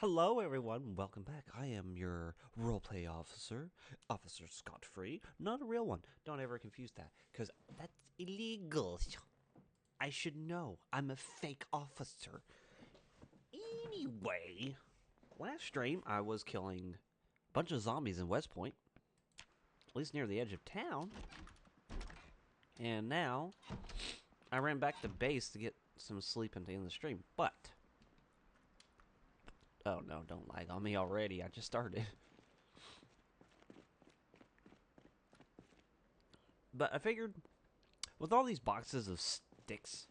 Hello, everyone. Welcome back. I am your roleplay officer, Officer Scot-Free. Not a real one. Don't ever confuse that, because that's illegal. I should know. I'm a fake officer. Anyway, last stream I was killing a bunch of zombies in West Point, at least near the edge of town. And now I ran back to base to get some sleep and to end the stream, but... Oh no, don't lag on me already. I just started. But I figured, with all these boxes of sticks,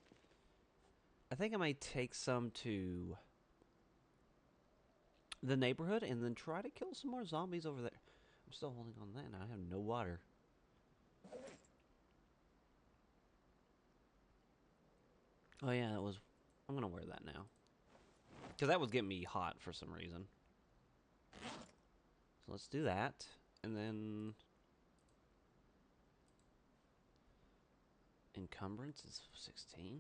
I think I might take some to the neighborhood and then try to kill some more zombies over there. I'm still holding on that and I have no water. Oh yeah, that was... I'm gonna wear that now. Because that was getting me hot for some reason. So let's do that. And then... Encumbrance is 16.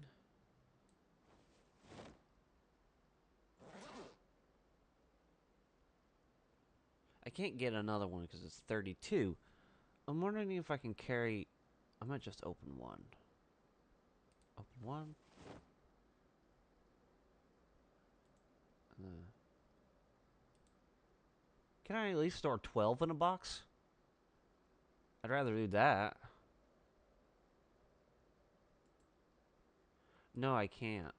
I can't get another one because it's 32. I'm wondering if I can carry... I might just open one. Open one. Can I at least store 12 in a box? I'd rather do that. No, I can't.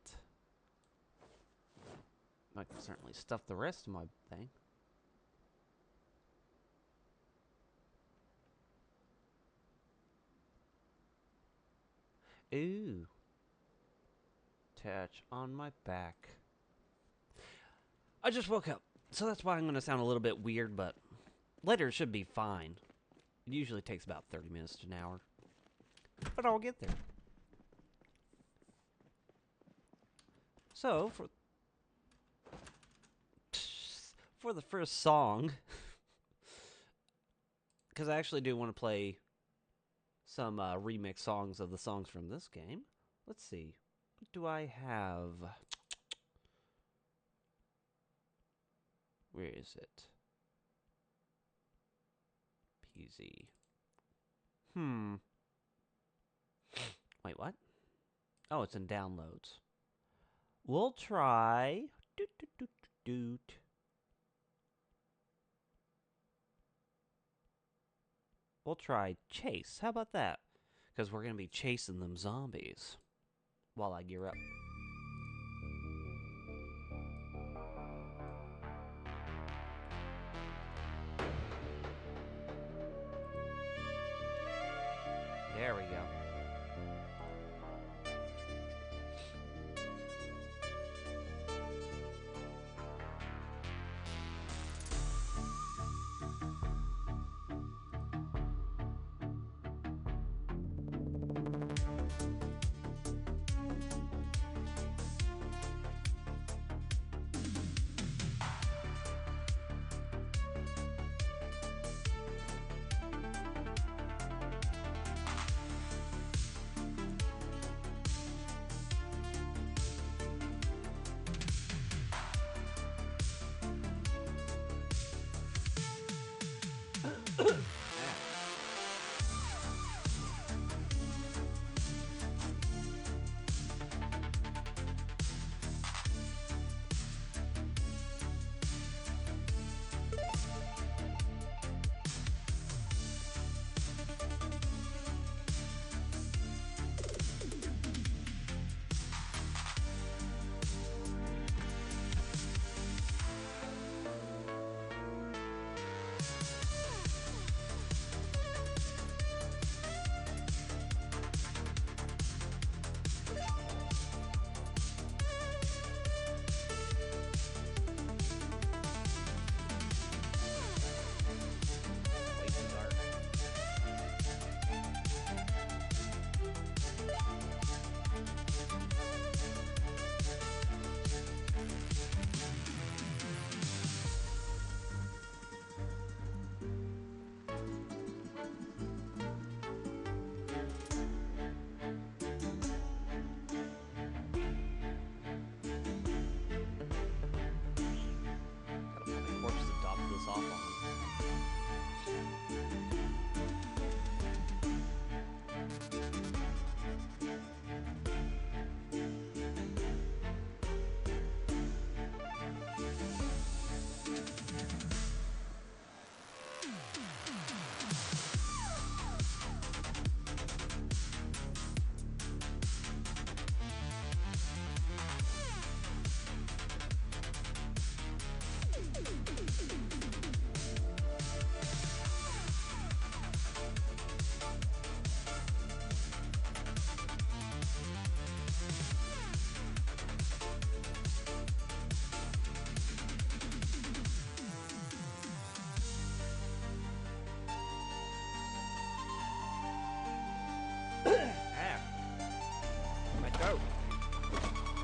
I can certainly stuff the rest of my thing. Ooh. Touch on my back. I just woke up, so that's why I'm going to sound a little bit weird, but later it should be fine. It usually takes about 30 minutes to an hour, but I'll get there. So, for the first song, because I actually do want to play some remix songs of the songs from this game. Let's see. What do I have? Where is it? PZ. Wait, what? Oh, it's in downloads. We'll try... Doot, doot, doot, doot. We'll try Chase. How about that? Because we're going to be chasing them zombies while I gear up. There we go.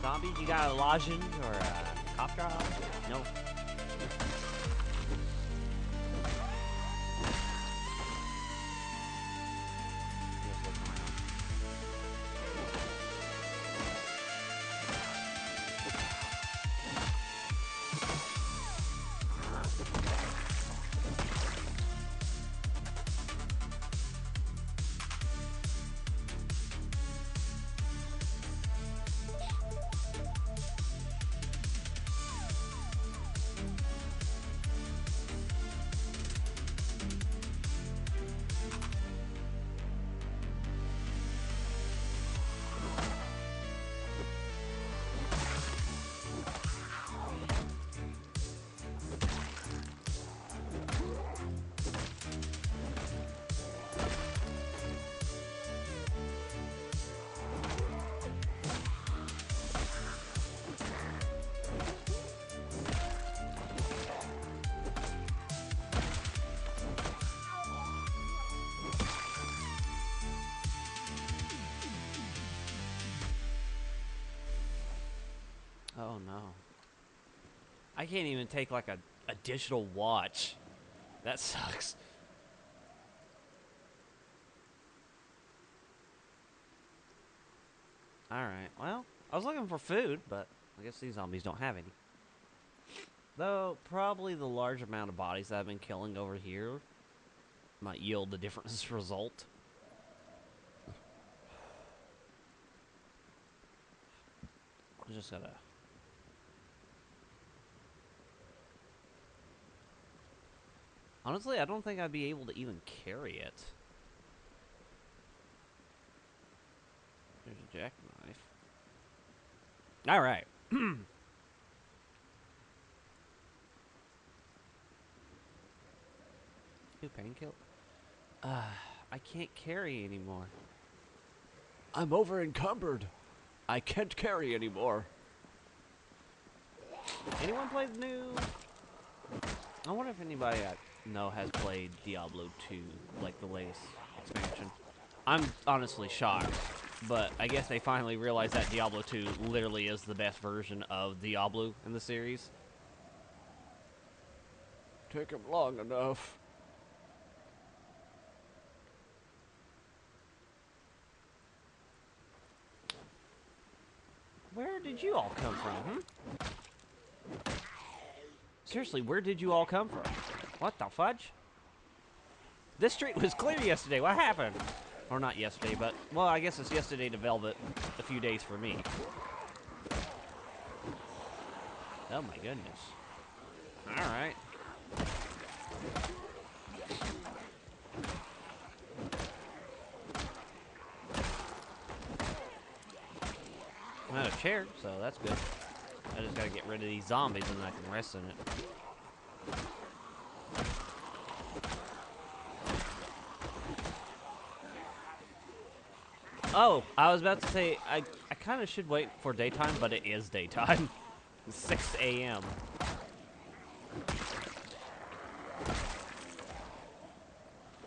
Zombies, you got a lozenge or a cough drop? No. Oh no. I can't even take like a digital watch. That sucks. Alright, well, I was looking for food, but I guess these zombies don't have any. Though, probably the large amount of bodies that I've been killing over here might yield a different result. I just gotta... Honestly, I don't think I'd be able to even carry it. There's a jackknife. Alright. Two painkiller? I can't carry anymore. I'm over encumbered. I can't carry anymore. Anyone play the new... I wonder if anybody I know has played Diablo 2, like the latest expansion. I'm honestly shocked, but I guess they finally realized that Diablo 2 literally is the best version of Diablo in the series. Took him long enough. Where did you all come from, Seriously, where did you all come from? What the fudge? This street was clear yesterday. What happened? Or not yesterday, but... Well, I guess it's yesterday to Velvet. A few days for me. Oh my goodness. Alright. I'm out of chair, so that's good. I just gotta get rid of these zombies and then I can rest in it. Oh, I was about to say, I kind of should wait for daytime, but it is daytime. It's 6 a.m.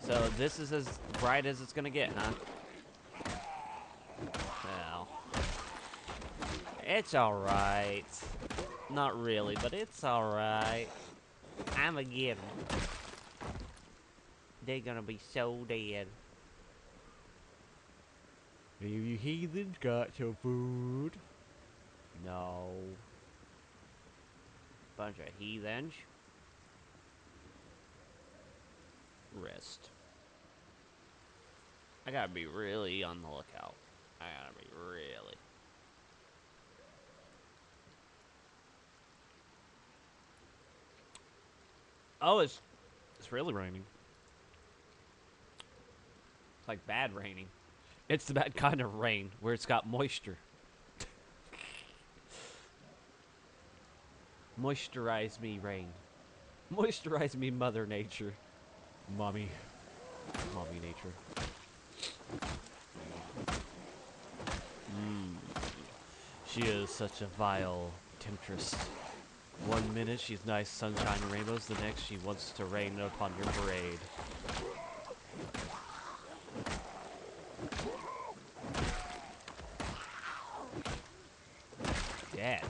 So this is as bright as it's gonna get, huh? Well, it's alright. Not really, but it's alright. I'ma get them. They're gonna be so dead. Have you heathens got some food? No. Bunch of heathens. Rest. I gotta be really on the lookout. I gotta be really. Oh, it's really raining. It's like bad raining. It's the bad kind of rain where it's got moisture. Moisturize me, rain. Moisturize me, Mother Nature. Mommy Nature. She is such a vile temptress. One minute she's nice sunshine and rainbows, the next she wants to rain upon your parade. dead.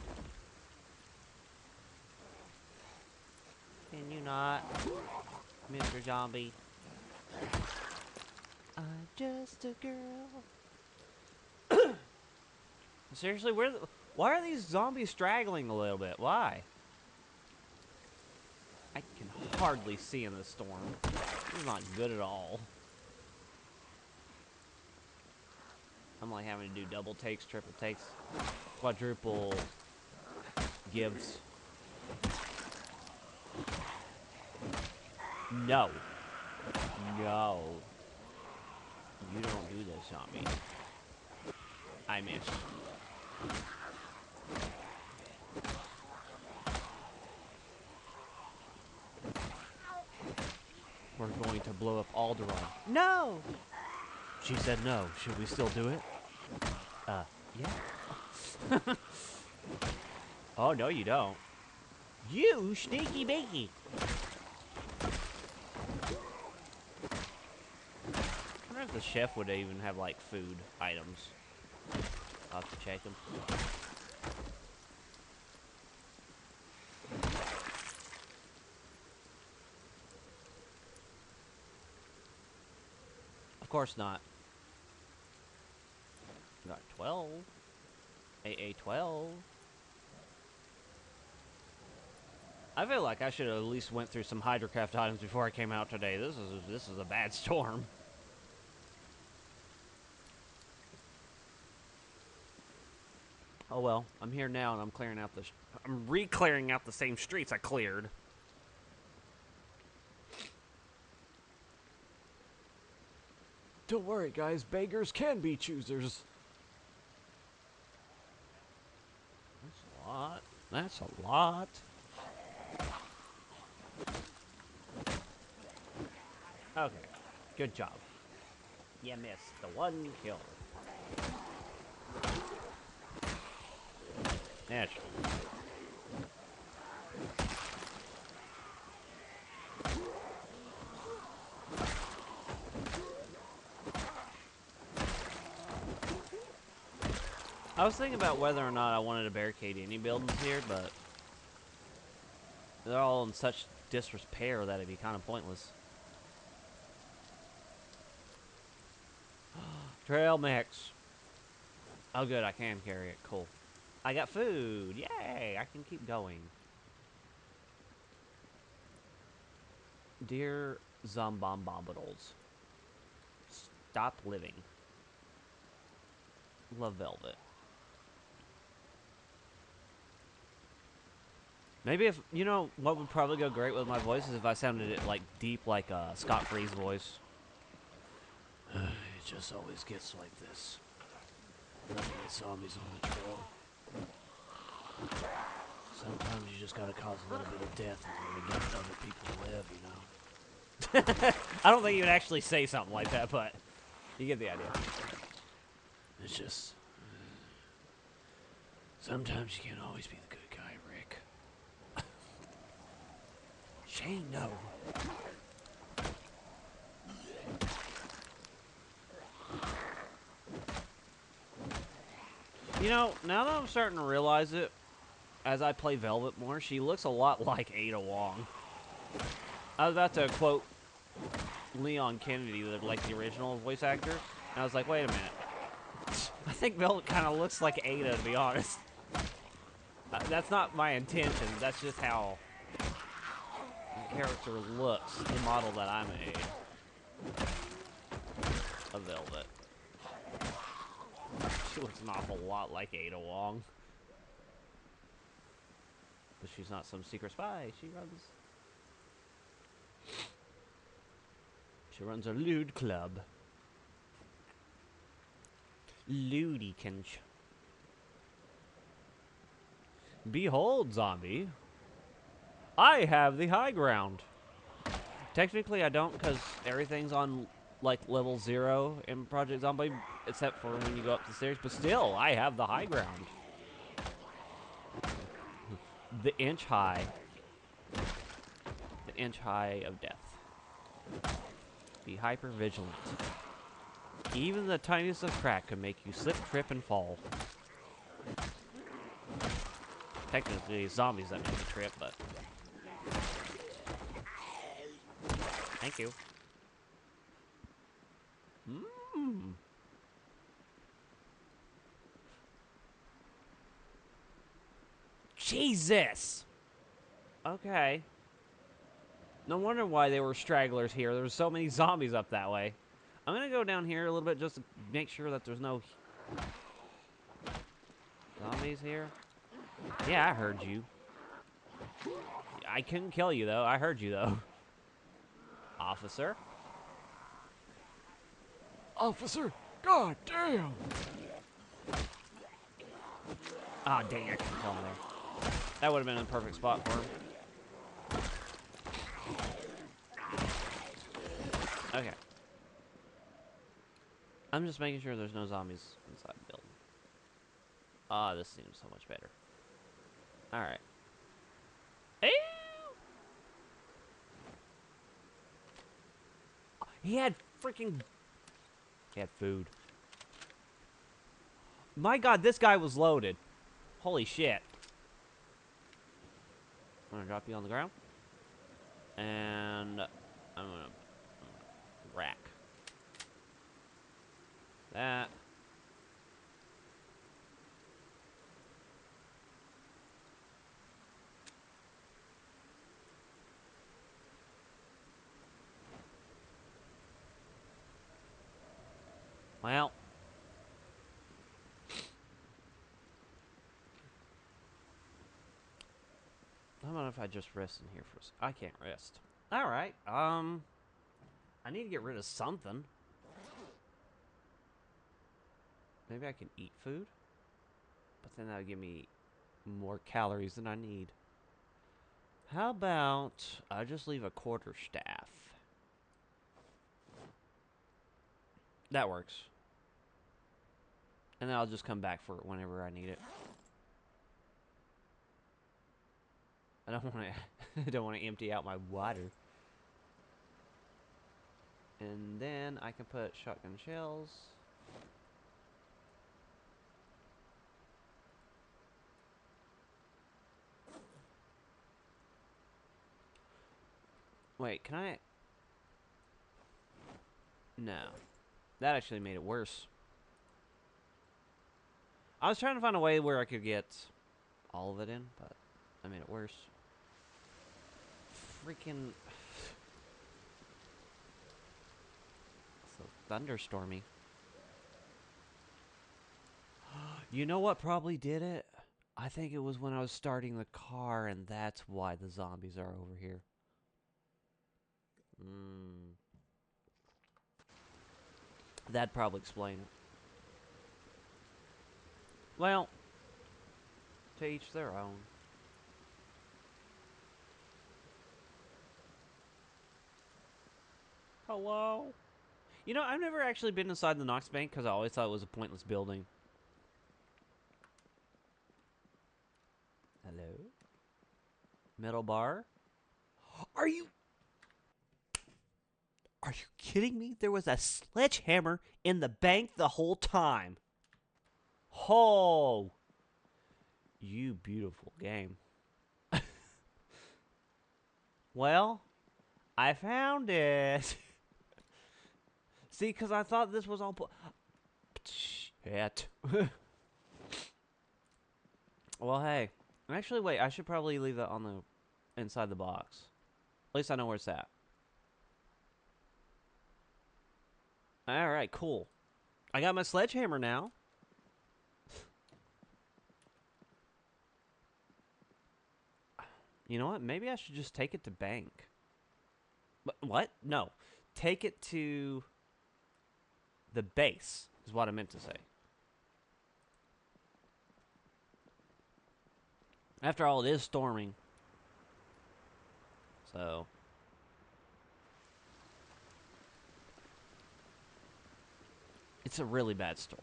Can you not, Mr. Zombie? I'm just a girl. Seriously, why are these zombies straggling a little bit? Why? I can hardly see in this storm. This is not good at all. I'm like having to do double takes, triple takes, quadruple gives. No. No. You don't do this on me. I missed. We're going to blow up Alderaan. No! She said no. Should we still do it? Yeah. Oh, no, you don't. You sneaky beaky. I wonder if the chef would even have, like, food items. I'll have to check them. Of course not. Got 12. AA12. I feel like I should have at least went through some hydrocraft items before I came out today. This is a bad storm. Oh well, I'm here now and I'm clearing out I'm re-clearing out the same streets I cleared. Don't worry, guys. Beggars can be choosers. That's a lot. That's a lot. Okay. Good job. You missed the one kill. Yeah, sure. I was thinking about whether or not I wanted to barricade any buildings here, but they're all in such disrepair that it'd be kind of pointless. Trail mix. Oh, good, I can carry it. Cool. I got food. Yay! I can keep going. Dear Zombombobitals, stop living. Love Velvet. Maybe if, you know, what would probably go great with my voice is if I sounded it, like, deep, like, Scott Free's voice. It just always gets like this. Nothing but zombies on the trail. Sometimes you just gotta cause a little bit of death in order to get other people to live, you know? I don't think you would actually say something like that, but you get the idea. It's just... sometimes you can't always be the good guy, Rick. Shane, no. You know, now that I'm starting to realize it, as I play Velvet more, she looks a lot like Ada Wong. I was about to quote Leon Kennedy, like the original voice actor, and I was like, wait a minute. I think Velvet kind of looks like Ada, to be honest. That's not my intention, that's just how the character looks, the model that I made of Velvet. She looks an awful lot like Ada Wong. But she's not some secret spy. She runs a lewd club. Ludikins. Behold, zombie. I have the high ground. Technically, I don't, because everything's on, like, level 0 in Project Zomboid, except for when you go up the stairs. But still, I have the high ground. The inch high. The inch high of death. Be hyper vigilant. Even the tiniest of crack could make you slip, trip, and fall. technically zombies that make the trip, but... Thank you. Mmm. Jesus! Okay. No wonder why there were stragglers here. There were so many zombies up that way. I'm gonna go down here a little bit just to make sure that there's no... zombies here? Yeah, I heard you. I couldn't kill you, though. I heard you, though. Officer? Officer, god damn! Ah, oh, dang, I couldn't kill him there. That would have been a perfect spot for him. Okay. I'm just making sure there's no zombies inside the building. Ah, this seems so much better. Alright. Ew! He had freaking... He had food. My god, this guy was loaded. Holy shit. I'm gonna drop you on the ground. And... I'm gonna rack. That. Well. How about if I just rest in here for a second? I can't rest. Alright, I need to get rid of something. Maybe I can eat food? But then that would give me more calories than I need. How about I just leave a quarterstaff? That works. And then I'll just come back for it whenever I need it. I don't want to. I don't want to empty out my water. And then I can put shotgun shells. Wait, can I? No. That actually made it worse. I was trying to find a way where I could get all of it in, but I made it worse. Freaking... So thunderstormy. You know what probably did it? I think it was when I was starting the car, and that's why the zombies are over here. That'd probably explain it. Well, to each their own. Hello? You know, I've never actually been inside the Knox Bank because I always thought it was a pointless building. Hello? Metal bar? Are you kidding me? There was a sledgehammer in the bank the whole time. Oh! You beautiful game. Well, I found it. See, because I thought this was all... Shit. Well, hey. Actually, wait. I should probably leave that on the... inside the box. At least I know where it's at. Alright, cool. I got my sledgehammer now. You know what? Maybe I should just take it to bank. What? No. Take it to the base, is what I meant to say. After all, it is storming. So... it's a really bad storm.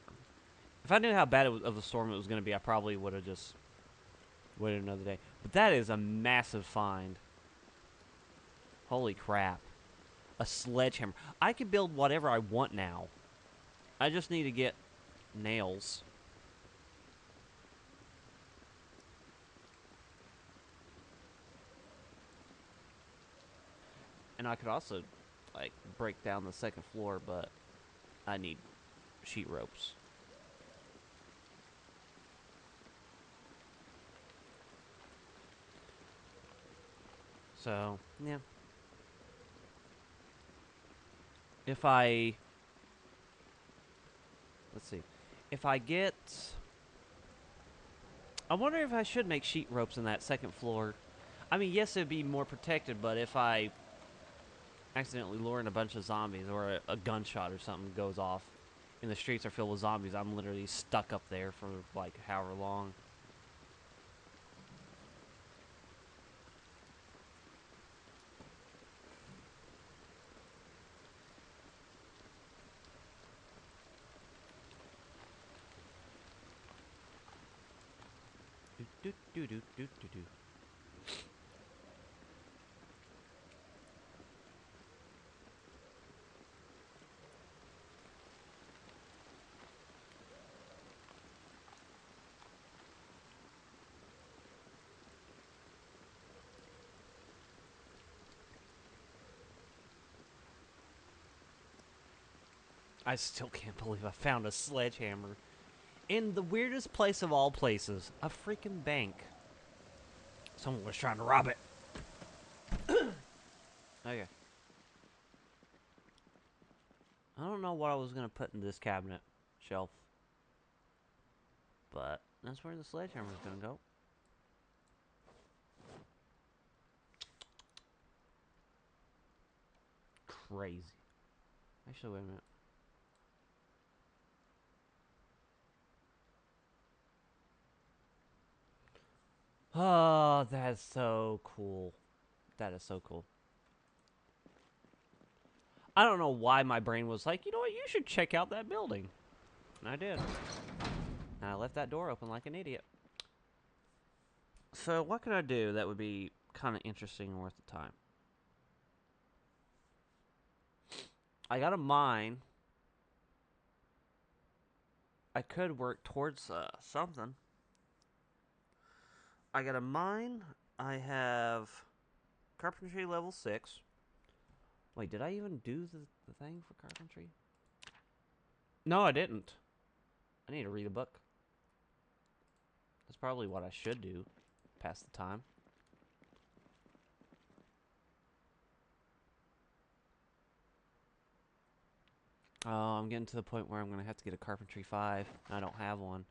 If I knew how bad of a storm it was going to be, I probably would have just waited another day. But that is a massive find. Holy crap. A sledgehammer. I can build whatever I want now. I just need to get nails. And I could also, like, break down the second floor, but I need sheet ropes. So, yeah. If I... Let's see. If I get... I wonder if I should make sheet ropes in that second floor. I mean, yes, it'd be more protected, but if I accidentally lure in a bunch of zombies or a gunshot or something goes off and the streets are filled with zombies, I'm literally stuck up there for, like, however long. Do, do, do, do, do, do. I still can't believe I found a sledgehammer in the weirdest place of all places, a freaking bank. Someone was trying to rob it. Okay. I don't know what I was going to put in this cabinet shelf, but that's where the sledgehammer is going to go. Crazy. Actually, wait a minute. Oh, that's so cool. That is so cool. I don't know why my brain was like, you know what, you should check out that building. And I did. And I left that door open like an idiot. So what could I do that would be kind of interesting and worth the time? I got a mine. I could work towards something. I got a mine. I have carpentry level 6. Wait, did I even do the thing for carpentry? No, I didn't. I need to read a book. That's probably what I should do. Pass the time. Oh, I'm getting to the point where I'm going to have to get a carpentry 5. I don't have one.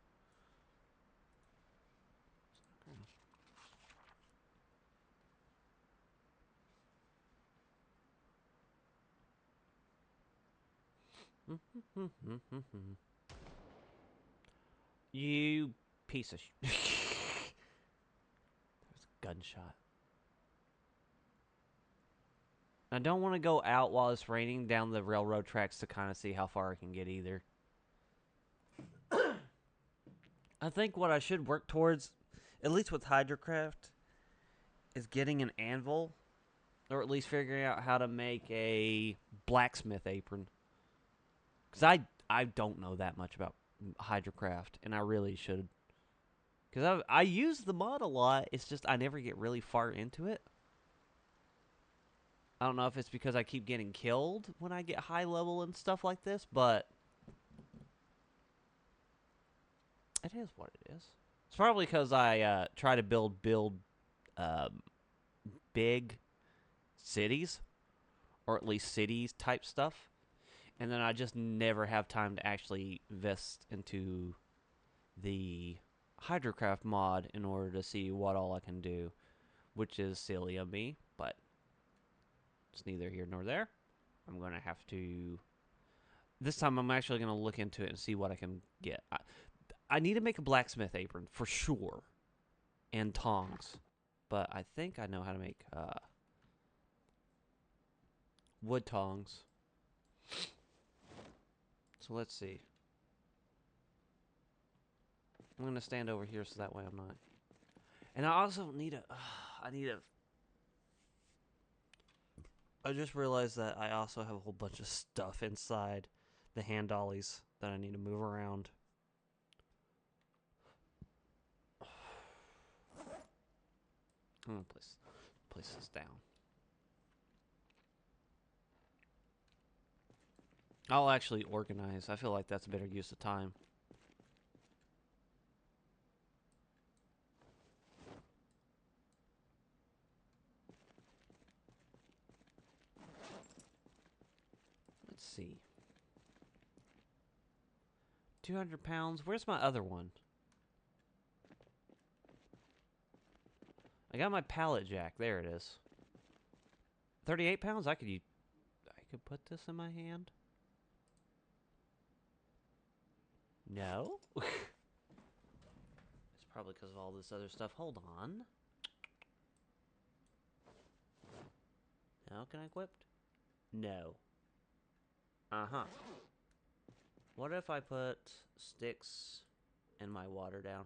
You piece of There's a gunshot. I don't want to go out while it's raining down the railroad tracks to kind of see how far I can get either. I think what I should work towards, at least with Hydrocraft, is getting an anvil, or at least figuring out how to make a blacksmith apron. Because I don't know that much about Hydrocraft, and I really should. Because I use the mod a lot, it's just I never get really far into it. I don't know if it's because I keep getting killed when I get high level and stuff like this, but it is what it is. It's probably because I try to build big cities, or at least cities type stuff, and then I just never have time to actually invest into the Hydrocraft mod in order to see what all I can do, which is silly of me, but it's neither here nor there. I'm going to have to... This time I'm actually going to look into it and see what I can get. I need to make a blacksmith apron, for sure, and tongs. But I think I know how to make wood tongs. So let's see. I'm going to stand over here so that way I'm not... And I also need a... I just realized that I also have a whole bunch of stuff inside the hand dollies that I need to move around. I'm gonna place this down. I'll actually organize. I feel like that's a better use of time. Let's see. 200 pounds. Where's my other one? I got my pallet jack. There it is. 38 pounds? I could put this in my hand? No? It's probably because of all this other stuff. Hold on. Now can I equip? No. Uh-huh. What if I put sticks in my water down?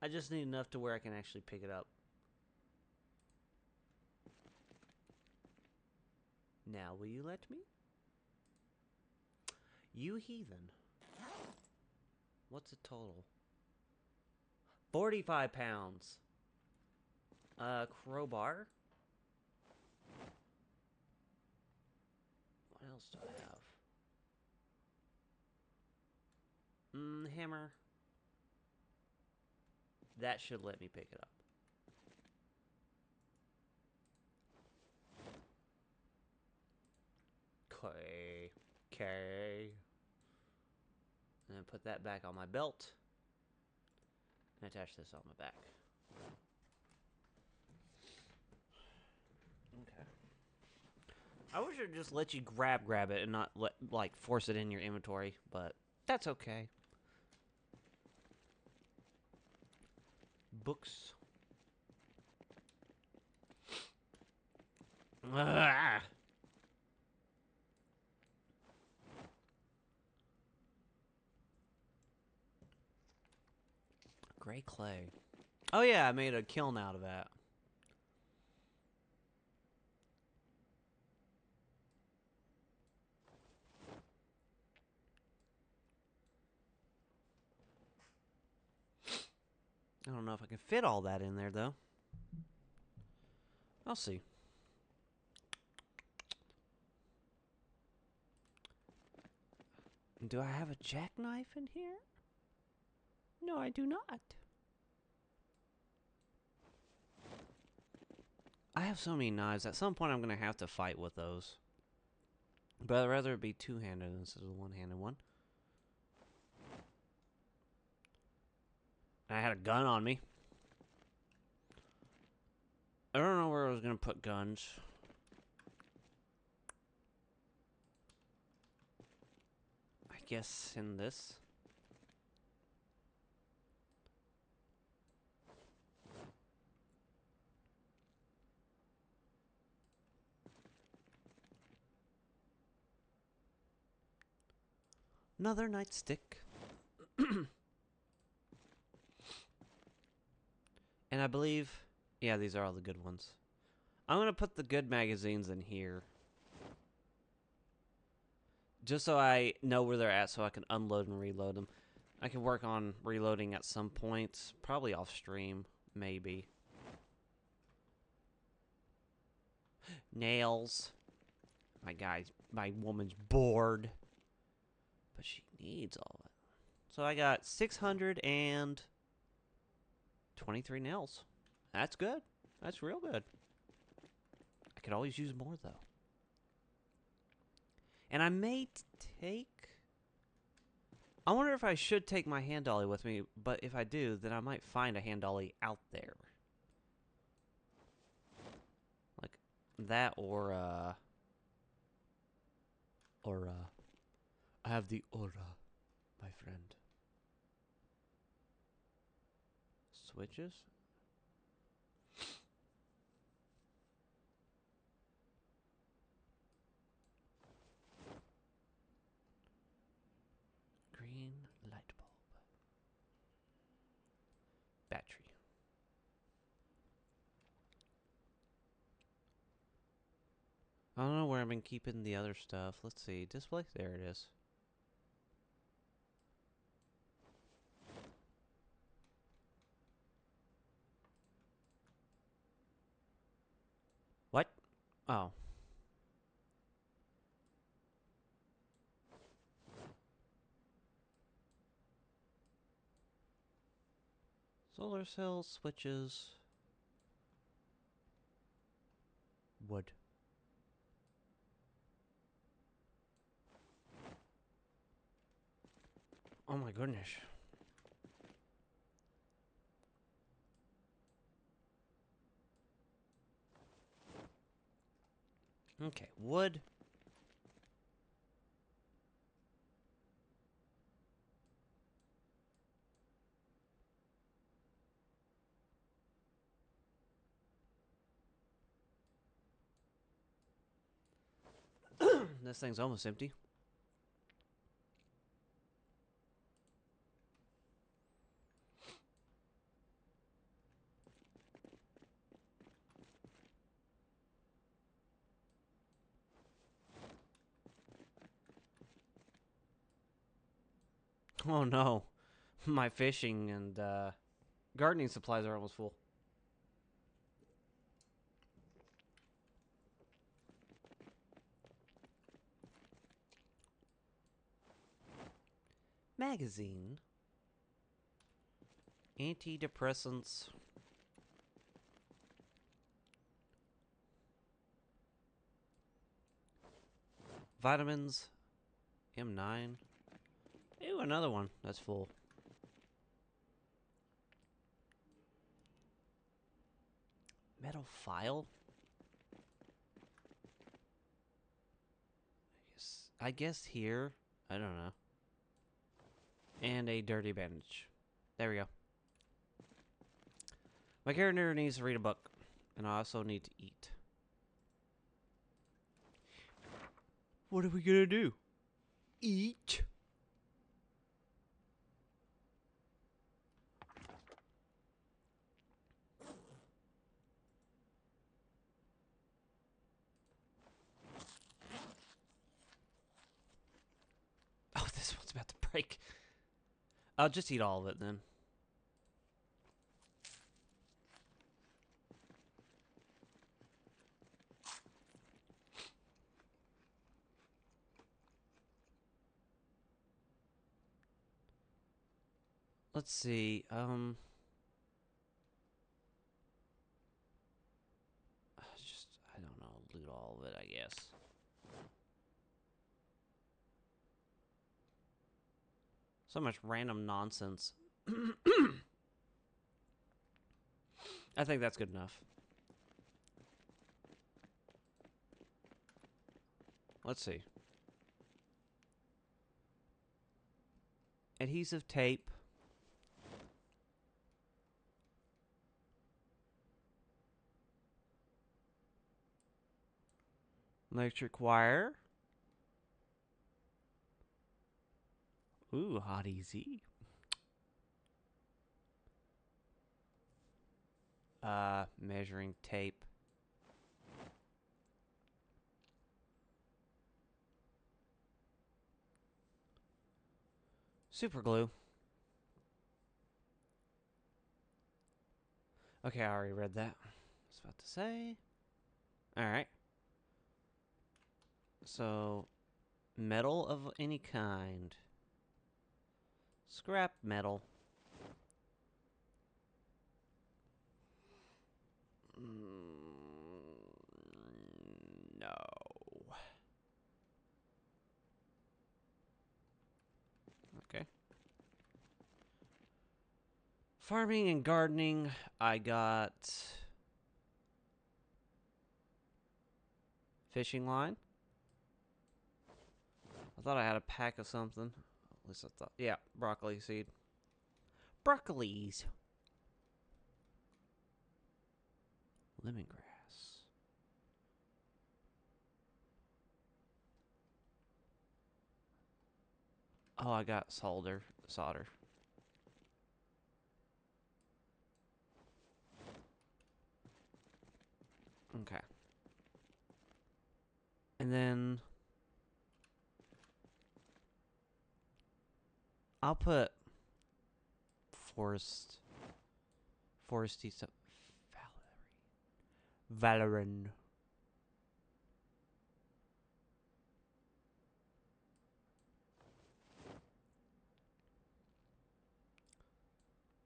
I just need enough to where I can actually pick it up. Now, will you let me? You heathen. What's the total? 45 pounds. Crowbar. What else do I have? Hammer. That should let me pick it up. Okay. And then put that back on my belt. And attach this on my back. Okay. I wish I'd just let you grab it and not force it in your inventory, but that's okay. Books. Ah. Gray clay. Oh yeah, I made a kiln out of that. I don't know if I can fit all that in there, though. I'll see. Do I have a jackknife in here? No, I do not. I have so many knives. At some point, I'm going to have to fight with those. But I'd rather it be two-handed instead of the one-handed one. I had a gun on me. I don't know where I was going to put guns. I guess in this. Another nightstick. And I believe, yeah, these are all the good ones. I'm going to put the good magazines in here. Just so I know where they're at so I can unload and reload them. I can work on reloading at some point. Probably off stream, maybe. Nails. My woman's bored. But she needs all of it. So I got 623 nails. That's good. That's real good. I could always use more, though. And I may take... I wonder if I should take my hand dolly with me, but if I do, then I might find a hand dolly out there. Like that or I have the aura, my friend. Switches? Green light bulb. Battery. I don't know where I've been keeping the other stuff. Let's see. Display? There it is. Oh. Solar cells, switches, wood. Oh my goodness. Okay, wood. This thing's almost empty. Oh no. My fishing and gardening supplies are almost full. Magazine. Antidepressants. Vitamins. M9. Ooh, another one. That's full. Metal file? I guess here. I don't know. And a dirty bandage. There we go. My character needs to read a book. And I also need to eat. What are we gonna do? Eat? Oh, this one's about to break. I'll just eat all of it then. Let's see. Just I don't know. Loot all of it, I guess. So much random nonsense. I think that's good enough. Let's see. Adhesive tape. Electric wire. Ooh, hot easy. Measuring tape. Super glue. Okay, I already read that. I was about to say. Alright. So, metal of any kind. Scrap metal. No. Okay. Farming and gardening, I got fishing line. I thought I had a pack of something. At least I thought. Yeah, broccoli seed. Broccolis. Lemongrass. Oh, I got solder. Okay. And then I'll put foresty stuff. Valerie. Valoran.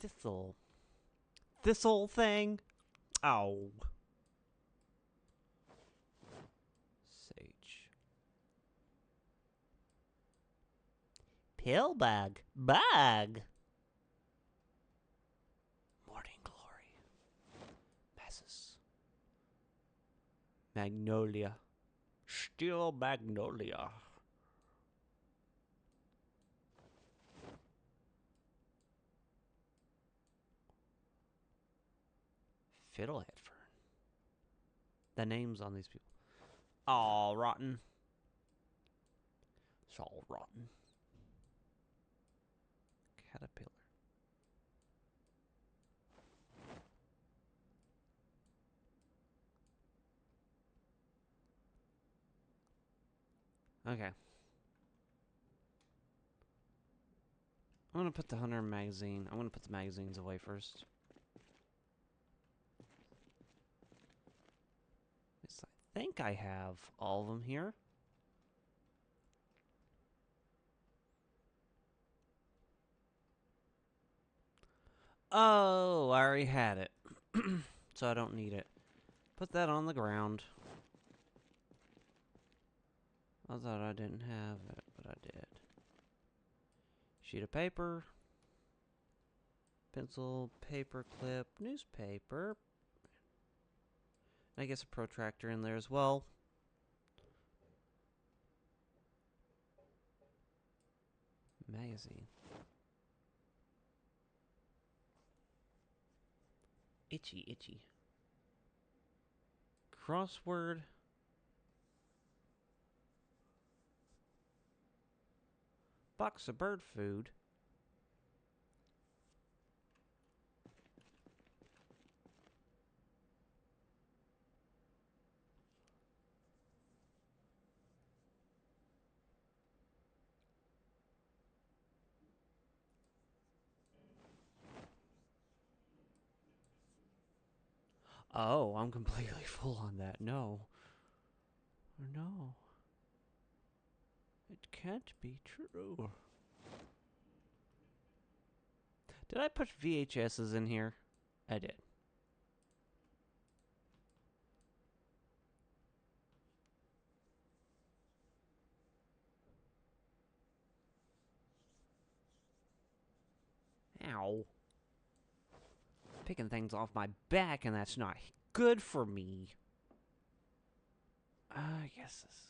Thistle. Thistle thing? Oh. Sage. Pillbug. Bug. Morning glory. Passes. Magnolia. Still magnolia. Fiddlehead fern. The names on these people. All rotten. It's all rotten. Caterpillar. Okay. I'm gonna put the hunter magazine. I'm gonna put the magazines away first. Yes, I think I have all of them here. Oh, I already had it. So I don't need it. Put that on the ground. I thought I didn't have it, but I did. Sheet of paper. Pencil, paper clip, newspaper. I guess a protractor in there as well. Magazine. Itchy, itchy. Crossword. Box of bird food. Oh, I'm completely full on that. No. No. It can't be true. Did I put VHSs in here? I did. Ow. Picking things off my back, and that's not good for me. I guess this is...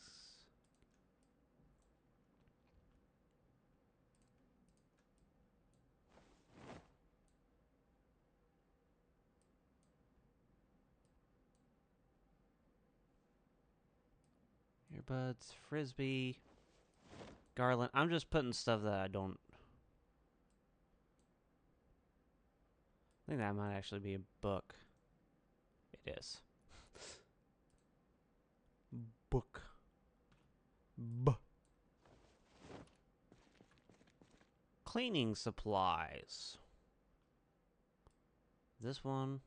Earbuds, frisbee, garland. I'm just putting stuff that I don't... I think that might actually be a book. It is. Book. B. Cleaning supplies. This one.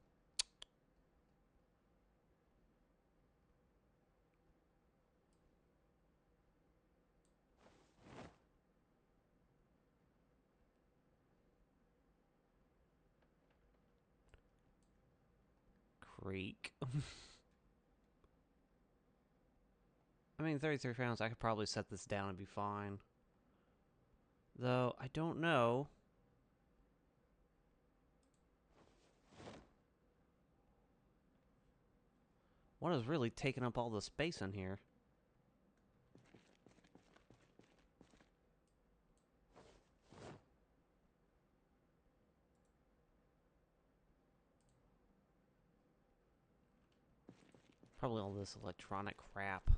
Creek. I mean, 33 pounds, I could probably set this down and be fine. Though, I don't know. What is really taking up all the space in here? Probably all this electronic crap.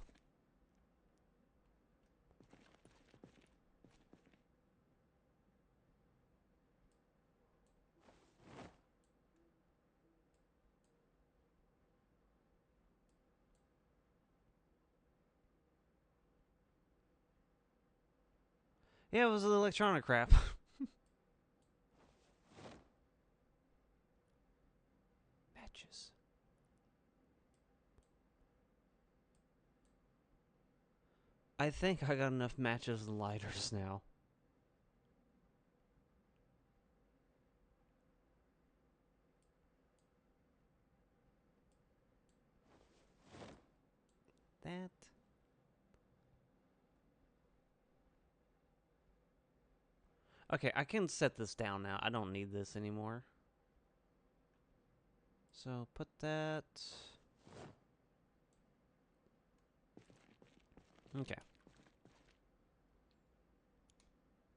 Yeah, it was the electronic crap. Matches. I think I got enough matches and lighters now. Okay, I can set this down now. I don't need this anymore. So put that... Okay.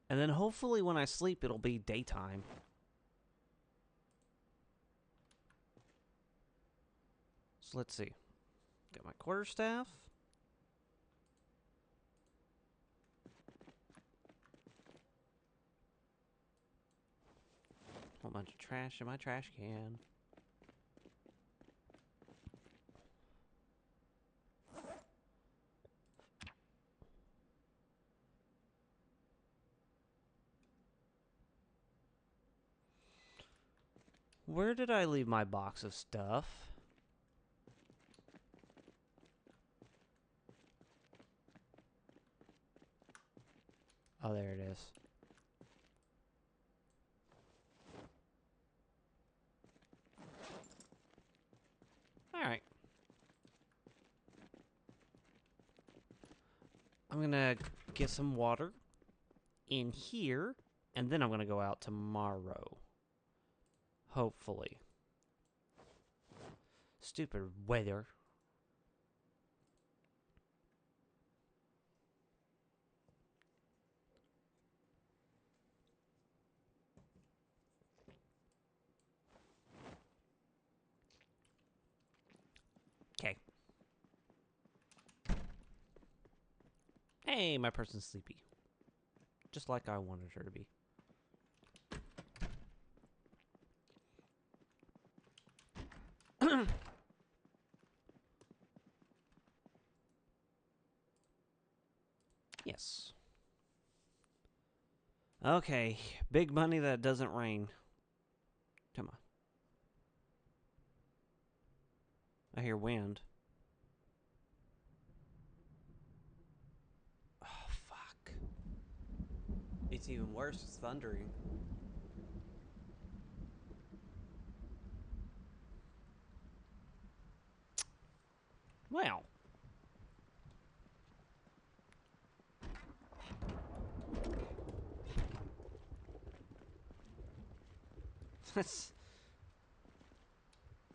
And then hopefully when I sleep, it'll be daytime. So let's see. Got my quarterstaff. Whole bunch of trash in my trash can. Where did I leave my box of stuff? Oh, there it is. Alright. I'm gonna get some water in here, and then I'm gonna go out tomorrow. Hopefully. Stupid weather. Okay. Hey, my person's sleepy. Just like I wanted her to be. Yes. Okay, big money that doesn't rain. Come on. I hear wind. Oh, fuck. It's even worse, it's thundering. Well.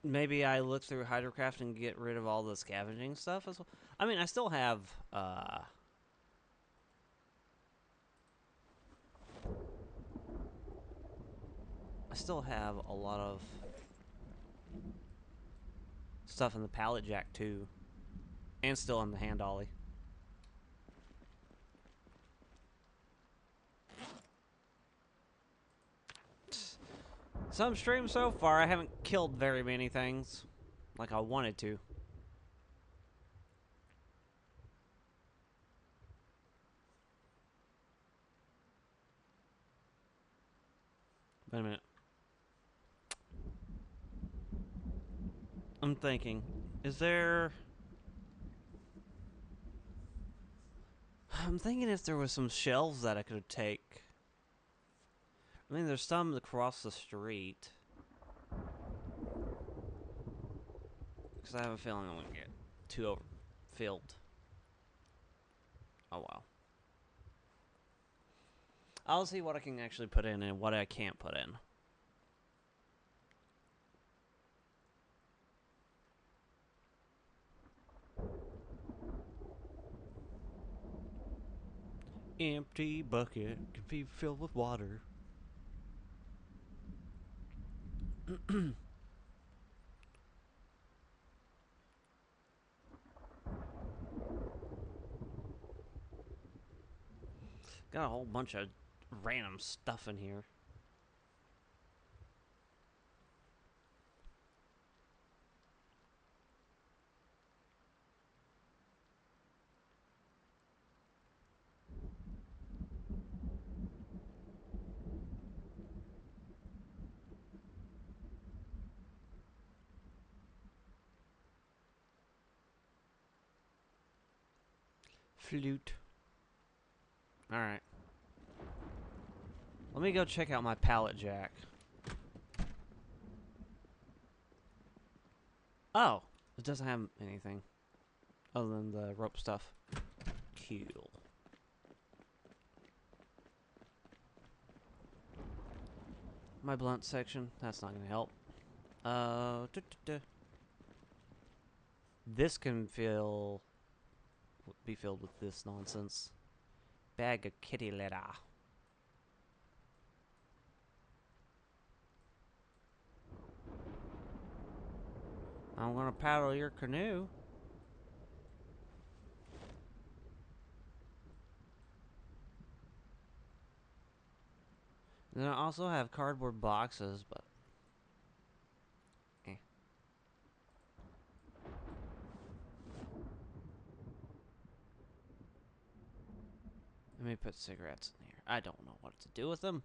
Maybe I look through Hydrocraft and get rid of all the scavenging stuff as well. I mean, I still have, I still have a lot of stuff in the pallet jack, too. And still in the hand dolly. Some streams so far, I haven't killed very many things. Like I wanted to. Wait a minute. I'm thinking, is there... I'm thinking if there was some shelves that I could take. I mean, there's some across the street. Because I have a feeling I'm going to get too overfilled. Oh, wow. I'll see what I can actually put in and what I can't put in. Empty bucket can be filled with water. Got a whole bunch of random stuff in here. Flute. Alright. Let me go check out my pallet jack. Oh, it doesn't have anything other than the rope stuff. Cool. my blunt section. That's not gonna help. This can be filled with this nonsense. Bag of kitty litter. I'm gonna paddle your canoe. Then I also have cardboard boxes, but eh. Let me put cigarettes in here. I don't know what to do with them.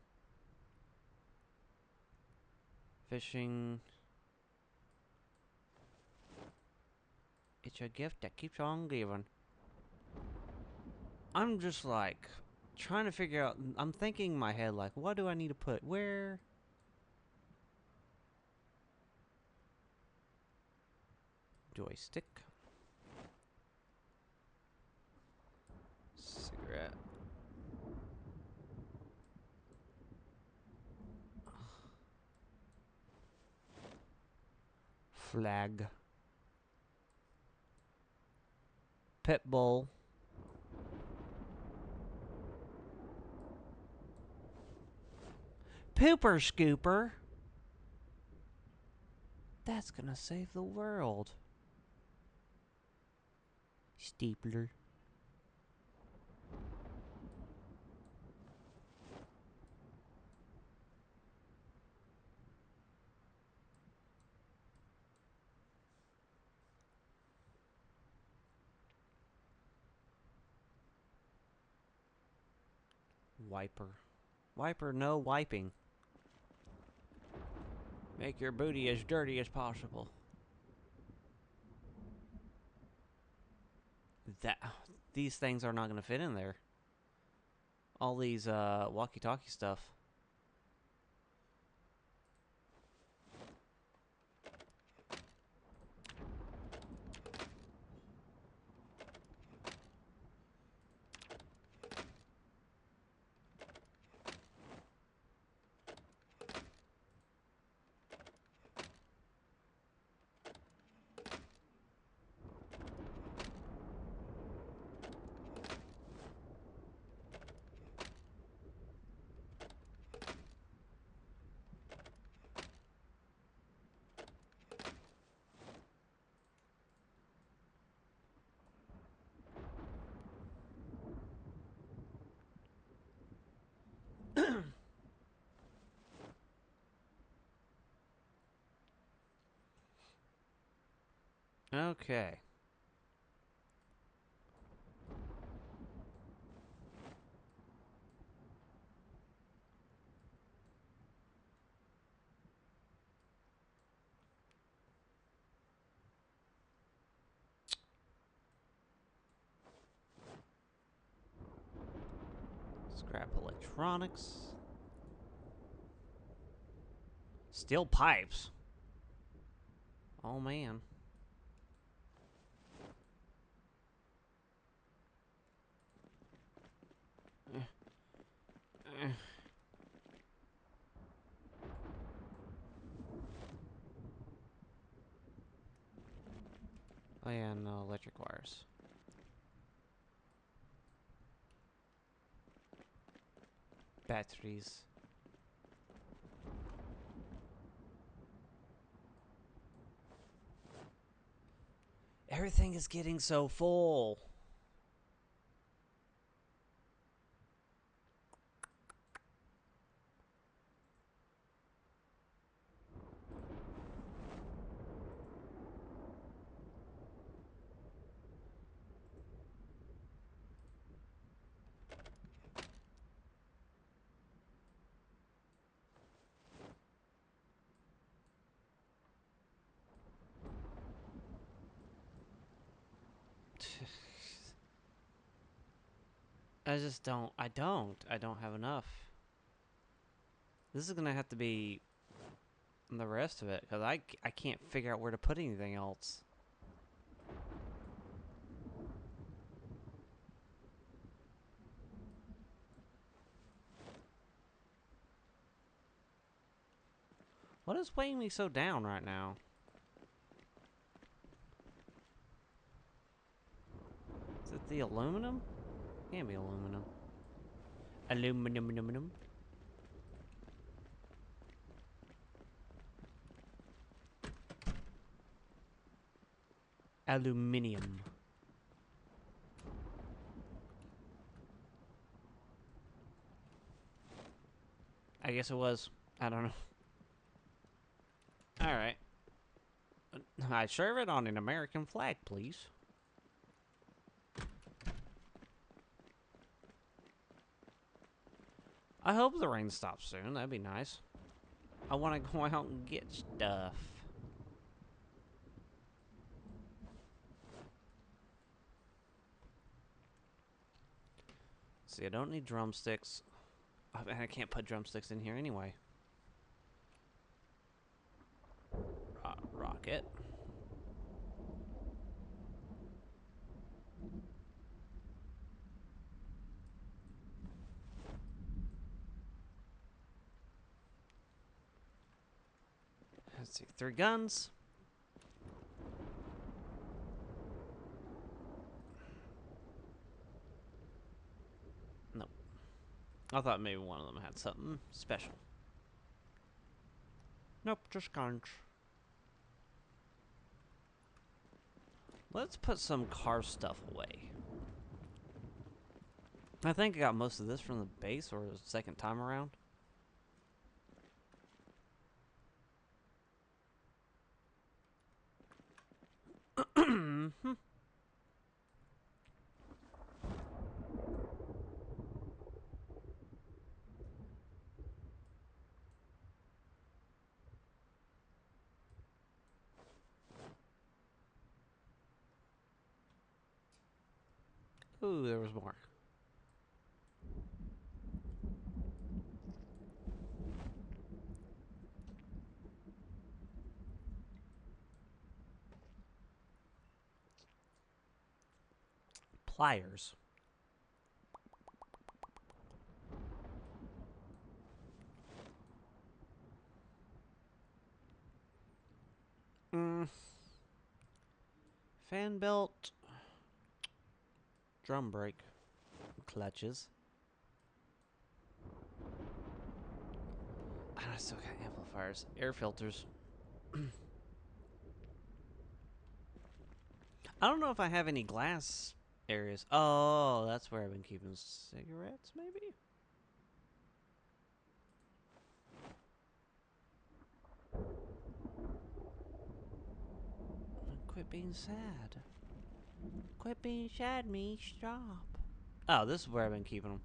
Fishing. It's a gift that keeps on giving. I'm just like trying to figure out. I'm thinking in my head like, what do I need to put where? Joystick. Cigarette. Flag. Pit bull. Pooper scooper. That's gonna save the world. Steepler. Wiper. Wiper, no wiping. Make your booty as dirty as possible. These things are not gonna fit in there. All these walkie-talkie stuff. Okay. Scrap electronics. Steel pipes. Oh man. Oh yeah, no electric wires. Batteries. Everything is getting so full. I just don't. I don't have enough. This is gonna have to be the rest of it because I can't figure out where to put anything else. What is weighing me so down right now? Is it the aluminum? Can't be aluminum. Aluminum. Aluminium. I guess it was. I don't know. Alright. I serve it on an American flag, please. I hope the rain stops soon. That'd be nice. I want to go out and get stuff. See, I don't need drumsticks. I can't put drumsticks in here anyway. Rocket. Let's see, 3 guns. Nope. I thought maybe one of them had something special. Nope, just guns. Let's put some car stuff away. I think I got most of this from the base or the second time around. Ooh, there was more. Pliers. Fan belt. Drum brake. Clutches. I still got amplifiers. Air filters. I don't know if I have any glass areas. Oh, that's where I've been keeping cigarettes, maybe? Quit being sad. Quit being sad, me. Stop. Oh, this is where I've been keeping them.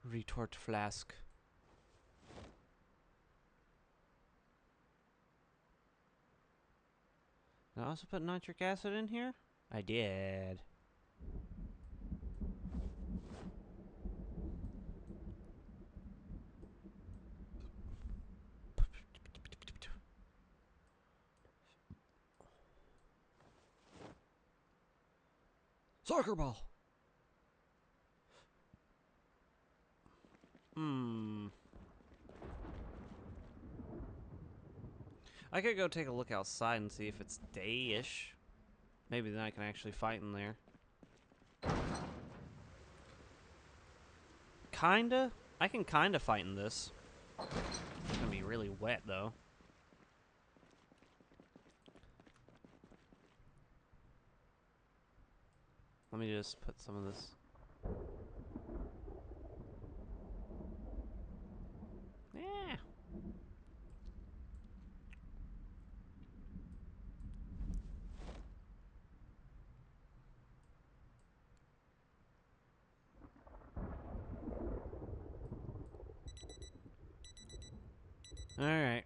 Retort flask. Did I also put nitric acid in here? I did. Soccer ball. I could go take a look outside and see if it's day-ish. Maybe then I can actually fight in there. Kinda? I can kinda fight in this. It's gonna be really wet, though. Let me just put some of this. Yeah. Alright.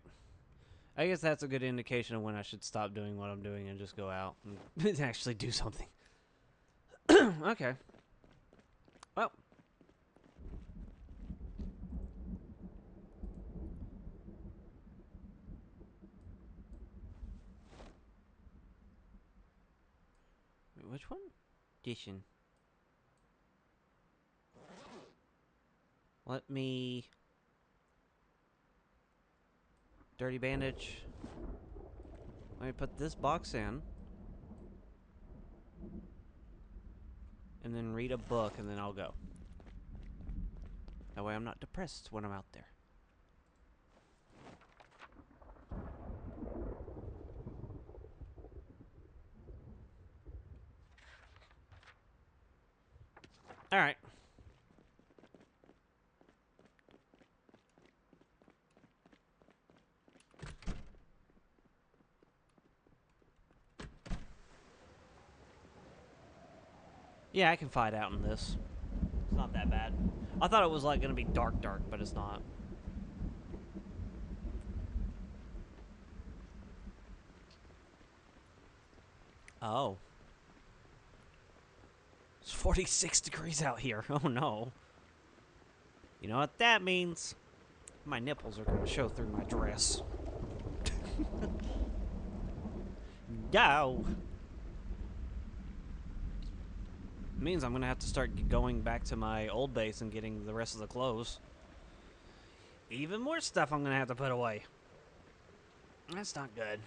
I guess that's a good indication of when I should stop doing what I'm doing and just go out and actually do something. Okay. Well. Edition. Let me... Dirty bandage. Let me put this box in. And then read a book, and then I'll go. That way I'm not depressed when I'm out there. Alright. Yeah, I can fight out in this. It's not that bad. I thought it was like gonna be dark, but it's not. Oh. It's 46 degrees out here. Oh no. You know what that means? My nipples are gonna show through my dress. Go! Means I'm gonna have to start going back to my old base and getting the rest of the clothes. Even more stuff I'm gonna have to put away. That's not good.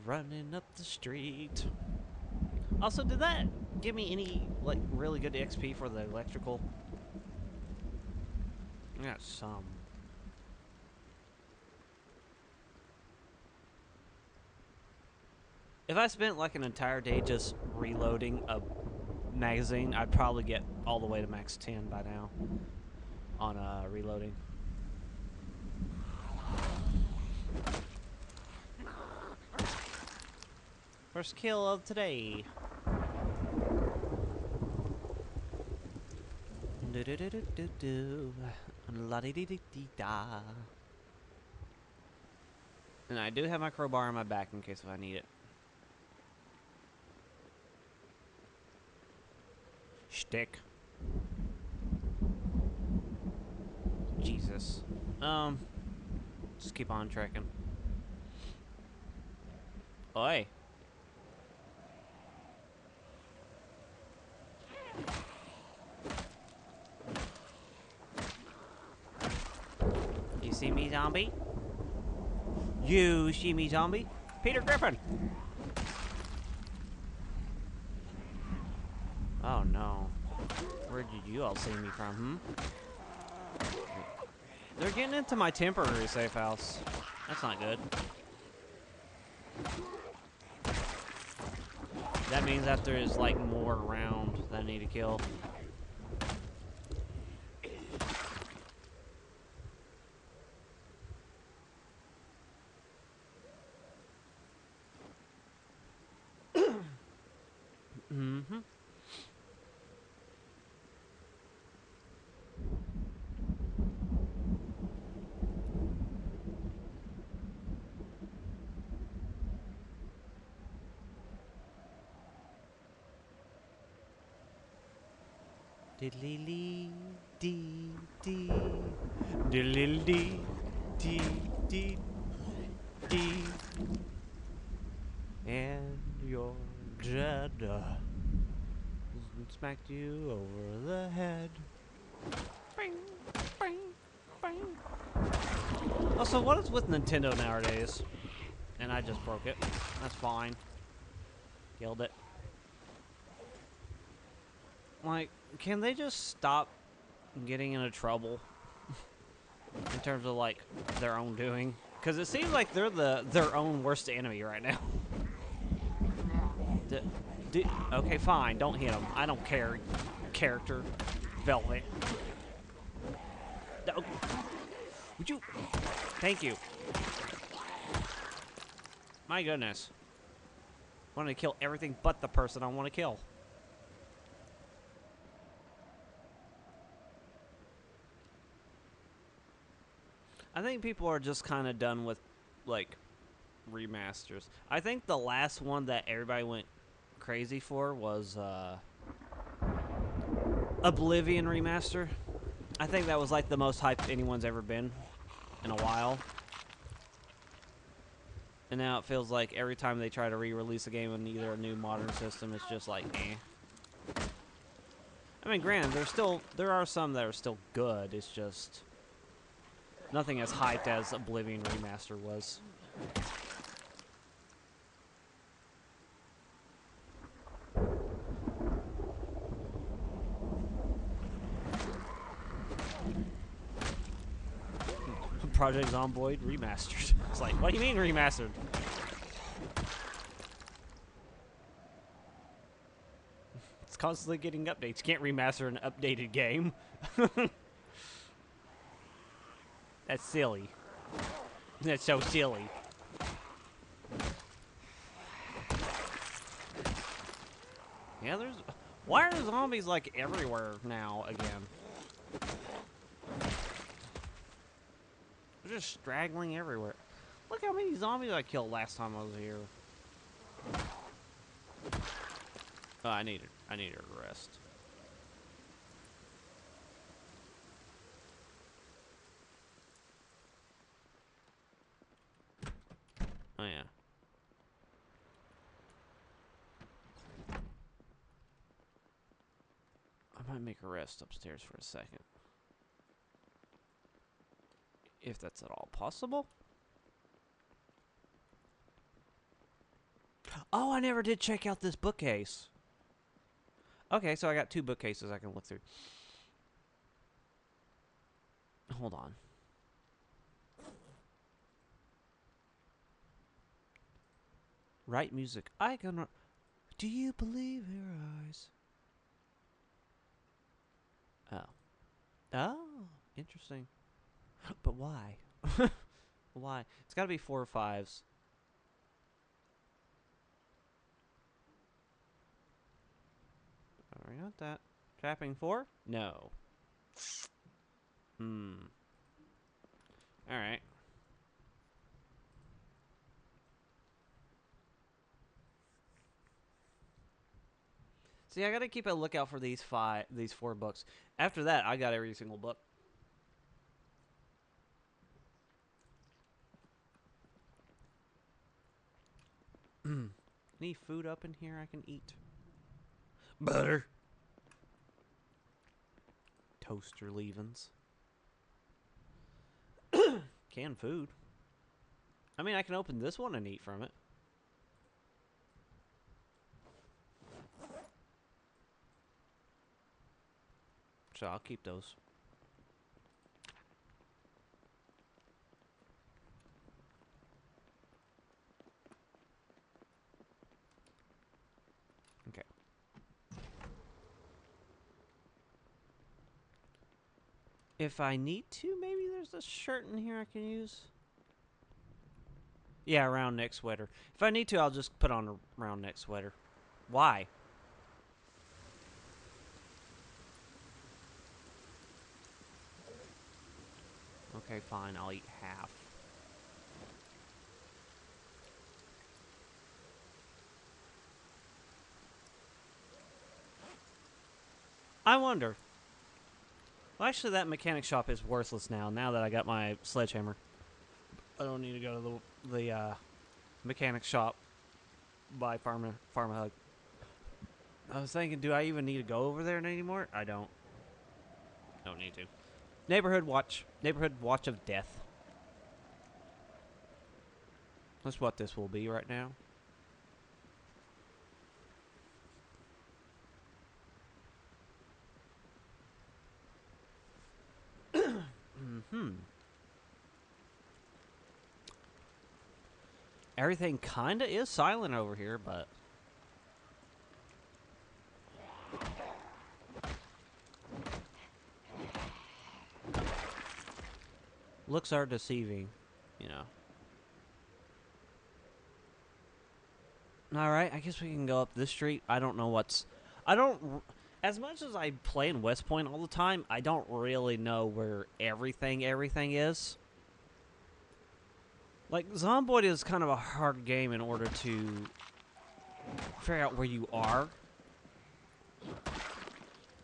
Running up the street. Also, did that give me any, like, really good XP for the electrical? I got some. If I spent, like, an entire day just reloading a magazine, I'd probably get all the way to max 10 by now on reloading. First kill of today. Do do do do do do. La di di di di da. And I do have my crowbar on my back in case if I need it. Shtick. Jesus. Just keep on trekking. Oi. You see me, zombie? You see me, zombie? Peter Griffin! Oh no. Where did you all see me from, They're getting into my temporary safe house. That's not good. That means that there's like more around that I need to kill. Mm-hmm. Diddly dee dee. Diddly dee dee dee dee. And you're dead. Smacked you over the head. Bing, bing, bing. Also, what is with Nintendo nowadays? And I just broke it. That's fine. Killed it. Like, can they just stop getting into trouble in terms of like their own doing? Because it seems like they're their own worst enemy right now. Okay, fine. Don't hit him. I don't care. Character. Velvet. Would you? Thank you. My goodness. I want to kill everything but the person I want to kill. I think people are just kind of done with, like, remasters. I think the last one that everybody went crazy for was Oblivion Remaster. I think that was like the most hyped anyone's ever been in a while. And now it feels like every time they try to re-release a game on either a new modern system, it's just like, eh. I mean, granted, there are some that are still good. It's just nothing as hyped as Oblivion Remaster was. Project Zomboid Remastered. It's like, what do you mean remastered? It's constantly getting updates. You can't remaster an updated game. That's silly. That's so silly. Yeah, why are zombies like everywhere now again? They're just straggling everywhere. Look how many zombies I killed last time I was here. Oh, I need a rest. Oh yeah. I might make a rest upstairs for a second. If that's at all possible. Oh, I never did check out this bookcase. Okay, so I got 2 bookcases I can look through. Hold on. Write music. I can. Do you believe your eyes? Oh. Oh, interesting. But why? Why? It's got to be 4 or 5s. I got that. Tapping 4? No. Alright. See, I gotta keep a lookout for these 4 books. After that, I got every single book. Any food up in here I can eat? Butter. Toaster leavings. Canned food. I mean, I can open this one and eat from it. So I'll keep those. Okay. If I need to, maybe there's a shirt in here I can use. Yeah, round neck sweater. If I need to, I'll just put on a round neck sweater. Why? Okay, fine. I'll eat half. I wonder. Well, actually, that mechanic shop is worthless now that I got my sledgehammer. I don't need to go to the mechanic shop by Pharma Hug. I was thinking, do I even need to go over there anymore? I don't. Don't need to. Neighborhood watch. Neighborhood watch of death. That's what this will be right now. Everything kinda is silent over here, but looks are deceiving, you know. Alright, I guess we can go up this street. I don't know what's... As much as I play in West Point all the time, I don't really know where everything is. Like, Zomboid is kind of a hard game in order to figure out where you are.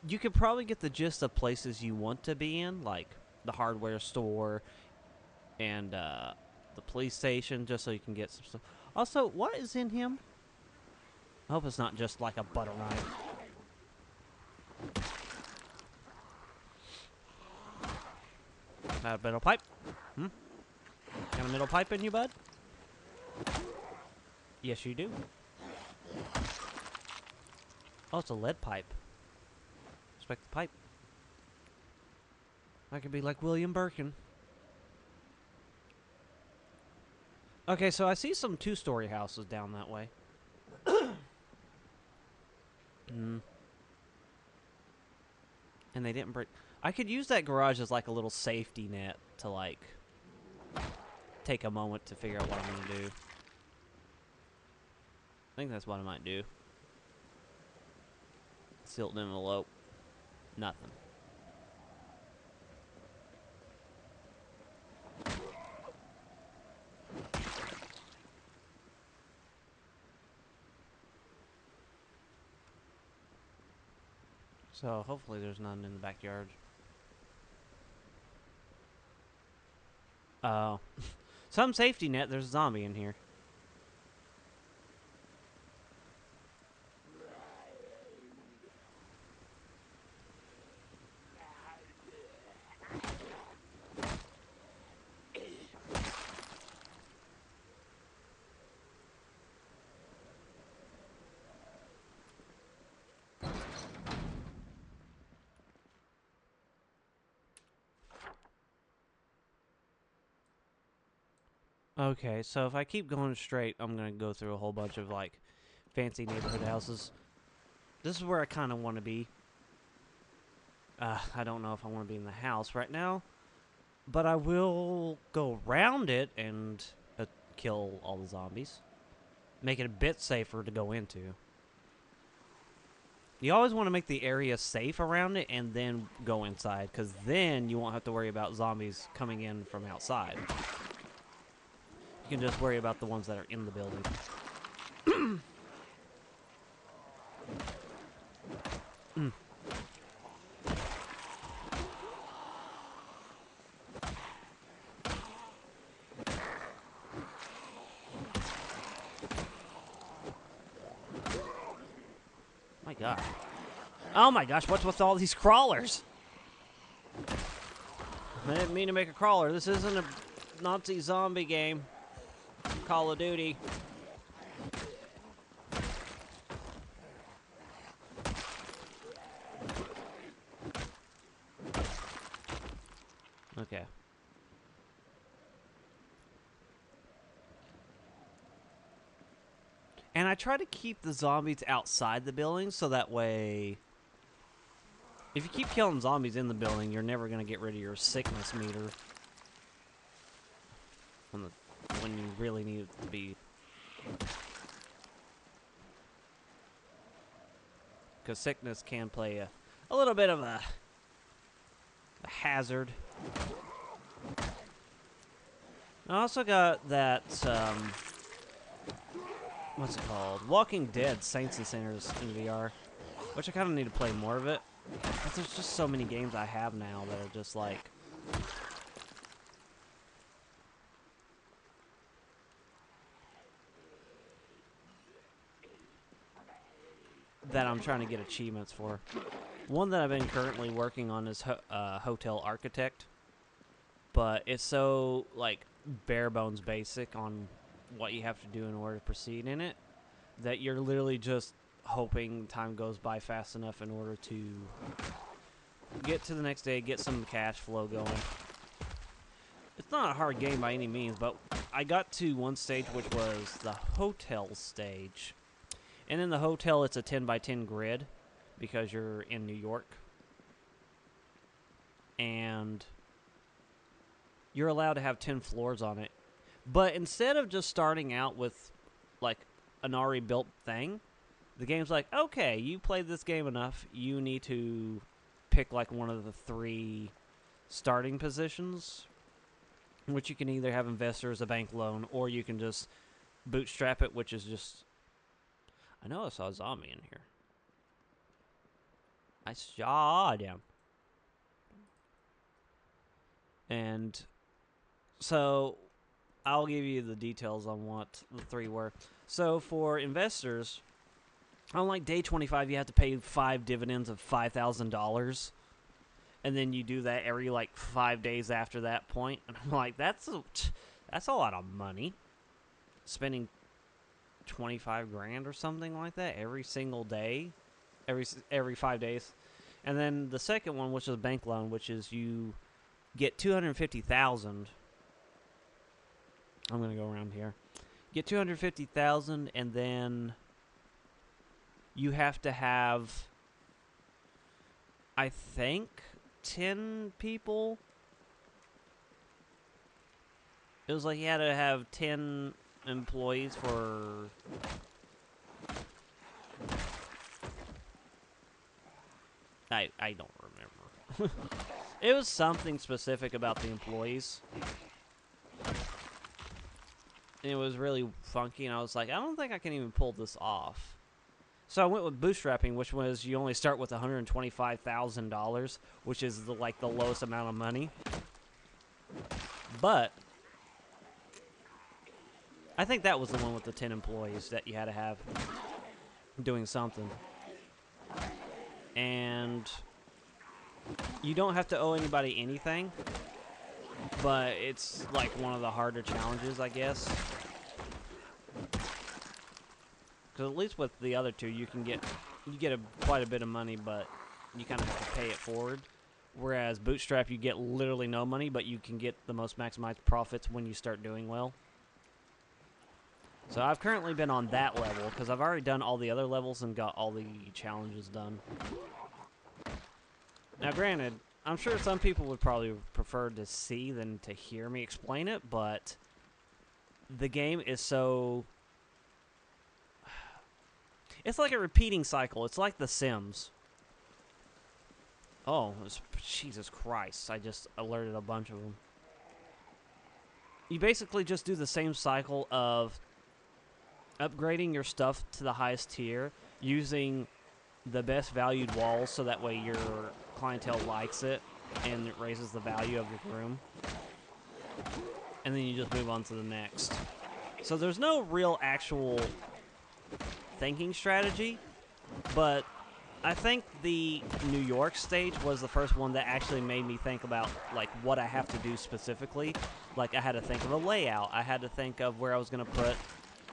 You could probably get the gist of places you want to be in, like the hardware store and the police station, just so you can get some stuff. Also, what is in him? I hope it's not just like a butter knife. Got a metal pipe? Got a metal pipe in you, bud? Yes, you do. Oh, it's a lead pipe. Respect the pipe. I could be like William Birkin. Okay, so I see some two-story houses down that way. And they didn't break. I could use that garage as like a little safety net to like take a moment to figure out what I'm gonna do. I think that's what I might do. Sealed envelope. Nothing. So hopefully there's none in the backyard. Oh. Some safety net, there's a zombie in here. Okay, so if I keep going straight, I'm going to go through a whole bunch of, like, fancy neighborhood houses. This is where I kind of want to be. I don't know if I want to be in the house right now, but I will go around it and kill all the zombies. Make it a bit safer to go into. You always want to make the area safe around it and then go inside, because then you won't have to worry about zombies coming in from outside. You can just worry about the ones that are in the building. My God. Oh my gosh, what's with all these crawlers? I didn't mean to make a crawler. This isn't a Nazi zombie game. Call of Duty. Okay. And I try to keep the zombies outside the building so that way, if you keep killing zombies in the building, you're never going to get rid of your sickness meter when you really need it to be. Because sickness can play a little bit of a hazard. I also got that, what's it called? Walking Dead Saints and Sinners in VR, which I kind of need to play more of it. But there's just so many games I have now that are just like... that I'm trying to get achievements for. One that I've been currently working on is Hotel Architect. But it's so, like, bare bones basic on what you have to do in order to proceed in it that you're literally just hoping time goes by fast enough in order to get to the next day, get some cash flow going. It's not a hard game by any means, but I got to one stage which was the hotel stage. And in the hotel, it's a 10 by 10 grid because you're in New York. And you're allowed to have 10 floors on it. But instead of just starting out with, like, an already built thing, the game's like, okay, you played this game enough, you need to pick, like, one of the 3 starting positions, which you can either have investors, a bank loan, or you can just bootstrap it, which is just... I know I saw a zombie in here. I saw him. And so I'll give you the details on what the 3 were. So for investors, on like day 25, you have to pay 5 dividends of $5,000. And then you do that every like 5 days after that point. And I'm like, that's a lot of money. Spending 25 grand or something like that every single day, every 5 days. And then the second one, which is a bank loan, which is you get 250,000. I'm gonna go around here. Get 250,000, and then you have to have, I think, 10 people. It was like you had to have 10 employees for. I don't remember. It was something specific about the employees. And it was really funky, and I was like, I don't think I can even pull this off. So I went with bootstrapping, which was you only start with $125,000, which is the lowest amount of money. But I think that was the one with the 10 employees that you had to have doing something. And you don't have to owe anybody anything, but it's like one of the harder challenges, I guess. Because at least with the other two, you get quite a bit of money, but you kind of have to pay it forward. Whereas Bootstrap, you get literally no money, but you can get the most maximized profits when you start doing well. So I've currently been on that level, because I've already done all the other levels and got all the challenges done. Now granted, I'm sure some people would probably prefer to see than to hear me explain it, but the game is so... It's like a repeating cycle. It's like The Sims. Oh, Jesus Christ. I just alerted a bunch of them. You basically just do the same cycle of upgrading your stuff to the highest tier, using the best valued walls so that way your clientele likes it and it raises the value of your room. And then you just move on to the next. So there's no real actual thinking strategy, but I think the New York stage was the first one that actually made me think about like what I have to do specifically. Like I had to think of a layout. I had to think of where I was going to put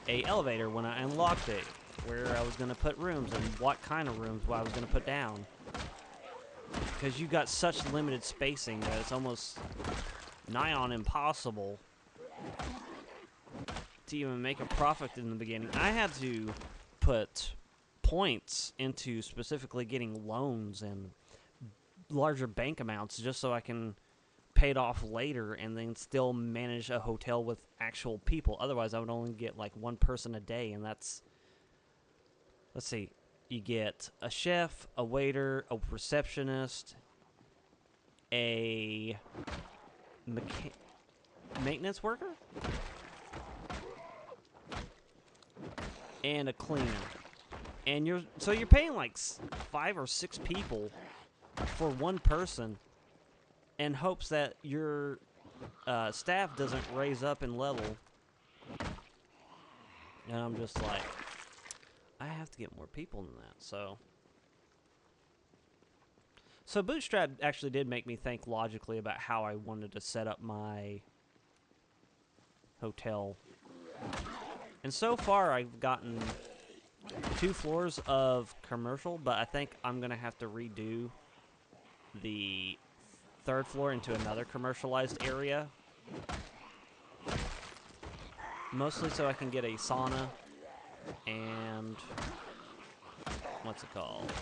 a elevator when I unlocked it, where I was going to put rooms and what kind of rooms what I was going to put down. Because you got such limited spacing that it's almost nigh on impossible to even make a profit in the beginning. I had to put points into specifically getting loans and larger bank amounts just so I can pay it off later and then still manage a hotel with actual people. Otherwise, I would only get like one person a day, and that's... Let's see. You get a chef, a waiter, a receptionist, a maintenance worker, and a cleaner. And you're paying like 5 or 6 people for one person in hopes that your staff doesn't raise up in level. And I'm just like, I have to get more people than that. So Bootstrap actually did make me think logically about how I wanted to set up my hotel. And so far I've gotten 2 floors of commercial, but I think I'm going to have to redo the 3rd floor into another commercialized area. Mostly so I can get a sauna and... what's it called?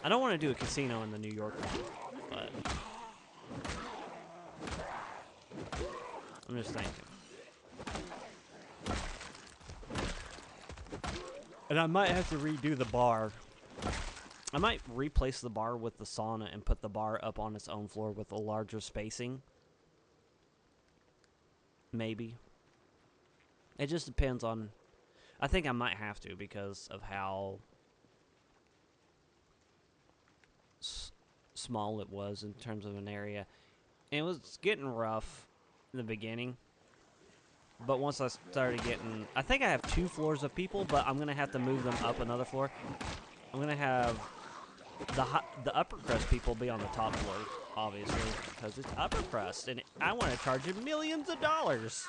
I don't want to do a casino in the New York one, but... I'm just thinking. And I might have to redo the bar. I might replace the bar with the sauna and put the bar up on its own floor with a larger spacing. Maybe. It just depends on... I think I might have to because of how small it was in terms of an area. And it was getting rough in the beginning. But once I started getting... I think I have 2 floors of people, but I'm going to have to move them up another floor. I'm going to have the upper crust people be on the top floor, obviously, because it's upper crust, and I want to charge you millions of dollars.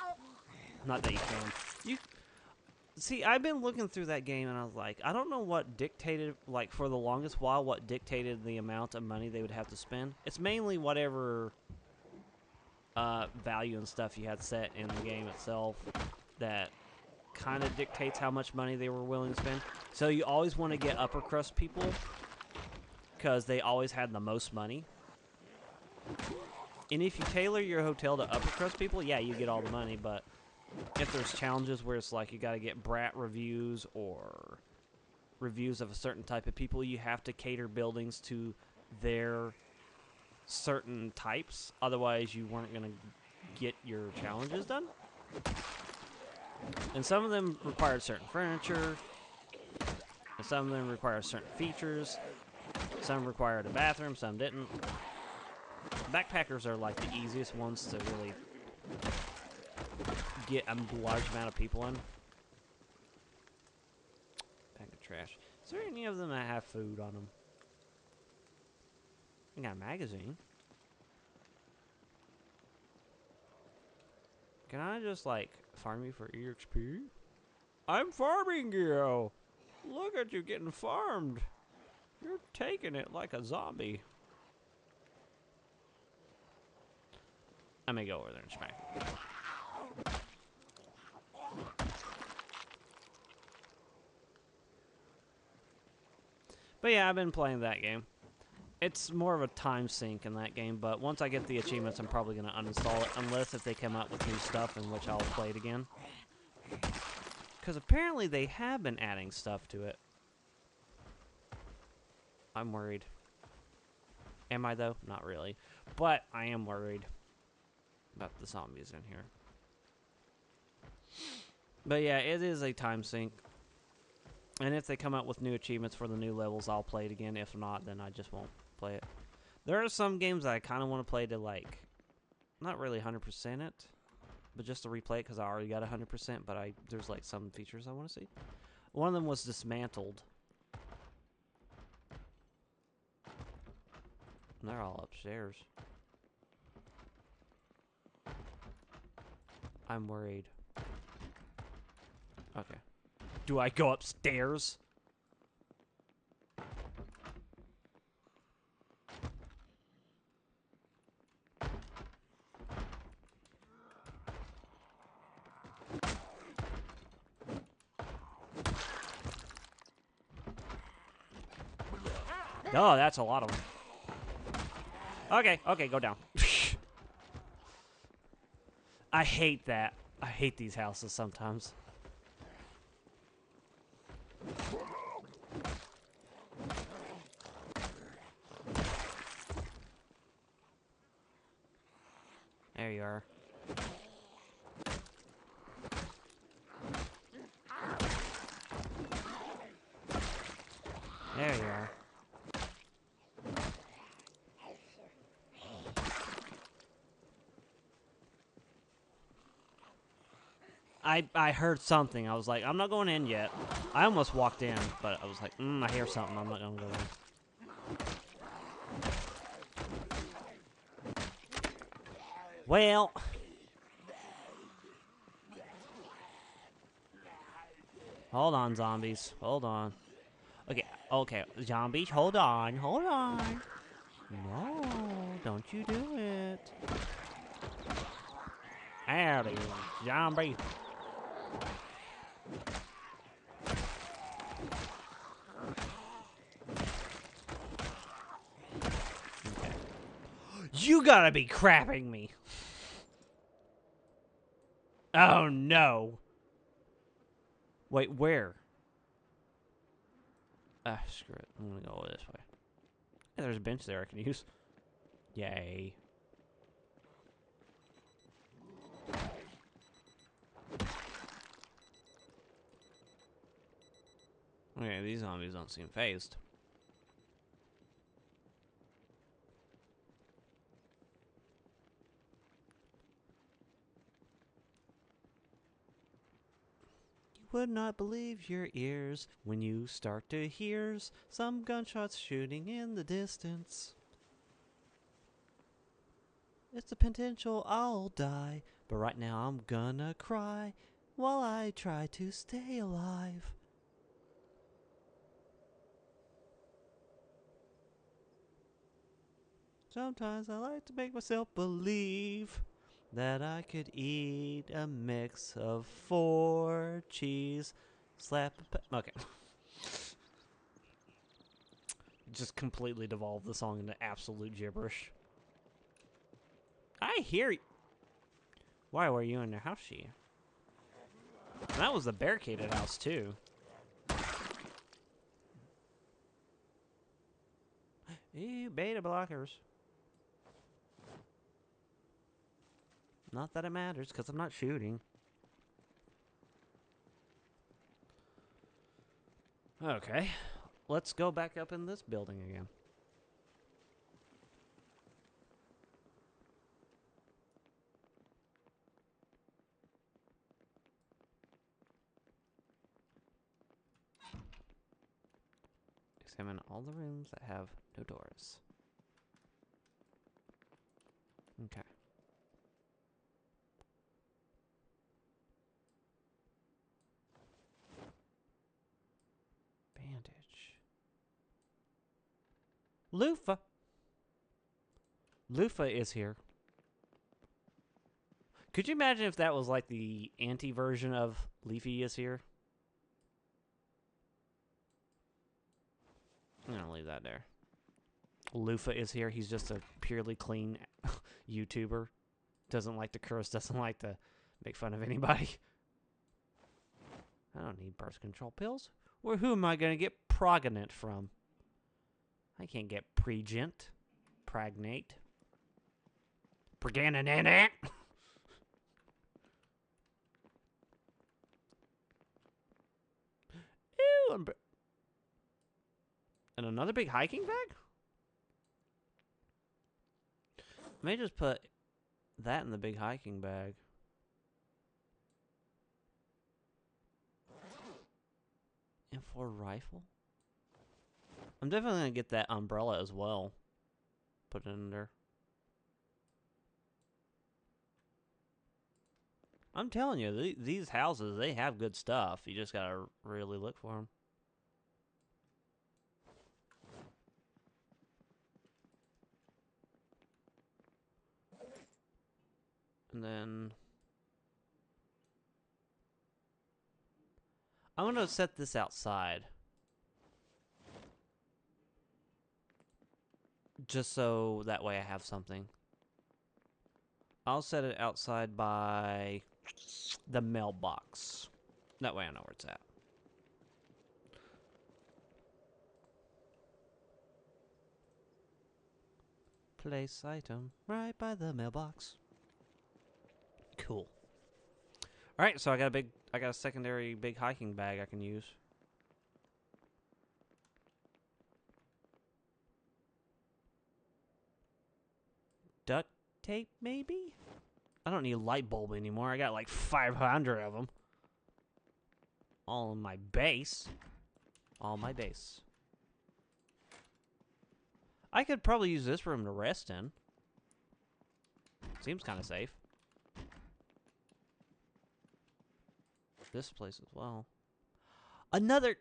Not that you can. You see, I've been looking through that game, and I was like, I don't know what dictated, like, for the longest while, what dictated the amount of money they would have to spend. It's mainly whatever value and stuff you had set in the game itself that kind of dictates how much money they were willing to spend. So you always want to get upper crust people because they always had the most money. And if you tailor your hotel to upper crust people, yeah, you get all the money, but if there's challenges where it's like you got to get brat reviews or reviews of a certain type of people, you have to cater buildings to their certain types. Otherwise, you weren't going to get your challenges done. And some of them required certain furniture. And some of them required certain features. Some required a bathroom, some didn't. Backpackers are like the easiest ones to really get a large amount of people in. Bag of trash. Is there any of them that have food on them? I got a magazine. Can I just, like, farm you for EXP? I'm farming you! Look at you getting farmed! You're taking it like a zombie. I may go over there and smack him. But yeah, I've been playing that game. It's more of a time sink in that game, but once I get the achievements, I'm probably going to uninstall it, unless if they come out with new stuff, in which I'll play it again. Because apparently they have been adding stuff to it. I'm worried. Am I, though? Not really. But I am worried about the zombies in here. But yeah, it is a time sink. And if they come out with new achievements for the new levels, I'll play it again. If not, then I just won't play it. There are some games that I kind of want to play to, like, not really 100% it, but just to replay it because I already got 100%, but there's, like, some features I want to see. One of them was Dismantled. And they're all upstairs. I'm worried. Okay. Do I go upstairs? Oh, that's a lot of them. Okay, okay, go down. I hate that. I hate these houses sometimes. There you are. There you are. I heard something. I was like, I'm not going in yet. I almost walked in, but I was like, I hear something. I'm not going to go in. Well. Hold on, zombies. Hold on. Okay, okay. Zombies, hold on. Hold on. No, don't you do it. Howdy, zombie. Okay. You gotta be crapping me. Oh, no. Wait, where? Ah, screw it. I'm gonna go this way. Hey, there's a bench there I can use. Yay. Okay, these zombies don't seem phased. You would not believe your ears when you start to hear some gunshots shooting in the distance. It's the potential I'll die, but right now I'm gonna cry while I try to stay alive. Sometimes I like to make myself believe that I could eat a mix of 4 cheese, okay. Just completely devolved the song into absolute gibberish. I hear you. Why were you in the house, she? And that was the barricaded house, too. Ew, beta blockers. Not that it matters, because I'm not shooting. Okay, let's go back up in this building again. Examine all the rooms that have no doors. Okay. Bandage. Loofah! Loofah is here. Could you imagine if that was like the anti-version of Leafy is here? I'm gonna leave that there. Loofah is here. He's just a purely clean YouTuber. Doesn't like to curse, doesn't like to make fun of anybody. I don't need birth control pills. Well, who am I gonna get prognant from? I can't get pregent. Pragnate. Pregananant. Ew, and another big hiking bag? May just put that in the big hiking bag. M4 rifle? I'm definitely gonna get that umbrella as well. Put it in there. I'm telling you, these houses, they have good stuff. You just gotta really look for them. And then I'm gonna set this outside. Just so that way I have something. I'll set it outside by the mailbox. That way I know where it's at. Place item right by the mailbox. Cool. All right, so I got a secondary big hiking bag I can use. Duct tape, maybe? I don't need a light bulb anymore. I got like 500 of them. All on my base. All my base. I could probably use this room to rest in. Seems kind of safe. This place as well. Another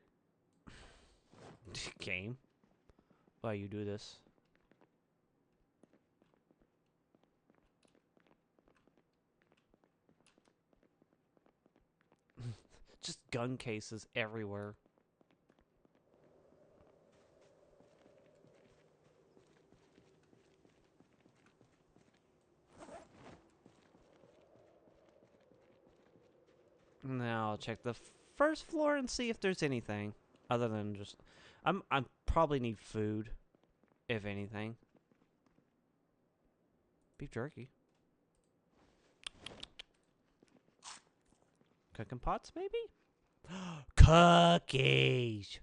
game. Why you do this? Just gun cases everywhere. Now I'll check the first floor and see if there's anything other than just. I'm probably need food, if anything. Beef jerky. Cooking pots, maybe. Cookies.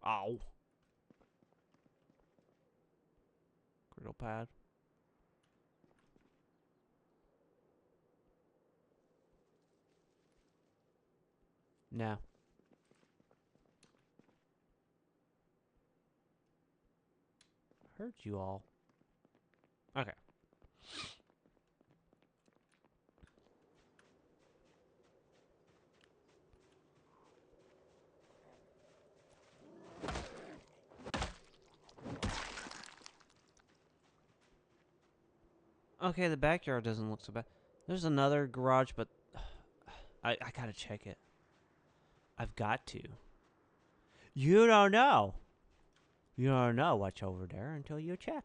Oh. Griddle pad. No. Heard you all. Okay. Okay, the backyard doesn't look so bad. There's another garage, but I gotta check it. I've got to. You don't know. You don't know what's over there until you check.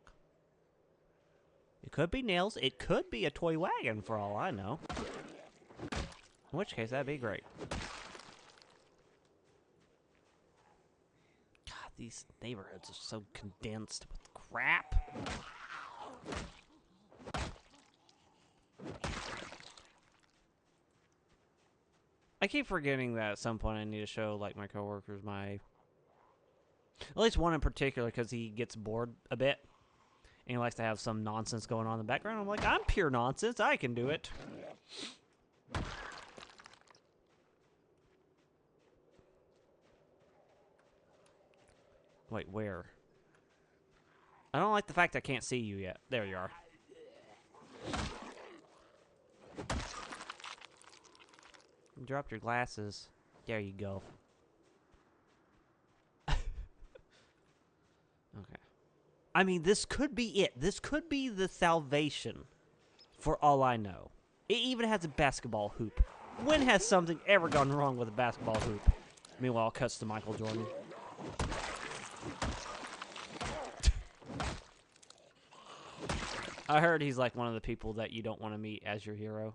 It could be nails. It could be a toy wagon for all I know. In which case, that'd be great. God, these neighborhoods are so condensed with crap. I keep forgetting that at some point I need to show, like, my coworkers my... At least one in particular, because he gets bored a bit. And he likes to have some nonsense going on in the background. I'm like, I'm pure nonsense. I can do it. Wait, where? I don't like the fact I can't see you yet. There you are. You dropped your glasses. There you go. Okay. I mean, this could be it. This could be the salvation, for all I know. It even has a basketball hoop. When has something ever gone wrong with a basketball hoop? Meanwhile, it cuts to Michael Jordan. I heard he's like one of the people that you don't want to meet as your hero.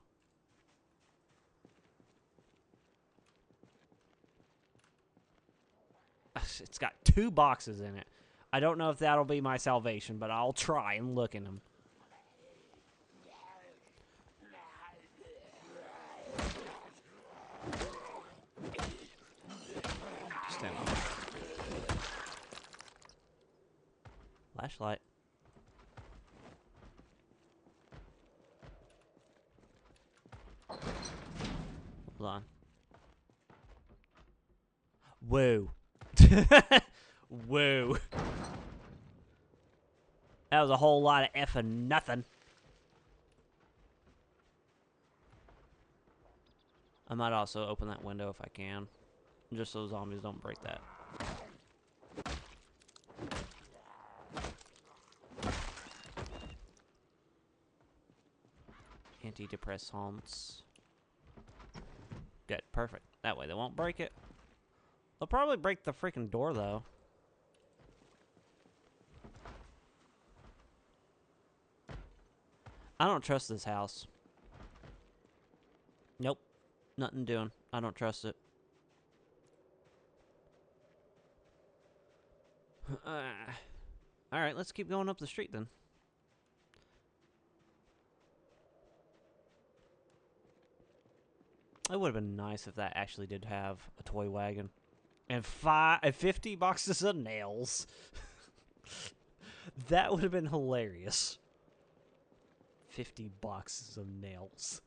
It's got 2 boxes in it. I don't know if that'll be my salvation, but I'll try and look in them. Stand on. Flashlight. Hold on. Whoa. Whoa. That was a whole lot of effing nothing. I might also open that window if I can. Just so zombies don't break that. Antidepressants. Good, perfect. That way they won't break it. They'll probably break the freaking door, though. I don't trust this house. Nope. Nothing doing. I don't trust it. Alright, let's keep going up the street, then. It would have been nice if that actually did have a toy wagon. And 50 boxes of nails. That would have been hilarious. 50 boxes of nails.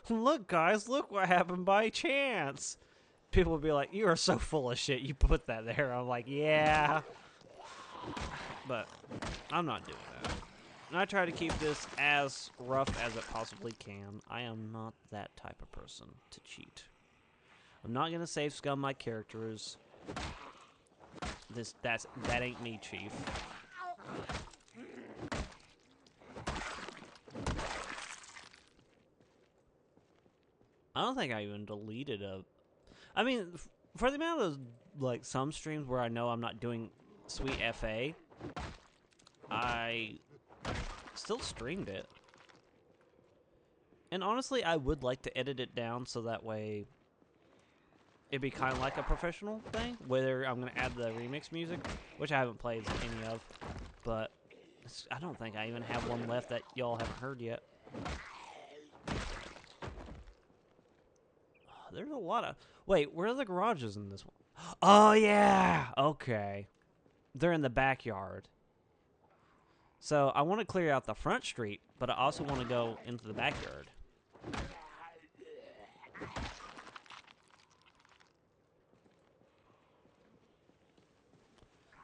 Look, guys, look what happened by chance. People would be like, you are so full of shit, you put that there. I'm like, yeah. But I'm not doing that. And I try to keep this as rough as it possibly can. I am not that type of person to cheat. I'm not gonna save scum my characters. That ain't me, Chief. I don't think I even deleted a... I mean, for the amount of, like, some streams where I know I'm not doing sweet FA, I still streamed it. And honestly, I would like to edit it down so that way it'd be kind of like a professional thing, whether I'm going to add the remix music, which I haven't played any of, but I don't think I even have one left that y'all haven't heard yet. There's a lot of... Wait, where are the garages in this one? Oh, yeah! Okay. They're in the backyard. So I want to clear out the front street, but I also want to go into the backyard.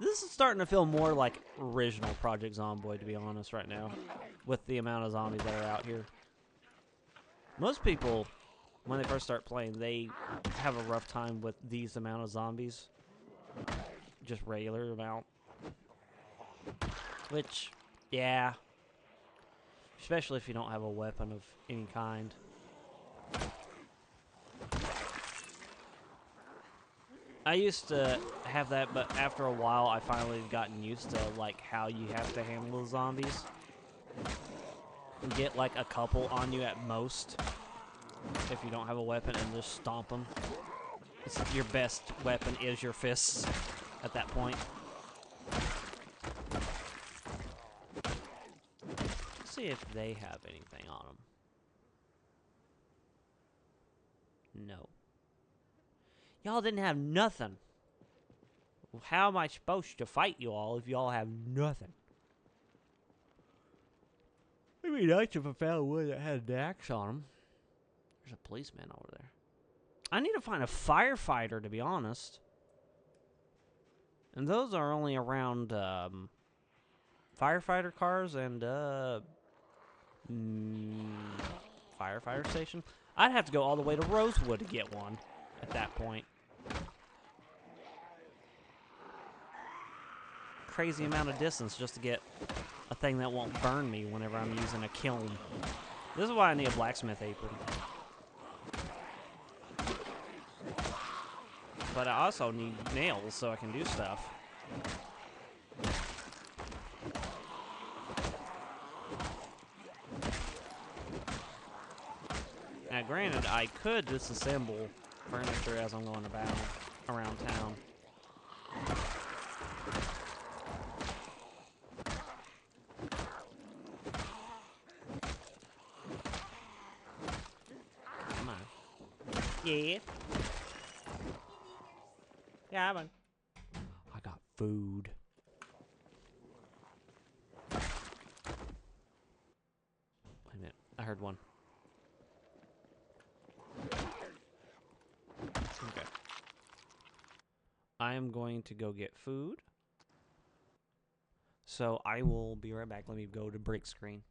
This is starting to feel more like original Project Zomboid, to be honest, right now, with the amount of zombies that are out here. Most people, when they first start playing, they have a rough time with these amount of zombies. Just regular amount. Which, yeah. Especially if you don't have a weapon of any kind. I used to have that, but after a while, I finally gotten used to, like, how you have to handle the zombies. And get, like, a couple on you at most. If you don't have a weapon, and just stomp them. Your best weapon is your fists at that point. Let's see if they have anything on them. No. Y'all didn't have nothing. Well, how am I supposed to fight you all if y'all have nothing? It'd be nice if I found one that had an axe on him. There's a policeman over there. I need to find a firefighter, to be honest. And those are only around firefighter cars and firefighter station. I'd have to go all the way to Rosewood to get one at that point. Crazy amount of distance just to get a thing that won't burn me whenever I'm using a kiln. This is why I need a blacksmith apron. But I also need nails so I can do stuff. Now, granted, I could disassemble furniture as I'm going about around town. Come on. Yeah. Yeah, man. I got food. Wait a minute. I heard one. Okay. I am going to go get food. So I will be right back. Let me go to break screen.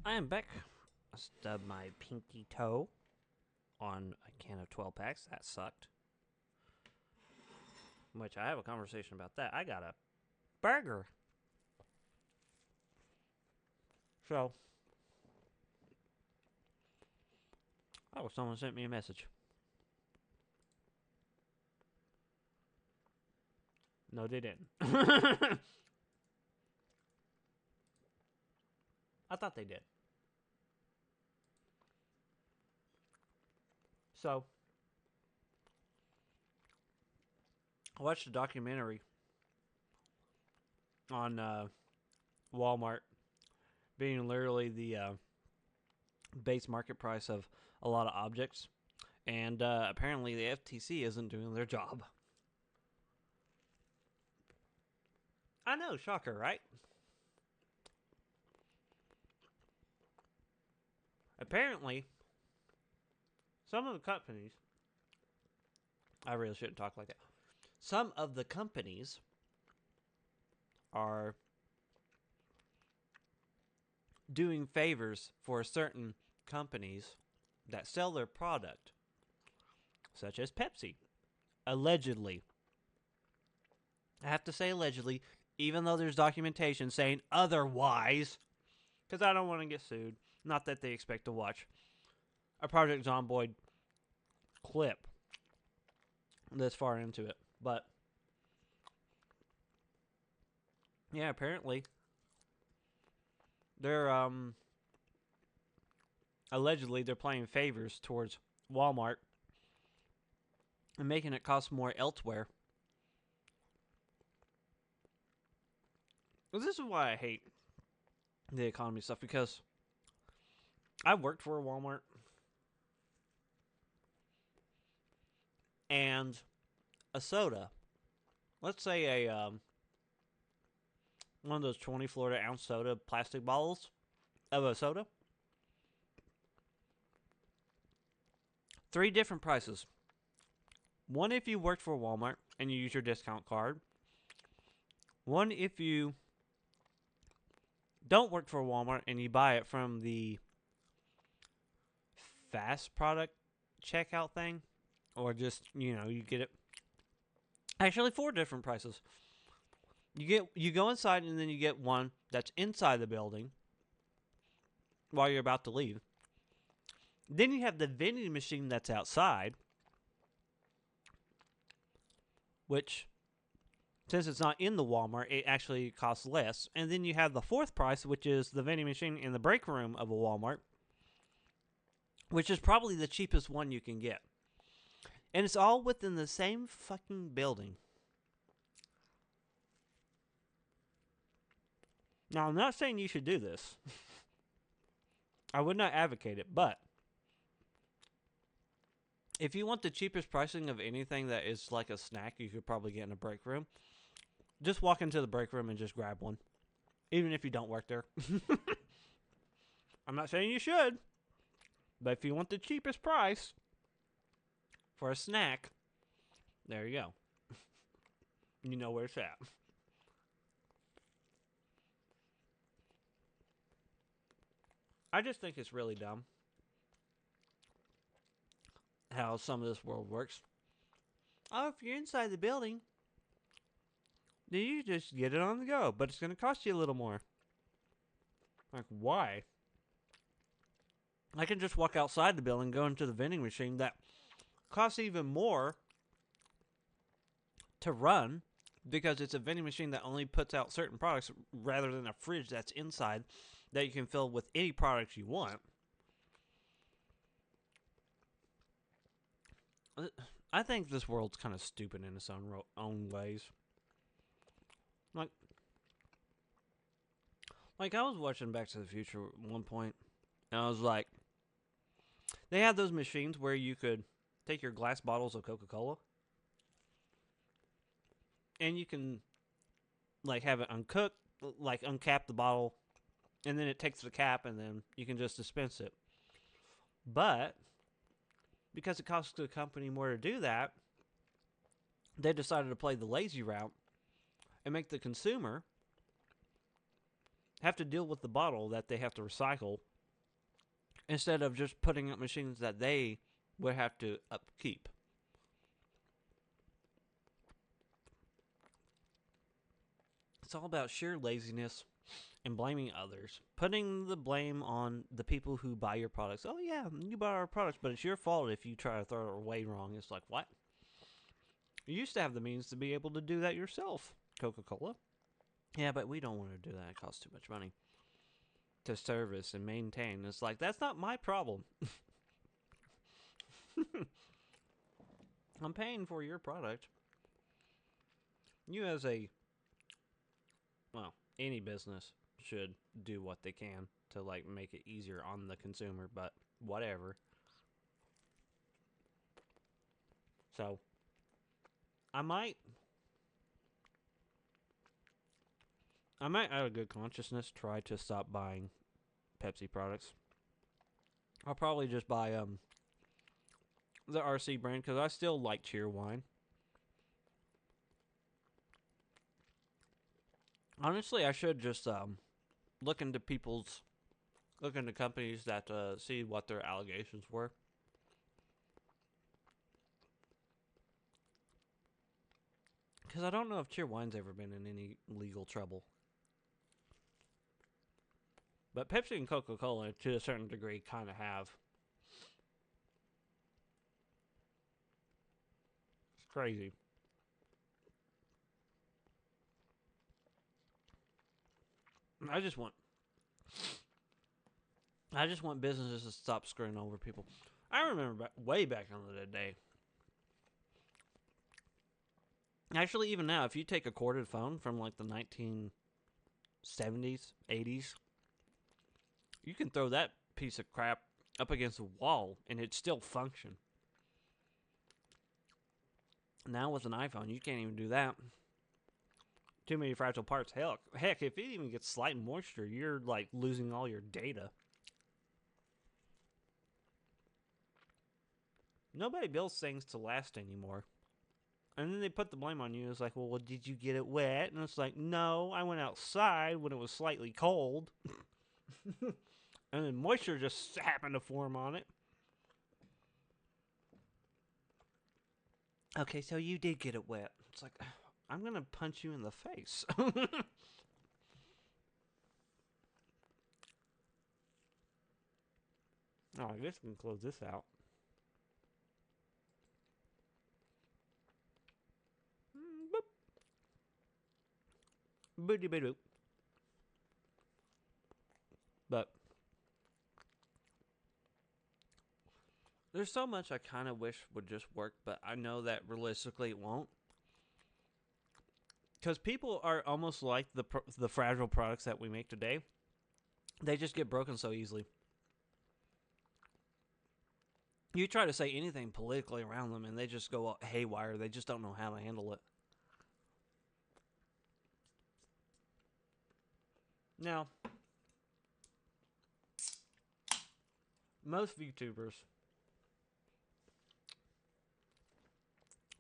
I am back. I stubbed my pinky toe on a can of 12 packs. That sucked. Which I have a conversation about that. I got a burger. So, Oh, someone sent me a message. No, they didn't. I thought they did. So, I watched a documentary on Walmart being literally the base market price of a lot of objects. And apparently the FTC isn't doing their job. I know, shocker, right? Apparently, some of the companies... I really shouldn't talk like that. Some of the companies are doing favors for certain companies that sell their product, such as Pepsi. Allegedly. I have to say allegedly, even though there's documentation saying otherwise, because I don't want to get sued. Not that they expect to watch a Project Zomboid clip this far into it. But, yeah, apparently they're, allegedly they're playing favors towards Walmart and making it cost more elsewhere. This is why I hate the economy stuff, because I worked for a Walmart, and a soda, let's say a one of those 20 Florida ounce soda plastic bottles of a soda, 3 different prices. One if you worked for Walmart and you use your discount card. One if you don't work for Walmart and you buy it from the fast product checkout thing, or just, you get it. Actually, 4 different prices. You go inside and then you get one that's inside the building while you're about to leave. Then you have the vending machine that's outside, which, since it's not in the Walmart, it actually costs less. And then you have the 4th price, which is the vending machine in the break room of a Walmart, which is probably the cheapest one you can get. And it's all within the same fucking building. Now, I'm not saying you should do this. I would not advocate it, but if you want the cheapest pricing of anything that is like a snack you could probably get in a break room, just walk into the break room and just grab one. Even if you don't work there. I'm not saying you should, but if you want the cheapest price for a snack, there you go. You know where it's at. I just think it's really dumb how some of this world works. Oh, if you're inside the building, then you just get it on the go, but it's going to cost you a little more. Like, why? I can just walk outside the building, go into the vending machine that costs even more to run, because it's a vending machine that only puts out certain products rather than a fridge that's inside that you can fill with any products you want. I think this world's kind of stupid in its own ways. Like I was watching Back to the Future at one point, and I was like, they have those machines where you could take your glass bottles of Coca-Cola, and you can, like, have it uncooked, like, uncap the bottle, and then it takes the cap, and then you can just dispense it. But because it costs the company more to do that, they decided to play the lazy route and make the consumer have to deal with the bottle that they have to recycle, instead of just putting up machines that they would have to upkeep. It's all about sheer laziness and blaming others, putting the blame on the people who buy your products. Oh yeah, you buy our products, but it's your fault if you try to throw it away wrong. It's like, what? You used to have the means to be able to do that yourself, Coca-Cola. Yeah, but we don't want to do that. It costs too much money to service and maintain. It's like, that's not my problem. I'm paying for your product. You as a, well, any business should do what they can to like make it easier on the consumer, but whatever. So, I might out of good consciousness try to stop buying Pepsi products. I'll probably just buy the RC brand because I still like Cheer wine. Honestly, I should just look into companies that see what their allegations were. Because I don't know if Cheer wine's ever been in any legal trouble. But Pepsi and Coca-Cola, to a certain degree, kind of have. It's crazy. I just want businesses to stop screwing over people. I remember way back in the day. Actually, even now, if you take a corded phone from like the 1970s, 80s, you can throw that piece of crap up against a wall and it'd still function. Now with an iPhone, you can't even do that. Too many fragile parts. Heck, if it even gets slight moisture, you're like losing all your data. Nobody builds things to last anymore. And then they put the blame on you. It's like, well, did you get it wet? And it's like, no, I went outside when it was slightly cold. And then moisture just happened to form on it. Okay, so you did get it wet. It's like, I'm going to punch you in the face. Oh, I guess we can close this out. Boop. Boop boop boop. But there's so much I kind of wish would just work, but I know that realistically it won't. Because people are almost like the fragile products that we make today. They just get broken so easily. You try to say anything politically around them, and they just go haywire. They just don't know how to handle it. Now, most VTubers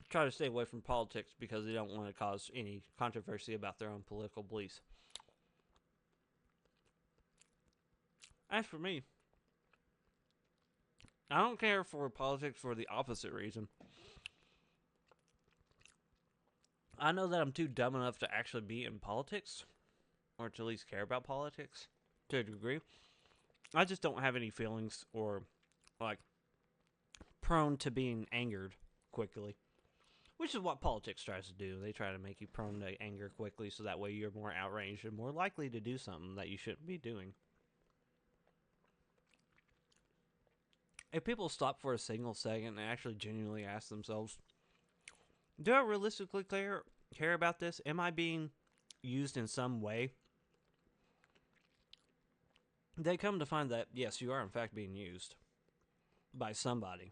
try to stay away from politics because they don't want to cause any controversy about their own political beliefs. As for me, I don't care for politics for the opposite reason. I know that I'm too dumb enough to actually be in politics, or to at least care about politics to a degree. I just don't have any feelings or, like, prone to being angered quickly. Which is what politics tries to do. They try to make you prone to anger quickly so that way you're more outraged and more likely to do something that you shouldn't be doing. If people stop for a single second and actually genuinely ask themselves, do I realistically care about this? Am I being used in some way? They come to find that, yes, you are in fact being used by somebody.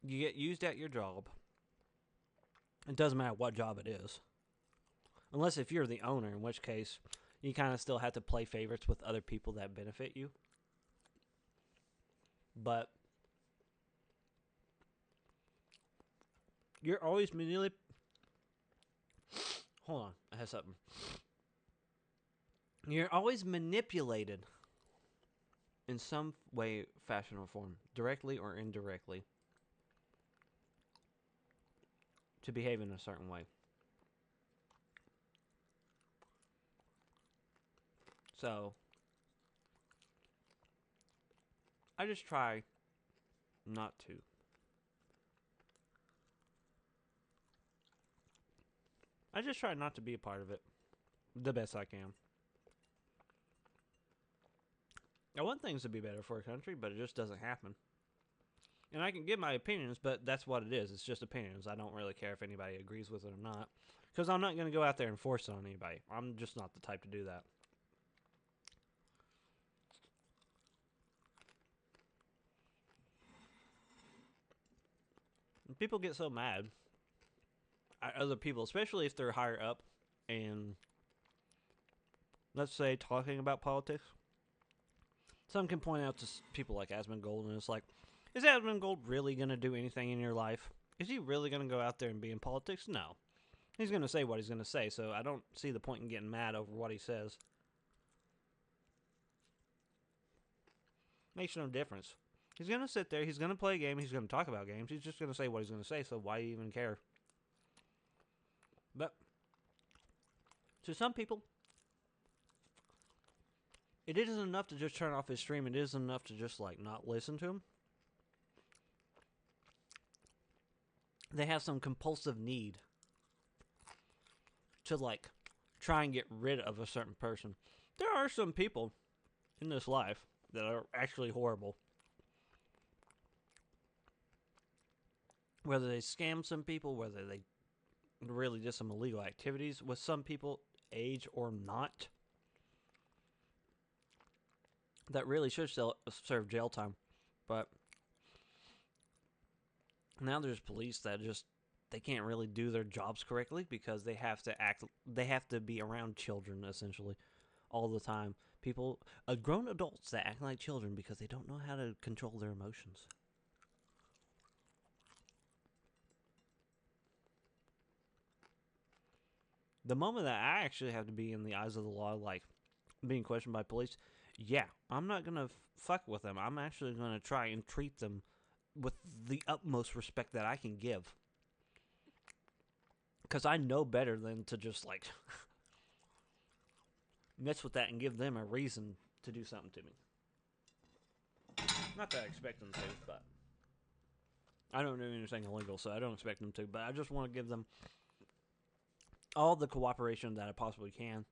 You get used at your job. It doesn't matter what job it is. Unless if you're the owner, in which case you kind of still have to play favorites with other people that benefit you. But you're always Hold on, I have something. You're always manipulated in some way, fashion, or form, directly or indirectly, to behave in a certain way. So I just try not to. I just try not to be a part of it the best I can. I want things to be better for a country, but it just doesn't happen. And I can give my opinions, but that's what it is. It's just opinions. I don't really care if anybody agrees with it or not. Because I'm not going to go out there and force it on anybody. I'm just not the type to do that. And people get so mad at other people, especially if they're higher up and, let's say, talking about politics. Some can point out to people like Asmongold, and it's like, is Asmongold really going to do anything in your life? Is he really going to go out there and be in politics? No. He's going to say what he's going to say, so I don't see the point in getting mad over what he says. Makes no difference. He's going to sit there, he's going to play a game, he's going to talk about games, he's just going to say what he's going to say, so why even care? But to some people, it isn't enough to just turn off his stream, it isn't enough to just, like, not listen to him. They have some compulsive need to, like, try and get rid of a certain person. There are some people in this life that are actually horrible. Whether they scam some people, whether they really did some illegal activities with some people, age or not, that really should serve jail time. But now there's police that just, they can't really do their jobs correctly because they have to be around children, essentially, all the time. People, grown adults that act like children because they don't know how to control their emotions. The moment that I actually have to be in the eyes of the law, like being questioned by police, yeah, I'm not going to fuck with them. I'm actually going to try and treat them with the utmost respect that I can give. Because I know better than to just, like, mess with that and give them a reason to do something to me. Not that I expect them to, but I don't do anything illegal, so I don't expect them to. But I just want to give them all the cooperation that I possibly can.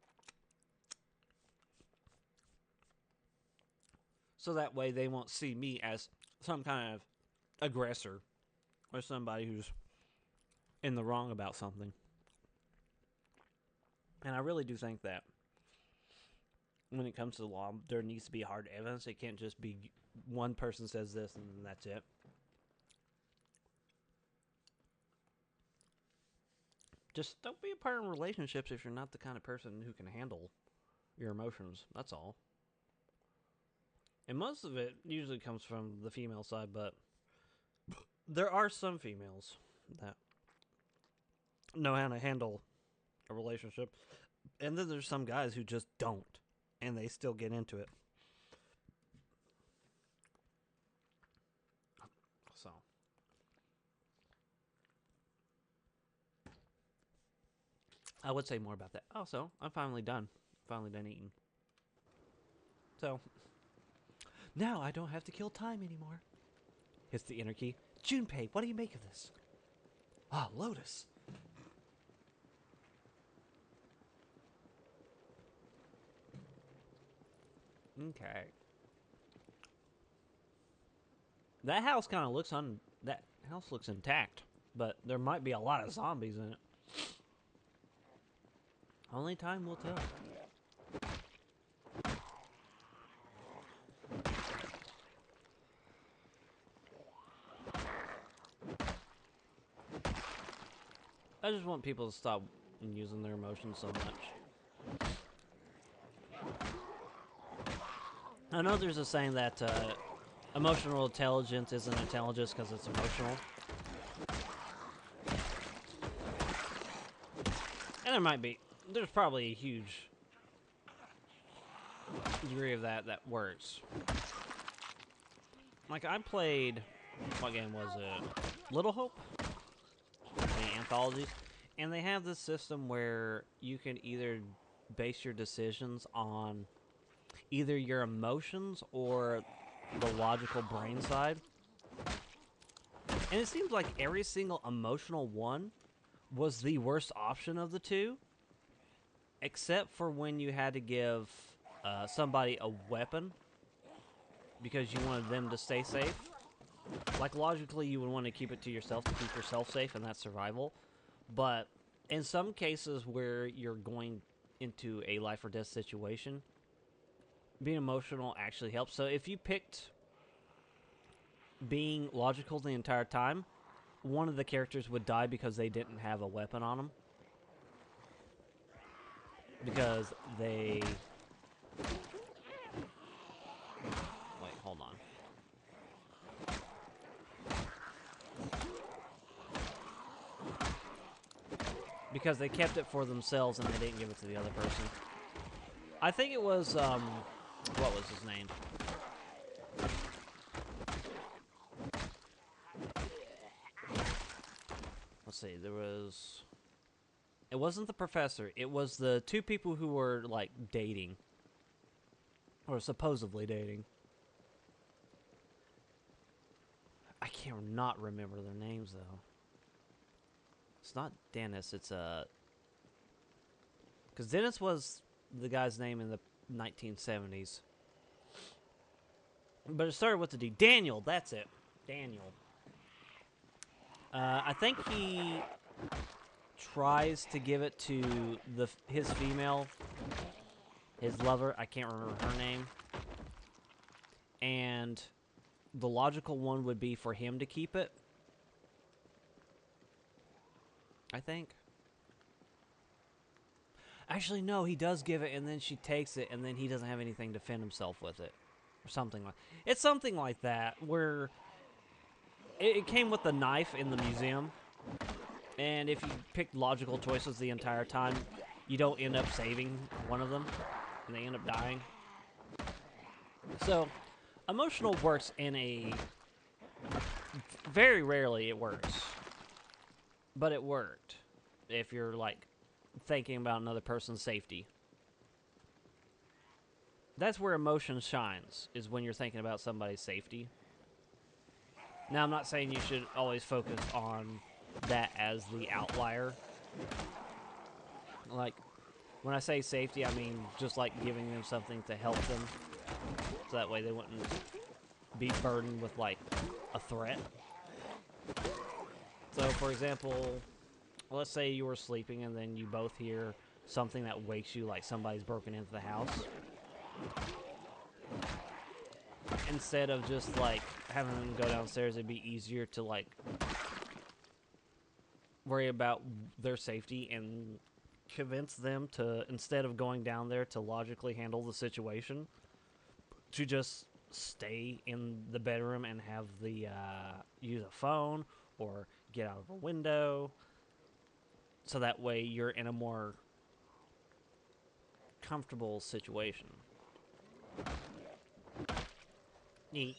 So that way they won't see me as some kind of aggressor or somebody who's in the wrong about something. And I really do think that when it comes to the law, there needs to be hard evidence. It can't just be one person says this and that's it. Just don't be a part of relationships if you're not the kind of person who can handle your emotions. That's all. And most of it usually comes from the female side, but there are some females that know how to handle a relationship. And then there's some guys who just don't, and they still get into it. So I would say more about that. Also, I'm finally done. Finally done eating. So now I don't have to kill time anymore. Hits the enter key. Junpei, what do you make of this? Ah, Lotus. Okay. That house kind of looks that house looks intact, but there might be a lot of zombies in it. Only time will tell. I just want people to stop using their emotions so much. I know there's a saying that emotional intelligence isn't intelligence because it's emotional. And there might be. There's probably a huge degree of that works. Like, I played, what game was it? Little Hope? The anthologies. And they have this system where you can either base your decisions on either your emotions or the logical brain side. And it seems like every single emotional one was the worst option of the two, except for when you had to give somebody a weapon because you wanted them to stay safe. Like, logically, you would want to keep it to yourself to keep yourself safe, and that's survival. But in some cases where you're going into a life or death situation, being emotional actually helps. So if you picked being logical the entire time, one of the characters would die because they didn't have a weapon on them. Because they... Wait, hold on. Because they kept it for themselves and they didn't give it to the other person. I think it was, what was his name? Let's see, there was... It wasn't the professor. It was the two people who were, like, dating. Or supposedly dating. I can't not remember their names, though. It's not Dennis, it's, because Dennis was the guy's name in the 1970s. But it started with the D. Daniel, that's it. Daniel. I think he tries to give it to his female, his lover. I can't remember her name. And the logical one would be for him to keep it, I think. Actually, no, he does give it, and then she takes it, and then he doesn't have anything to defend himself with it. Or something like... It's something like that, where... It came with the knife in the museum, and if you pick logical choices the entire time, you don't end up saving one of them, and they end up dying. So, emotional works in a... Very rarely it works. But it worked. If you're, like, thinking about another person's safety. That's where emotion shines, is when you're thinking about somebody's safety. Now, I'm not saying you should always focus on that as the outlier. Like, when I say safety, I mean just like giving them something to help them. So that way they wouldn't be burdened with, like, a threat. So, for example, let's say you were sleeping and then you both hear something that wakes you, like somebody's broken into the house. Instead of just, like, having them go downstairs, it'd be easier to, like, worry about their safety and convince them to, instead of going down there to logically handle the situation, to just stay in the bedroom and have the, use a phone or get out of a window. So that way you're in a more comfortable situation. Neat.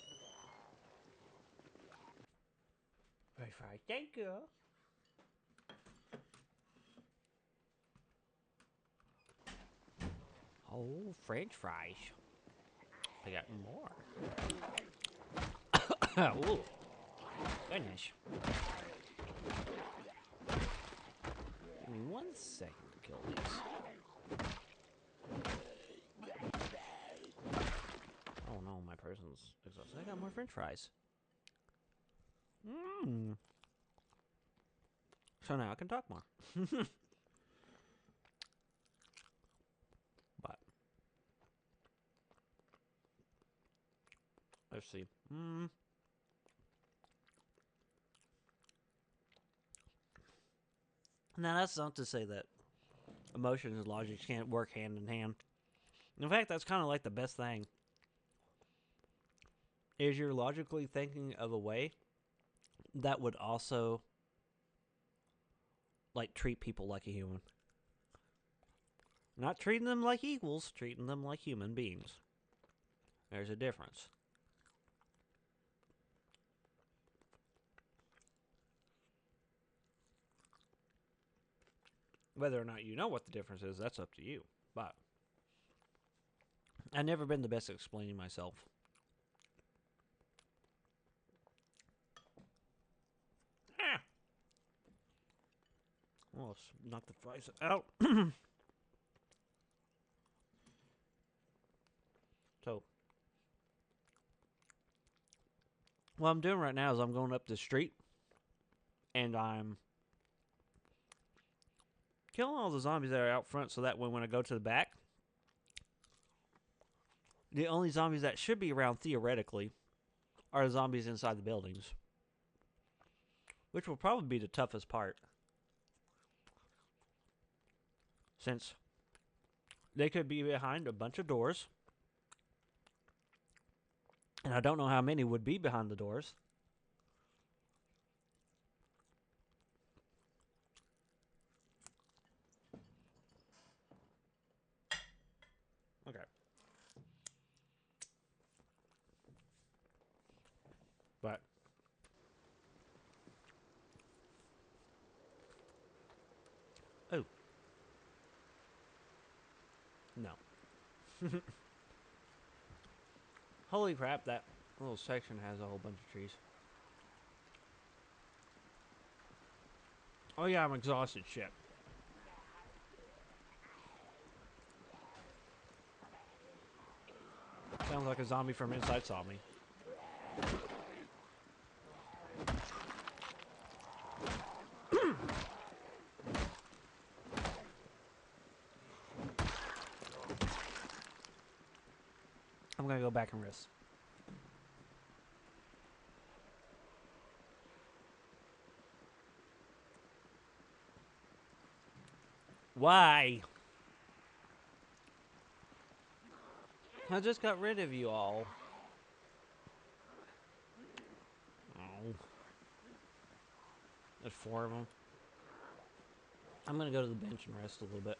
Very fine. Thank you. Oh, French fries. I got more. Ooh. Goodness. Give me 1 second to kill these. Oh no, my person's exhausted. I got more French fries. Mmm. So now I can talk more. But let's see. Now that's not to say that emotions and logic can't work hand in hand. In fact, that's kind of like the best thing. Is you're logically thinking of a way that would also, like, treat people like a human. Not treating them like equals, treating them like human beings. There's a difference. Whether or not you know what the difference is, that's up to you. But I've never been the best at explaining myself. Ah. Well, let's knock the fries out. So, what I'm doing right now is I'm going up the street, and I'm killing all the zombies that are out front so that when I go to the back, the only zombies that should be around theoretically are the zombies inside the buildings, which will probably be the toughest part, since they could be behind a bunch of doors, and I don't know how many would be behind the doors. Okay. But oh no. Holy crap, that little section has a whole bunch of trees. Oh yeah, I'm exhausted, shit. Sounds like a zombie from inside saw me. I'm gonna go back and rest. Why? I just got rid of you all. Oh. There's 4 of them. I'm gonna go to the bench and rest a little bit.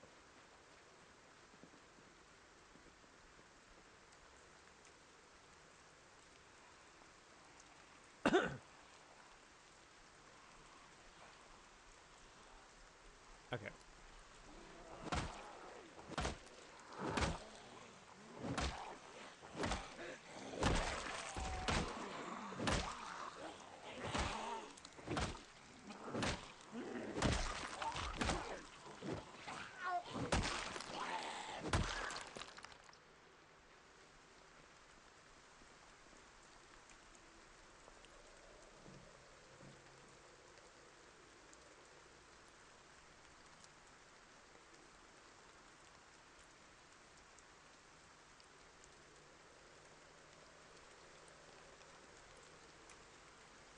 Okay.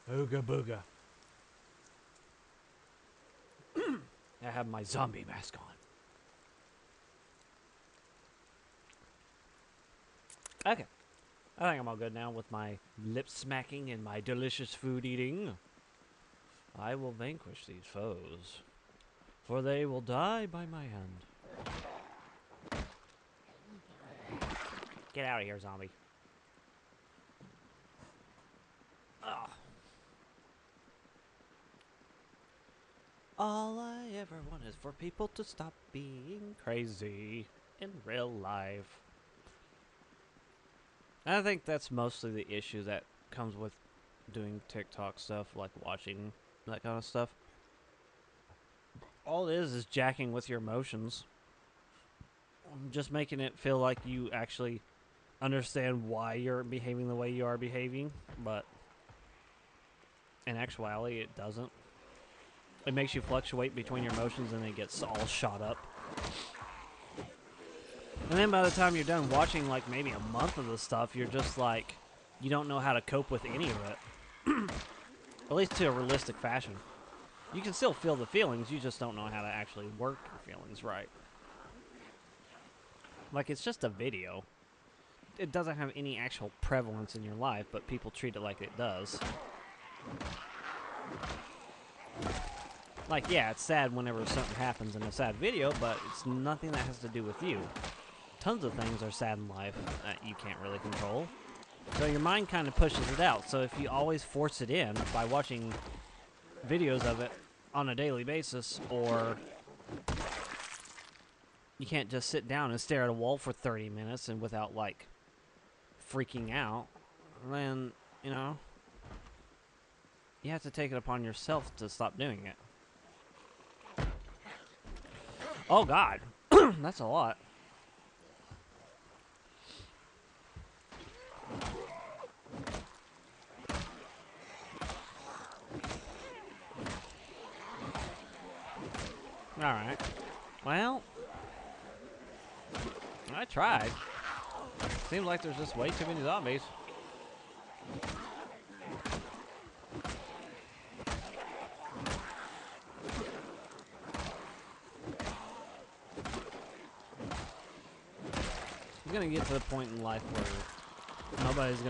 Ooga booga. I have my zombie mask on. Okay. I think I'm all good now with my lip smacking and my delicious food eating. I will vanquish these foes, for they will die by my hand. Get out of here, zombie. Ugh. All I ever want is for people to stop being crazy in real life. And I think that's mostly the issue that comes with doing TikTok stuff, like watching that kind of stuff. All it is jacking with your emotions. Just making it feel like you actually understand why you're behaving the way you are behaving, but in actuality, it doesn't. It makes you fluctuate between your emotions and it gets all shot up. And then by the time you're done watching like maybe a month of the stuff, you're just like, you don't know how to cope with any of it. At least to a realistic fashion. You can still feel the feelings, you just don't know how to actually work your feelings right. Like, it's just a video. It doesn't have any actual prevalence in your life, but people treat it like it does. Like, yeah, it's sad whenever something happens in a sad video, but it's nothing that has to do with you. Tons of things are sad in life that you can't really control. So your mind kind of pushes it out. So if you always force it in by watching videos of it on a daily basis, or you can't just sit down and stare at a wall for 30 minutes and without, like, freaking out. Then, you know, you have to take it upon yourself to stop doing it. Oh, God. That's a lot. Alright. Well, I tried. Seems like there's just way too many zombies. It's gonna get to the point in life where nobody's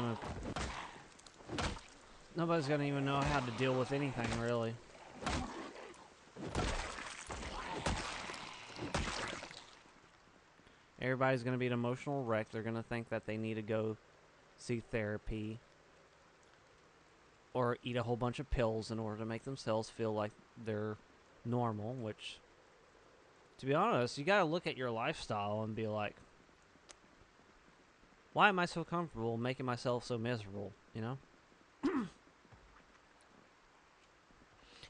gonna even know how to deal with anything, really. Everybody's gonna be an emotional wreck. They're gonna think that they need to go see therapy or eat a whole bunch of pills in order to make themselves feel like they're normal, which, to be honest, you gotta look at your lifestyle and be like, why am I so comfortable making myself so miserable, you know?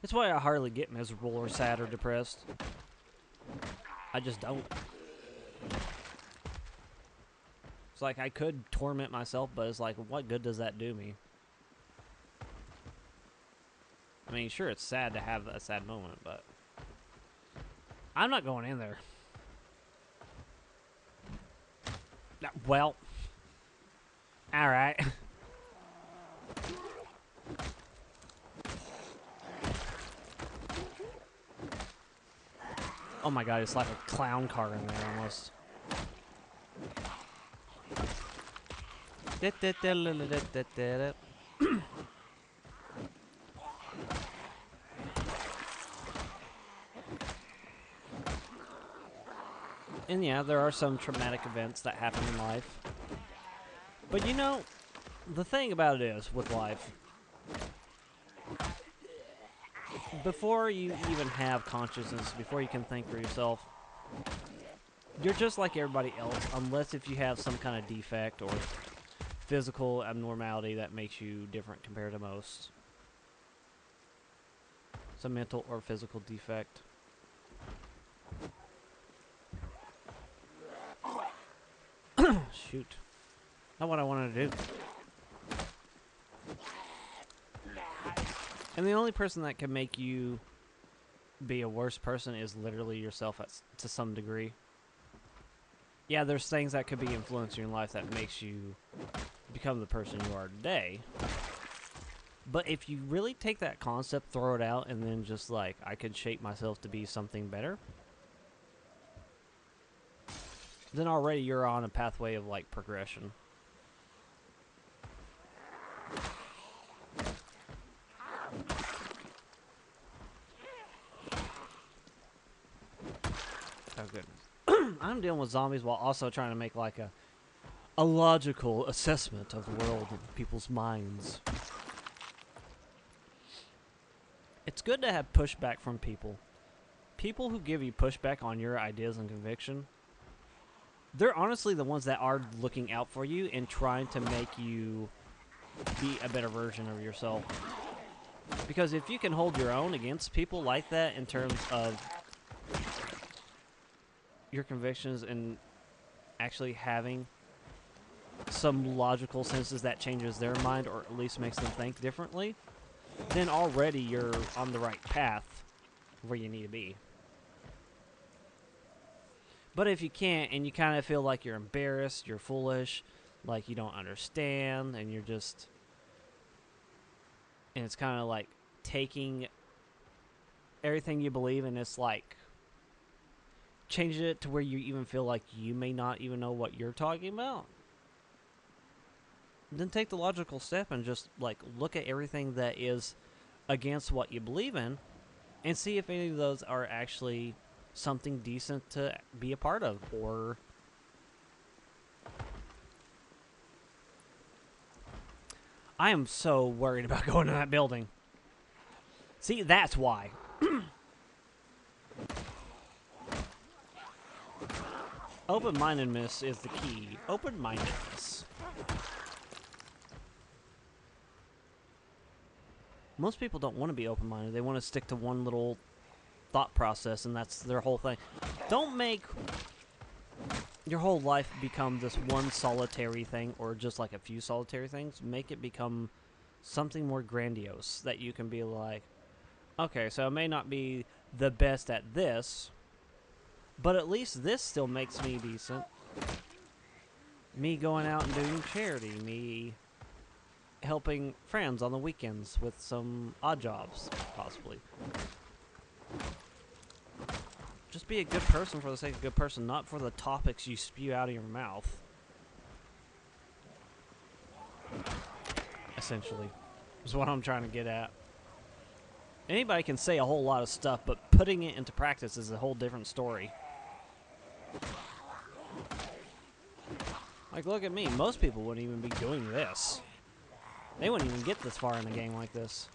It's why I hardly get miserable or sad or depressed. I just don't. It's like I could torment myself, but it's like, what good does that do me? I mean, sure, it's sad to have a sad moment, but I'm not going in there. Well, all right. Oh my God, it's like a clown car in there almost. And yeah, there are some traumatic events that happen in life. But you know, the thing about it is, with life, before you even have consciousness, before you can think for yourself, you're just like everybody else, unless if you have some kind of defect or physical abnormality that makes you different compared to most. Some mental or physical defect. Shoot. Not what I wanted to do. And the only person that can make you be a worse person is literally yourself to some degree. Yeah, there's things that could be influencing your life that makes you become the person you are today. But if you really take that concept, throw it out, and then just like, I could shape myself to be something better, then already you're on a pathway of like progression. Oh goodness. I'm dealing with zombies while also trying to make like a logical assessment of the world and people's minds. It's good to have pushback from people. People who give you pushback on your ideas and conviction, they're honestly the ones that are looking out for you and trying to make you be a better version of yourself. Because if you can hold your own against people like that in terms of your convictions and actually having some logical senses that changes their mind or at least makes them think differently, then already you're on the right path where you need to be. But if you can't and you kind of feel like you're embarrassed, you're foolish, like you don't understand, and you're just... And it's kind of like taking everything you believe and it's like changing it to where you even feel like you may not even know what you're talking about. Then take the logical step and just like look at everything that is against what you believe in and see if any of those are actually something decent to be a part of, or I am so worried about going to that building. See, that's why. Open-mindedness is the key. Open-mindedness. Most people don't want to be open-minded. They want to stick to one little thought process, and that's their whole thing. Don't make your whole life become this one solitary thing, or just like a few solitary things. Make it become something more grandiose that you can be like, okay, so I may not be the best at this, but at least this still makes me decent. Me going out and doing charity, me helping friends on the weekends with some odd jobs, possibly. Just be a good person for the sake of a good person, not for the topics you spew out of your mouth. Essentially, is what I'm trying to get at. Anybody can say a whole lot of stuff, but putting it into practice is a whole different story. Like, look at me. Most people wouldn't even be doing this. They wouldn't even get this far in a game like this.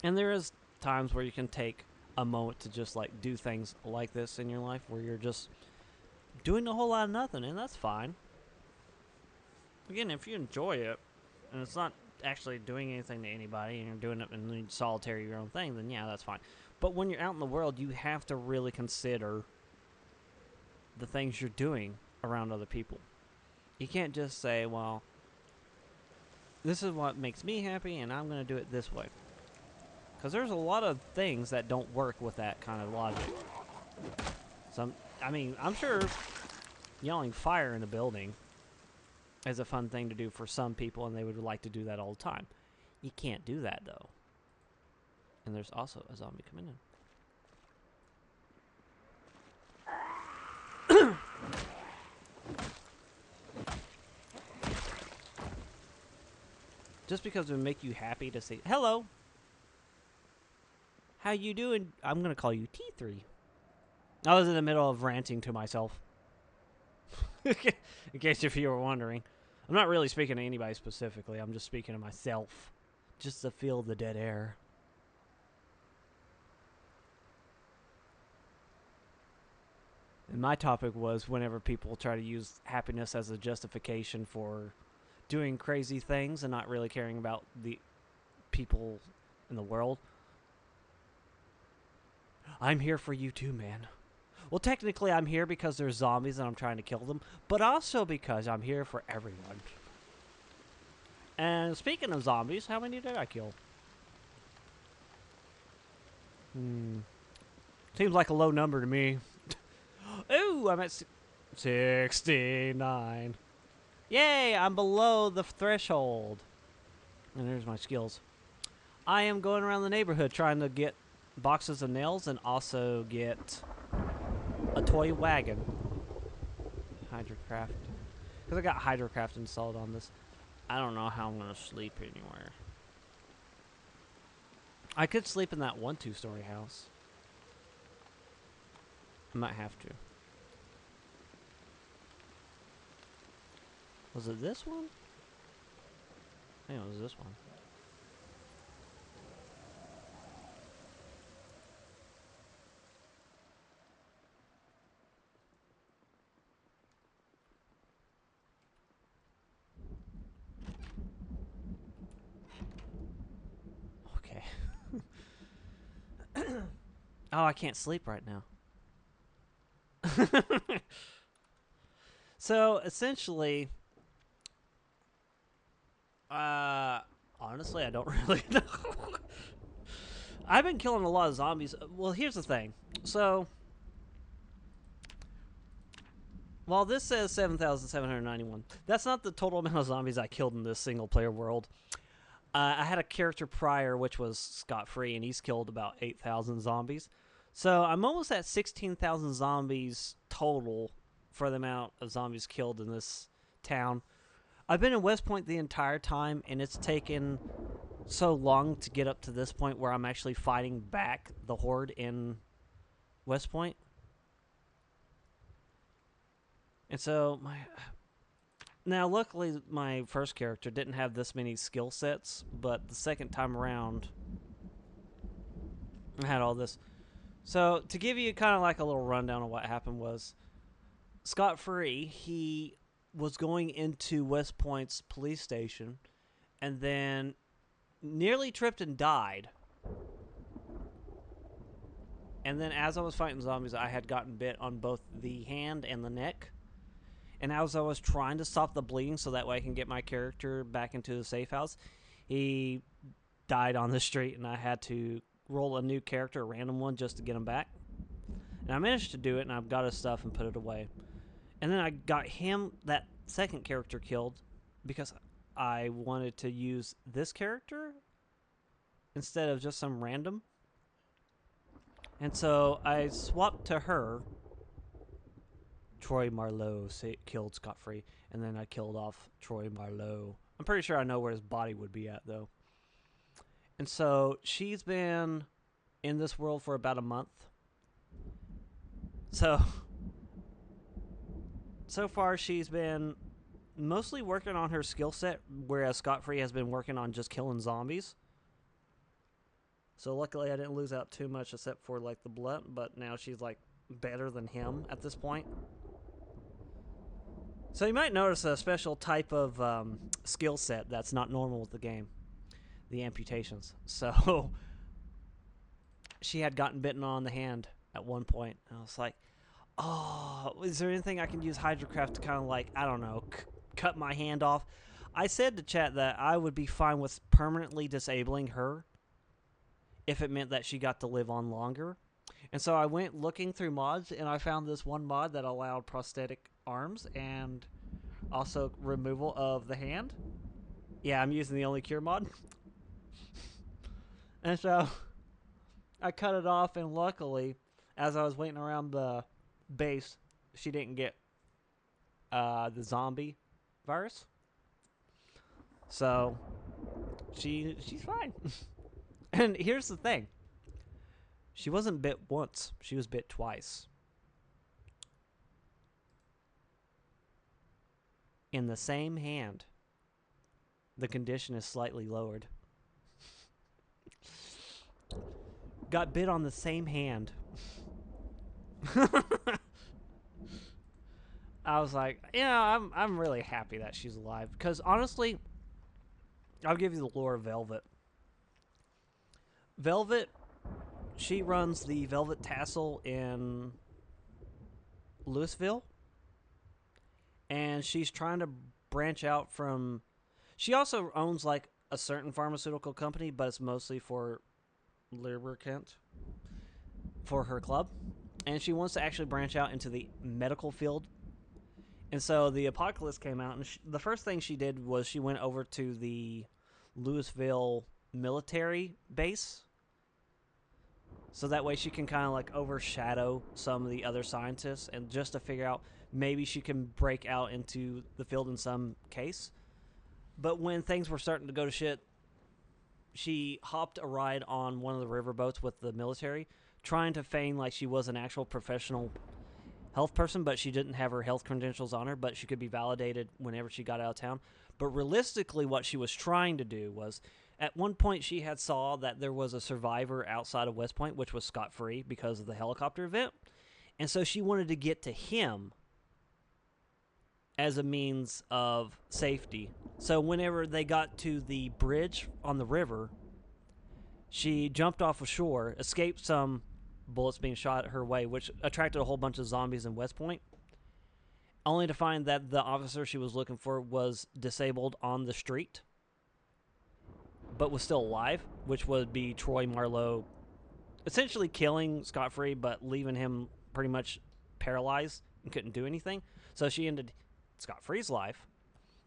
And there is times where you can take a moment to just like do things like this in your life where you're just doing a whole lot of nothing, and that's fine. Again, if you enjoy it and it's not actually doing anything to anybody and you're doing it in solitary your own thing, then yeah, that's fine. But when you're out in the world, you have to really consider the things you're doing around other people. You can't just say, well, this is what makes me happy and I'm going to do it this way. Because there's a lot of things that don't work with that kind of logic. I mean, I'm sure yelling fire in a building is a fun thing to do for some people, and they would like to do that all the time. You can't do that, though. And there's also a zombie coming in. Just because it would make you happy to say, hello! How you doing? I'm going to call you T3. I was in the middle of ranting to myself. In case if you were wondering. I'm not really speaking to anybody specifically. I'm just speaking to myself. Just to feel the dead air. And my topic was whenever people try to use happiness as a justification for doing crazy things and not really caring about the people in the world. I'm here for you too, man. Well, technically I'm here because there's zombies and I'm trying to kill them, but also because I'm here for everyone. And speaking of zombies, how many did I kill? Seems like a low number to me. Ooh, I'm at 69. Yay, I'm below the threshold. And there's my skills. I am going around the neighborhood trying to get boxes of nails and also get a toy wagon. Hydrocraft. Because I got Hydrocraft installed on this. I don't know how I'm going to sleep anywhere. I could sleep in that one two-story house. I might have to. Was it this one? I think it was this one. Okay. Oh, I can't sleep right now. So, essentially, honestly, I don't really know. I've been killing a lot of zombies. Well, here's the thing. So, while this says 7,791, that's not the total amount of zombies I killed in this single-player world. I had a character prior, which was scot-free, and he's killed about 8,000 zombies. So I'm almost at 16,000 zombies total for the amount of zombies killed in this town. I've been in West Point the entire time, and it's taken so long to get up to this point where I'm actually fighting back the horde in West Point. And so Now, luckily, my first character didn't have this many skill sets, but the second time around, I had all this. So, to give you kind of like a little rundown of what happened was, Scott Free, he was going into West Point's police station, and then nearly tripped and died. And then as I was fighting zombies, I had gotten bit on both the hand and the neck. And as I was trying to stop the bleeding so that way I can get my character back into the safe house, he died on the street, and I had to roll a new character, a random one, just to get him back. And I managed to do it, and I got his stuff and put it away. And then I got him, that second character, killed because I wanted to use this character instead of just some random. And so I swapped to her. Troy Marlowe killed Scott Free, and then I killed off Troy Marlowe. I'm pretty sure I know where his body would be at, though. And so she's been in this world for about a month. So far she's been mostly working on her skill set, whereas Scott Free has been working on just killing zombies. So luckily I didn't lose out too much except for like the blood, but now she's like better than him at this point. So you might notice a special type of skill set that's not normal with the game. The amputations. So she had gotten bitten on the hand at one point. And I was like, oh, is there anything I can use Hydrocraft to kind of like, I don't know, cut my hand off? I said to chat that I would be fine with permanently disabling her if it meant that she got to live on longer. And so I went looking through mods, and I found this one mod that allowed prosthetic arms and also removal of the hand. Yeah, I'm using the Only Cure mod. And so I cut it off, and luckily, as I was waiting around the base, she didn't get the zombie virus. So she's fine. And here's the thing. She wasn't bit once. She was bit twice. In the same hand. The condition is slightly lowered. Got bit on the same hand. I was like, yeah, I'm really happy that she's alive. Because honestly, I'll give you the lore of Velvet. Velvet, she runs the Velvet Tassel in Louisville. And she's trying to branch out from... She also owns like a certain pharmaceutical company, but it's mostly for lubricant for her club. And she wants to actually branch out into the medical field. And so the apocalypse came out, and the first thing she did was she went over to the Louisville military base. So that way she can kind of like overshadow some of the other scientists, and just to figure out maybe she can break out into the field in some case. But when things were starting to go to shit, she hopped a ride on one of the riverboats with the military, trying to feign like she was an actual professional health person, but she didn't have her health credentials on her, but she could be validated whenever she got out of town. But realistically, what she was trying to do was, at one point she had saw that there was a survivor outside of West Point, which was Scott Free because of the helicopter event. And so she wanted to get to him as a means of safety. So whenever they got to the bridge on the river, she jumped off ashore, escaped some bullets being shot her way, which attracted a whole bunch of zombies in West Point, only to find that the officer she was looking for was disabled on the street, but was still alive, which would be Troy Marlowe essentially killing Scott Free, but leaving him pretty much paralyzed and couldn't do anything. So she ended Scott Free's life,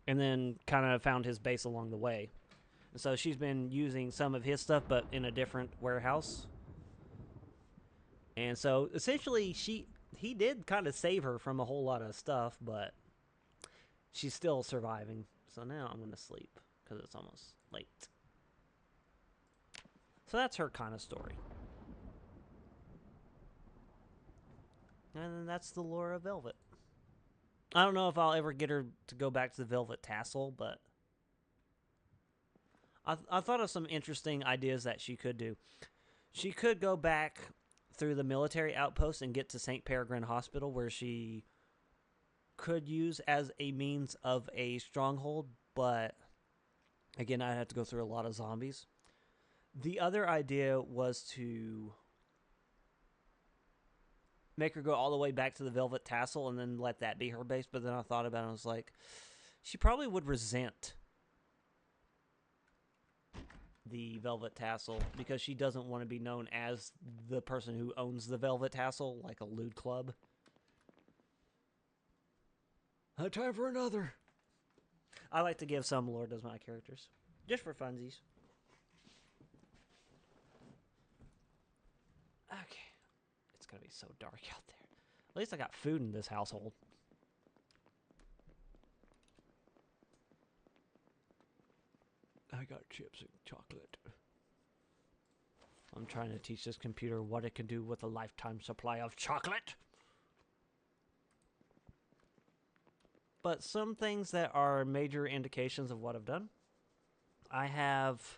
and then kind of found his base along the way. And so she's been using some of his stuff, but in a different warehouse. And so essentially he did kind of save her from a whole lot of stuff, but she's still surviving. So now I'm going to sleep because it's almost late. So that's her kind of story. And then that's the lore of Velvet. I don't know if I'll ever get her to go back to the Velvet Tassel, but I thought of some interesting ideas that she could do. She could go back through the military outpost and get to St. Peregrine Hospital, where she could use as a means of a stronghold, but again, I'd have to go through a lot of zombies. The other idea was to make her go all the way back to the Velvet Tassel and then let that be her base, but then I thought about it and I was like, she probably would resent the Velvet Tassel because she doesn't want to be known as the person who owns the Velvet Tassel, like a lewd club. Time for another. I like to give some lore to my characters, just for funsies. Okay. It's going to be so dark out there. At least I got food in this household. I got chips and chocolate. I'm trying to teach this computer what it can do with a lifetime supply of chocolate. But some things that are major indications of what I've done. I have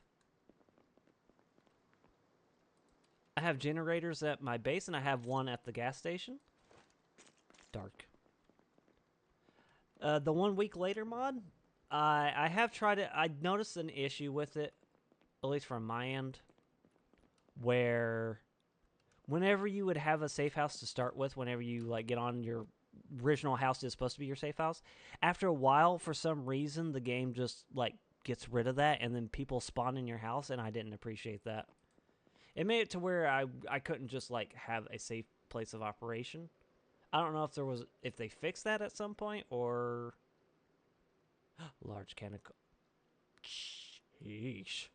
generators at my base, and I have one at the gas station. Dark. The 1 week later mod, I have tried it. I noticed an issue with it, at least from my end, where whenever you would have a safe house to start with, whenever you like get on your original house is supposed to be your safe house, after a while, for some reason, the game just like gets rid of that, and then people spawn in your house, and I didn't appreciate that. It made it to where I couldn't just like have a safe place of operation. I don't know if they fixed that at some point or large can of Sheesh.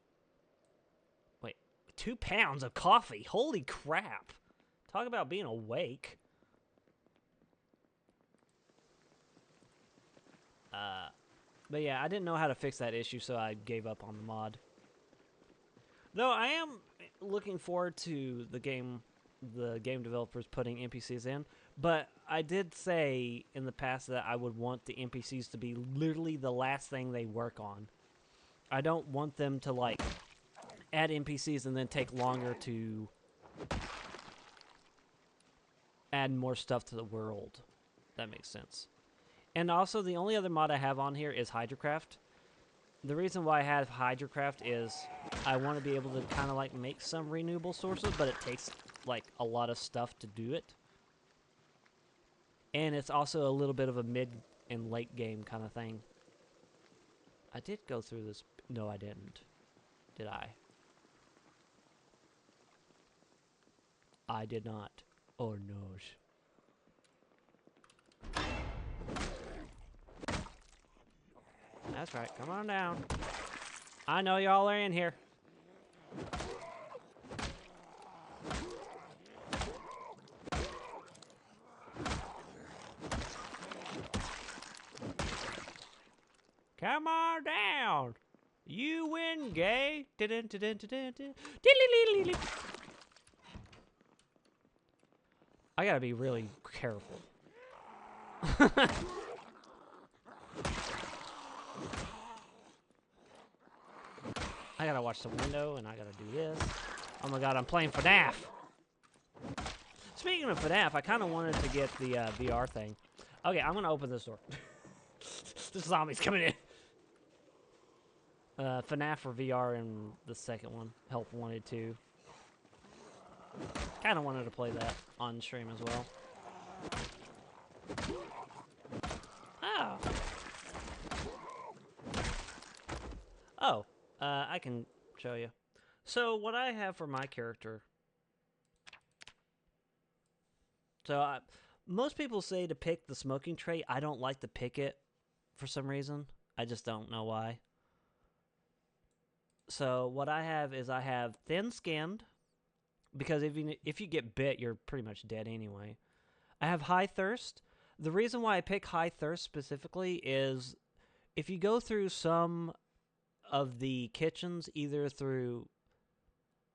Wait, 2 pounds of coffee. Holy crap. Talk about being awake. But yeah, I didn't know how to fix that issue, so I gave up on the mod. Though I am looking forward to the game developers putting NPCs in, but I did say in the past that I would want the NPCs to be literally the last thing they work on. I don't want them to like add NPCs and then take longer to add more stuff to the world. That makes sense. And also, the only other mod I have on here is Hydrocraft. The reason why I have Hydrocraft is I want to be able to kind of like make some renewable sources, but it takes like a lot of stuff to do it. And it's also a little bit of a mid and late game kind of thing. I did go through this. No, I didn't. Did I? I did not. Oh, no. That's right. Come on down. I know y'all are in here. Come on down. You win, gay. I gotta be really careful. I gotta watch the window, and I gotta do this. Oh my god, I'm playing FNAF! Speaking of FNAF, I kind of wanted to get the VR thing. Okay, I'm gonna open this door. This zombie's coming in. FNAF for VR and the second one. Help Wanted to. Kind of wanted to play that on stream as well. Oh. Oh. I can show you. So what I have for my character. So most people say to pick the smoking trait. I don't like to pick it for some reason. I just don't know why. So what I have is I have thin-skinned, because if you get bit, you're pretty much dead anyway. I have high thirst. The reason why I pick high thirst specifically is if you go through some of the kitchens, either through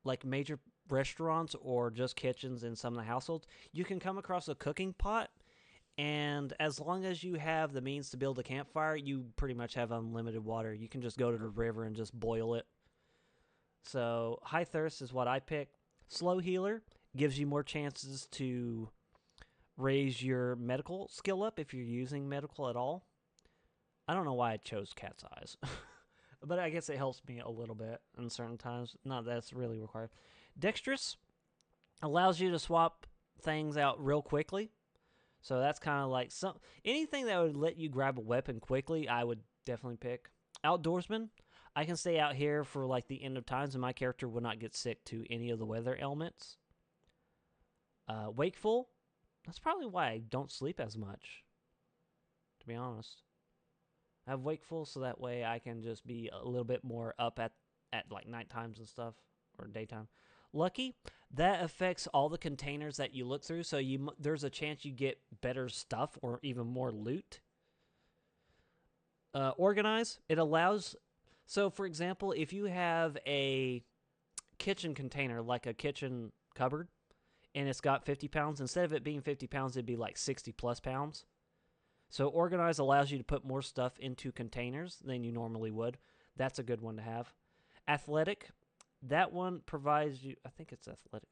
like major restaurants or just kitchens in some of the households, you can come across a cooking pot, And as long as you have the means to build a campfire, you pretty much have unlimited water. You can just go to the river and just boil it. So high thirst is what I pick. Slow healer gives you more chances to raise your medical skill up if you're using medical at all. I don't know why I chose cat's eyes. But I guess it helps me a little bit in certain times. Not that it's really required. Dexterous allows you to swap things out real quickly. So that's kind of like anything that would let you grab a weapon quickly, I would definitely pick. Outdoorsman, I can stay out here for like the end of times and my character will not get sick to any of the weather elements. Wakeful, that's probably why I don't sleep as much, to be honest. I have wakeful so that way I can just be a little bit more up at like night times and stuff, or daytime. Lucky, that affects all the containers that you look through, so there's a chance you get better stuff or even more loot. Organize, it allows, so for example, if you have a kitchen container, like a kitchen cupboard, and it's got 50 pounds, instead of it being 50 pounds, it'd be like 60 plus pounds. So Organize allows you to put more stuff into containers than you normally would. That's a good one to have. Athletic, that one provides you, I think it's athletic.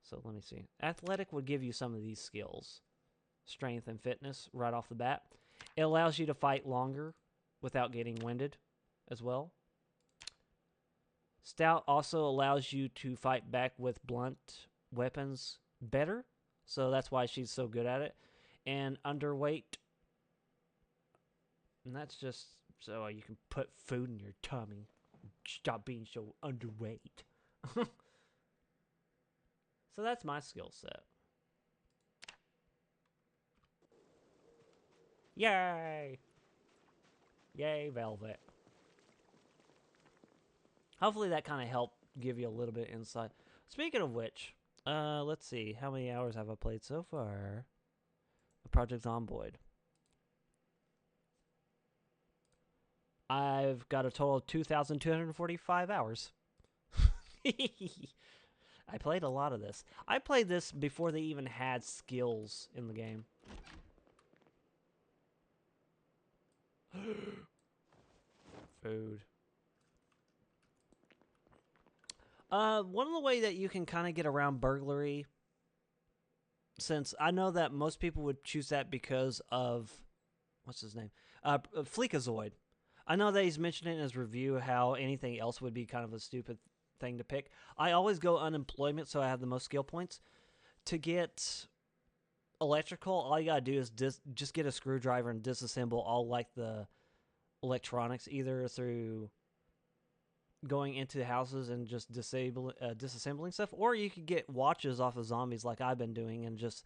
So let me see. Athletic would give you some of these skills. Strength and fitness right off the bat. It allows you to fight longer without getting winded as well. Stout also allows you to fight back with blunt weapons better. So that's why she's so good at it. And underweight, and that's just so you can put food in your tummy. Stop being so underweight. So that's my skill set. Yay! Yay, Velvet. Hopefully that kind of helped give you a little bit of insight. Speaking of which, let's see. How many hours have I played so far? Project Zomboid. I've got a total of 2,245 hours. I played a lot of this. I played this before they even had skills in the game. Food. One of the ways that you can kind of get around burglary, since I know that most people would choose that because of, what's his name? Fleekazoid. I know that he's mentioned it in his review how anything else would be kind of a stupid thing to pick. I always go unemployment so I have the most skill points. To get electrical, all you gotta do is just get a screwdriver and disassemble all like the electronics, either through going into houses and just disassembling stuff, or you could get watches off of zombies like I've been doing and just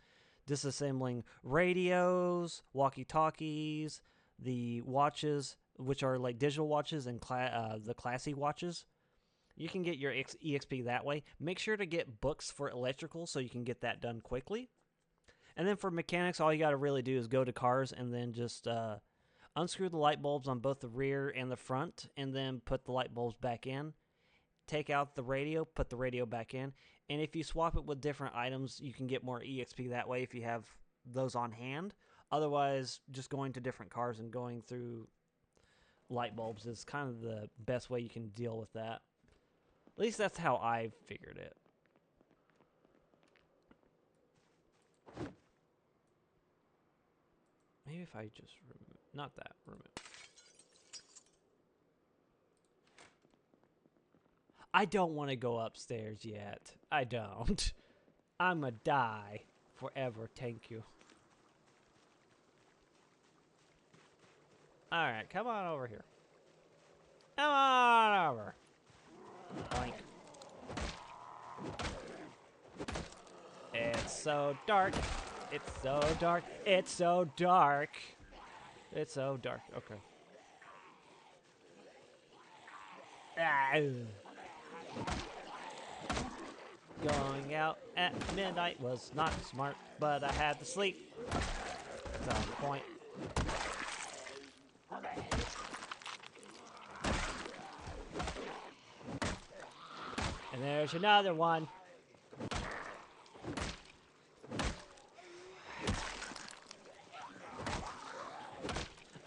disassembling radios, walkie-talkies, the watches, which are like digital watches, and the classy watches. You can get your EXP that way. Make sure to get books for electrical so you can get that done quickly. And then for mechanics, all you got to really do is go to cars and then just unscrew the light bulbs on both the rear and the front, and then put the light bulbs back in. Take out the radio, put the radio back in. And if you swap it with different items, you can get more EXP that way if you have those on hand. Otherwise, just going to different cars and going through light bulbs is kind of the best way you can deal with that. At least that's how I figured it. Maybe if I just remove, not that, remove. I don't want to go upstairs yet. I don't. I'ma die forever, thank you. Alright, come on over here. Come on over. Boink. It's so dark. It's so dark. It's so dark. It's so dark. Okay. Ah. Going out at midnight was not smart, but I had to sleep. That's on the point. And there's another one.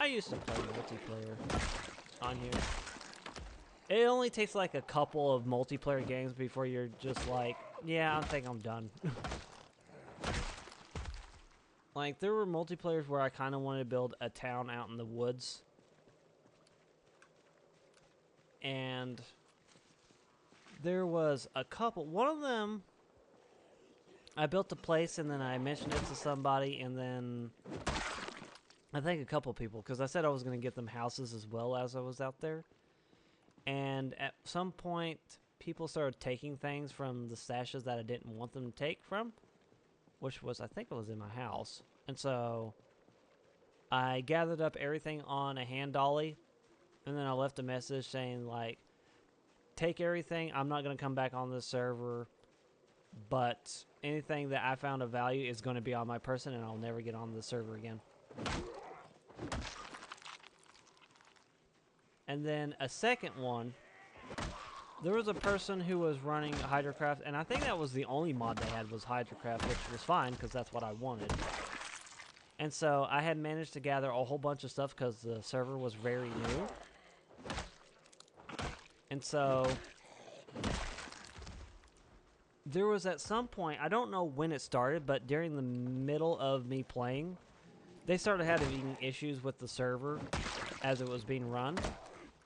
used to play multiplayer on here. It only takes like a couple of multiplayer games before you're just like, yeah, I think I'm done. Like, there were multiplayers where I kind of wanted to build a town out in the woods. And there was a couple. One of them, I built a place and then I mentioned it to somebody, and then I think a couple people, because I said I was going to get them houses as well as I was out there. And at some point, people started taking things from the stashes that I didn't want them to take from, which was, I think it was in my house. And so I gathered up everything on a hand dolly, and then I left a message saying, like, take everything. I'm not going to come back on this server, but anything that I found of value is going to be on my person, and I'll never get on the server again. And then a second one, there was a person who was running Hydrocraft, and I think that was the only mod they had was Hydrocraft, which was fine because that's what I wanted. And so I had managed to gather a whole bunch of stuff because the server was very new. And so there was at some point, I don't know when it started, but during the middle of me playing, they started having issues with the server as it was being run,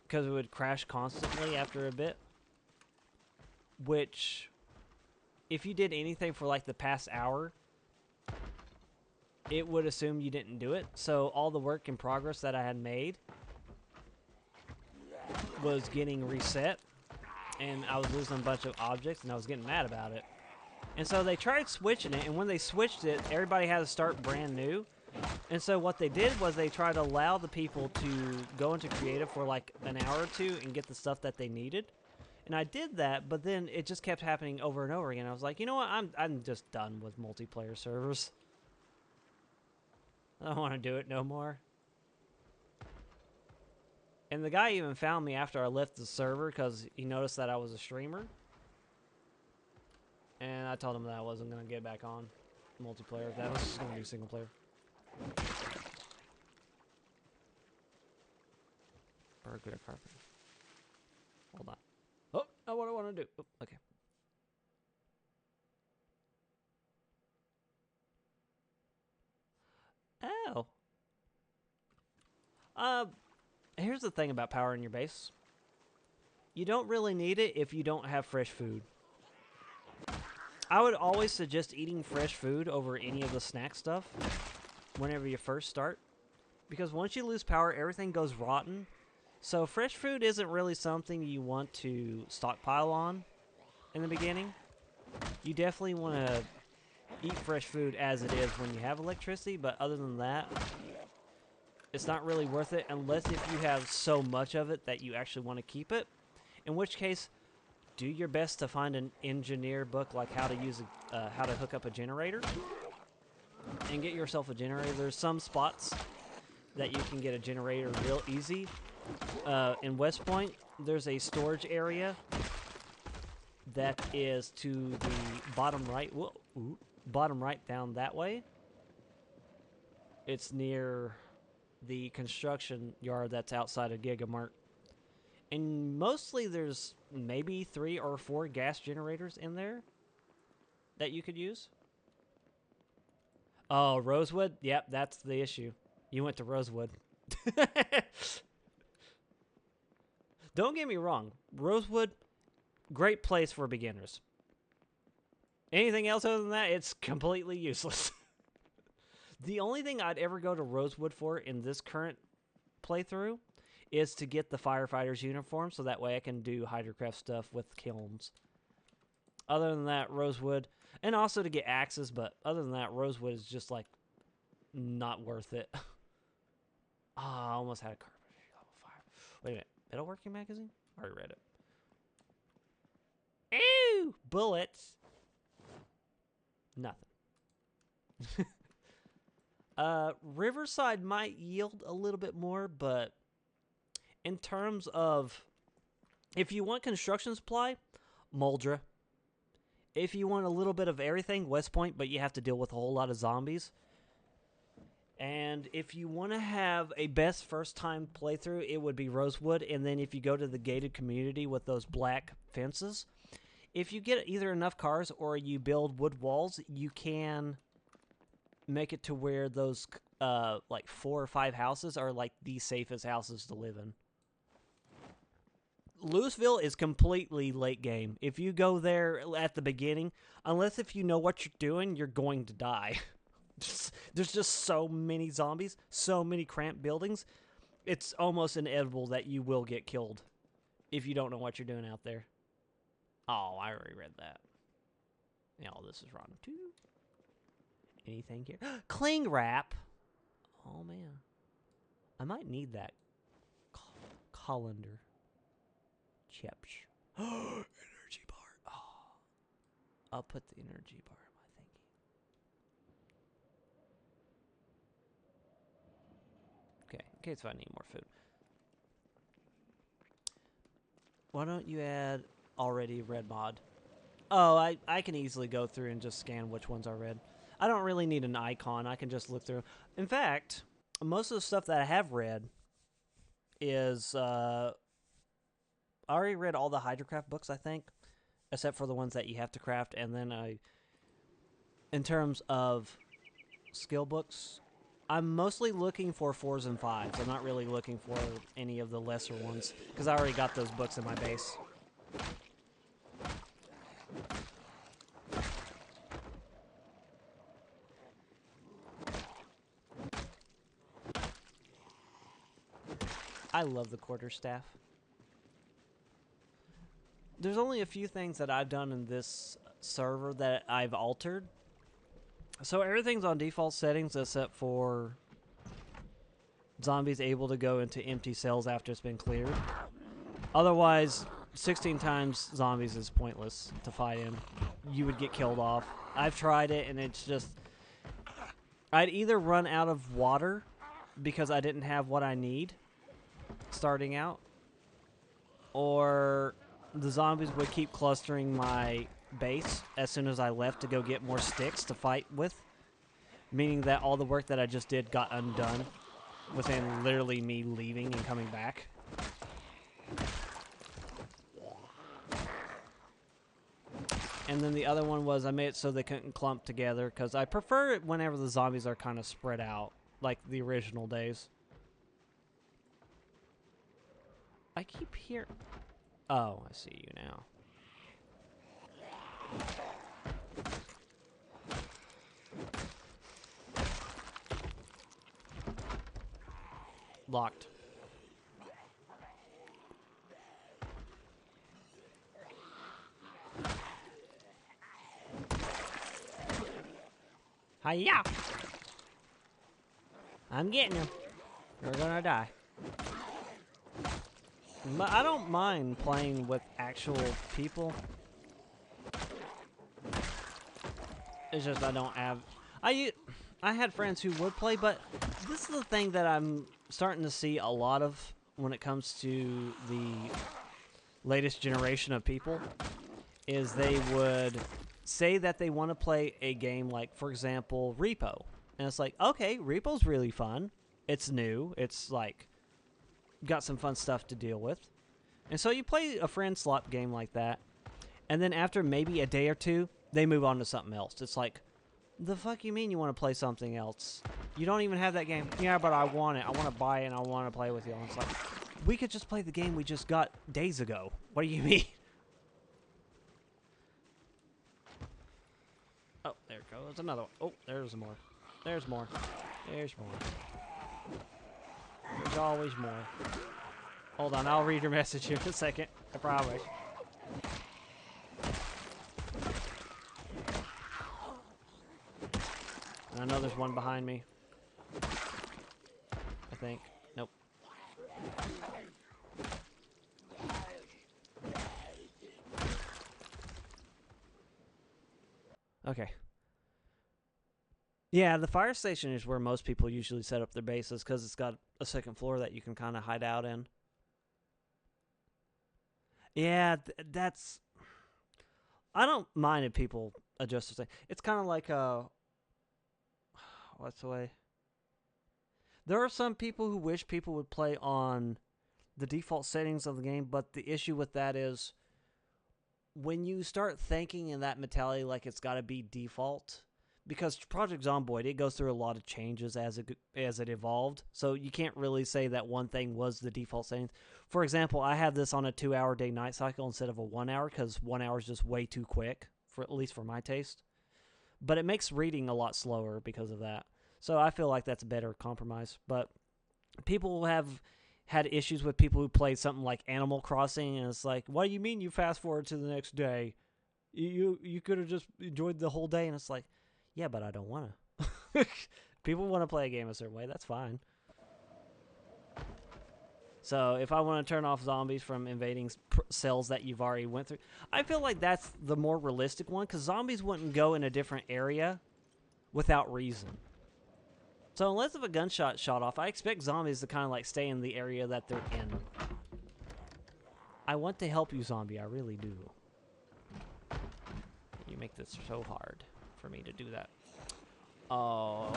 because it would crash constantly after a bit, which, if you did anything for like the past hour, it would assume you didn't do it. So all the work in progress that I had made was getting reset, and I was losing a bunch of objects, and I was getting mad about it. And so they tried switching it, and when they switched it, everybody had to start brand new. And so what they did was they tried to allow the people to go into creative for like an hour or two and get the stuff that they needed. And I did that, but then it just kept happening over and over again. I was like, you know what? I'm just done with multiplayer servers. I don't want to do it no more. And the guy even found me after I left the server because he noticed that I was a streamer. And I told him that I wasn't going to get back on multiplayer. That was just going to be single player. Burglar carpet. Hold on. Oh, not what I want to do. Oh, okay. Oh. Here's the thing about power in your base. You don't really need it if you don't have fresh food. I would always suggest eating fresh food over any of the snack stuff whenever you first start, because once you lose power, everything goes rotten. So fresh food isn't really something you want to stockpile on in the beginning. You definitely want to eat fresh food as it is when you have electricity, but other than that, it's not really worth it unless if you have so much of it that you actually want to keep it, in which case do your best to find an engineer book like how to use how to hook up a generator and get yourself a generator. There's some spots that you can get a generator real easy. In West Point, there's a storage area that is to the bottom right. Whoa, bottom right down that way. It's near the construction yard that's outside of Gigamart. And mostly there's maybe 3 or 4 gas generators in there that you could use. Oh, Rosewood? Yep, that's the issue. You went to Rosewood. Don't get me wrong. Rosewood, great place for beginners. Anything else other than that, it's completely useless. The only thing I'd ever go to Rosewood for in this current playthrough is to get the firefighter's uniform, so that way I can do Hydrocraft stuff with kilns. Other than that, Rosewood, and also to get axes, but other than that, Rosewood is just like not worth it. Ah, I almost had a carpentry level 5. Wait a minute, Metalworking Magazine? I already read it. Ew! Bullets! Nothing. Riverside might yield a little bit more, but in terms of, if you want construction supply, Muldra. If you want a little bit of everything, West Point, but you have to deal with a whole lot of zombies. And if you want to have a best first time playthrough, it would be Rosewood. And then if you go to the gated community with those black fences, if you get either enough cars or you build wood walls, you can make it to where those like 4 or 5 houses are like the safest houses to live in. Louisville is completely late game. If you go there at the beginning, unless if you know what you're doing, you're going to die. There's just so many zombies, so many cramped buildings. It's almost inevitable that you will get killed if you don't know what you're doing out there. Oh, I already read that. Yeah, all this is wrong too. Anything here? Cling wrap. Oh man, I might need that colander. Chips. Energy bar. Oh, I'll put the energy bar in my thingy. Okay, in case I need more food. Why don't you add already red mod? Oh, I can easily go through and just scan which ones are red. I don't really need an icon. I can just look through. In fact, most of the stuff that I have read is I already read all the Hydrocraft books, I think, except for the ones that you have to craft. And then in terms of skill books, I'm mostly looking for 4s and 5s. I'm not really looking for any of the lesser ones because I already got those books in my base. I love the quarterstaff. There's only a few things that I've done in this server that I've altered. So everything's on default settings except for zombies able to go into empty cells after it's been cleared. Otherwise, 16 times zombies is pointless to fight in. You would get killed off. I've tried it and it's just... I'd either run out of water because I didn't have what I need starting out, or the zombies would keep clustering my base as soon as I left to go get more sticks to fight with, meaning that all the work that I just did got undone within literally me leaving and coming back. And then the other one was I made it so they couldn't clump together because I prefer it whenever the zombies are kind of spread out, like the original days. I keep hearing... Oh, I see you now. Locked. Hiya! I'm getting him. You're gonna die. But I don't mind playing with actual people. It's just I don't have... I had friends who would play, but this is the thing that I'm starting to see a lot of when it comes to the latest generation of people, is they would say that they want to play a game like, for example, Repo. And it's like, okay, Repo's really fun. It's new. It's like... got some fun stuff to deal with. And so you play a friend slot game like that, and then after maybe a day or two, they move on to something else. It's like, the fuck you mean you want to play something else? You don't even have that game. Yeah, but I want it. I want to buy it, and I want to play with you. And it's like, we could just play the game we just got days ago. What do you mean? Oh, there goes another one. Oh, there's more. There's more. There's more. There's always more. Hold on, I'll read your message here in a second. I promise. I know there's one behind me. I think. Nope. Okay. Yeah, the fire station is where most people usually set up their bases because it's got a second floor that you can kind of hide out in. Yeah, that's... I don't mind if people adjust their thing. It's kind of like what's the way? There are some people who wish people would play on the default settings of the game, but the issue with that is when you start thinking in that mentality like it's got to be default, because Project Zomboid, it goes through a lot of changes as it evolved, so you can't really say that one thing was the default settings. For example, I have this on a 2-hour day-night cycle instead of a 1 hour, because 1 hour is just way too quick, for at least for my taste. But it makes reading a lot slower because of that. So I feel like that's a better compromise. But people have had issues with people who play something like Animal Crossing, and it's like, what do you mean you fast forward to the next day? You could have just enjoyed the whole day, and it's like, yeah, but I don't want to. People want to play a game a certain way. That's fine. So if I want to turn off zombies from invading cells that you've already went through, I feel like that's the more realistic one, because zombies wouldn't go in a different area without reason. So unless if a gunshot shot off, I expect zombies to kind of like stay in the area that they're in. I want to help you, zombie. I really do. You make this so hard for me to do that. Oh.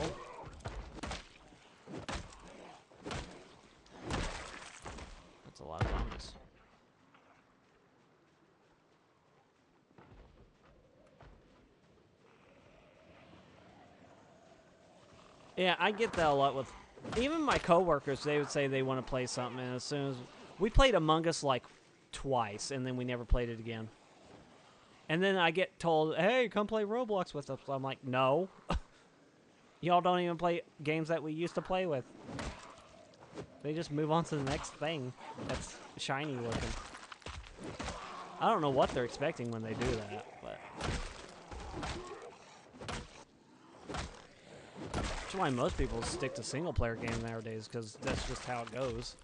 That's a lot of zombies. Yeah, I get that a lot with even my coworkers. They would say they want to play something, and as soon as we played Among Us like twice, and then we never played it again. And then I get told, "Hey, come play Roblox with us." So I'm like, "No, y'all don't even play games that we used to play with." They just move on to the next thing that's shiny looking. I don't know what they're expecting when they do that, but. That's why most people stick to single-player games nowadays, because that's just how it goes.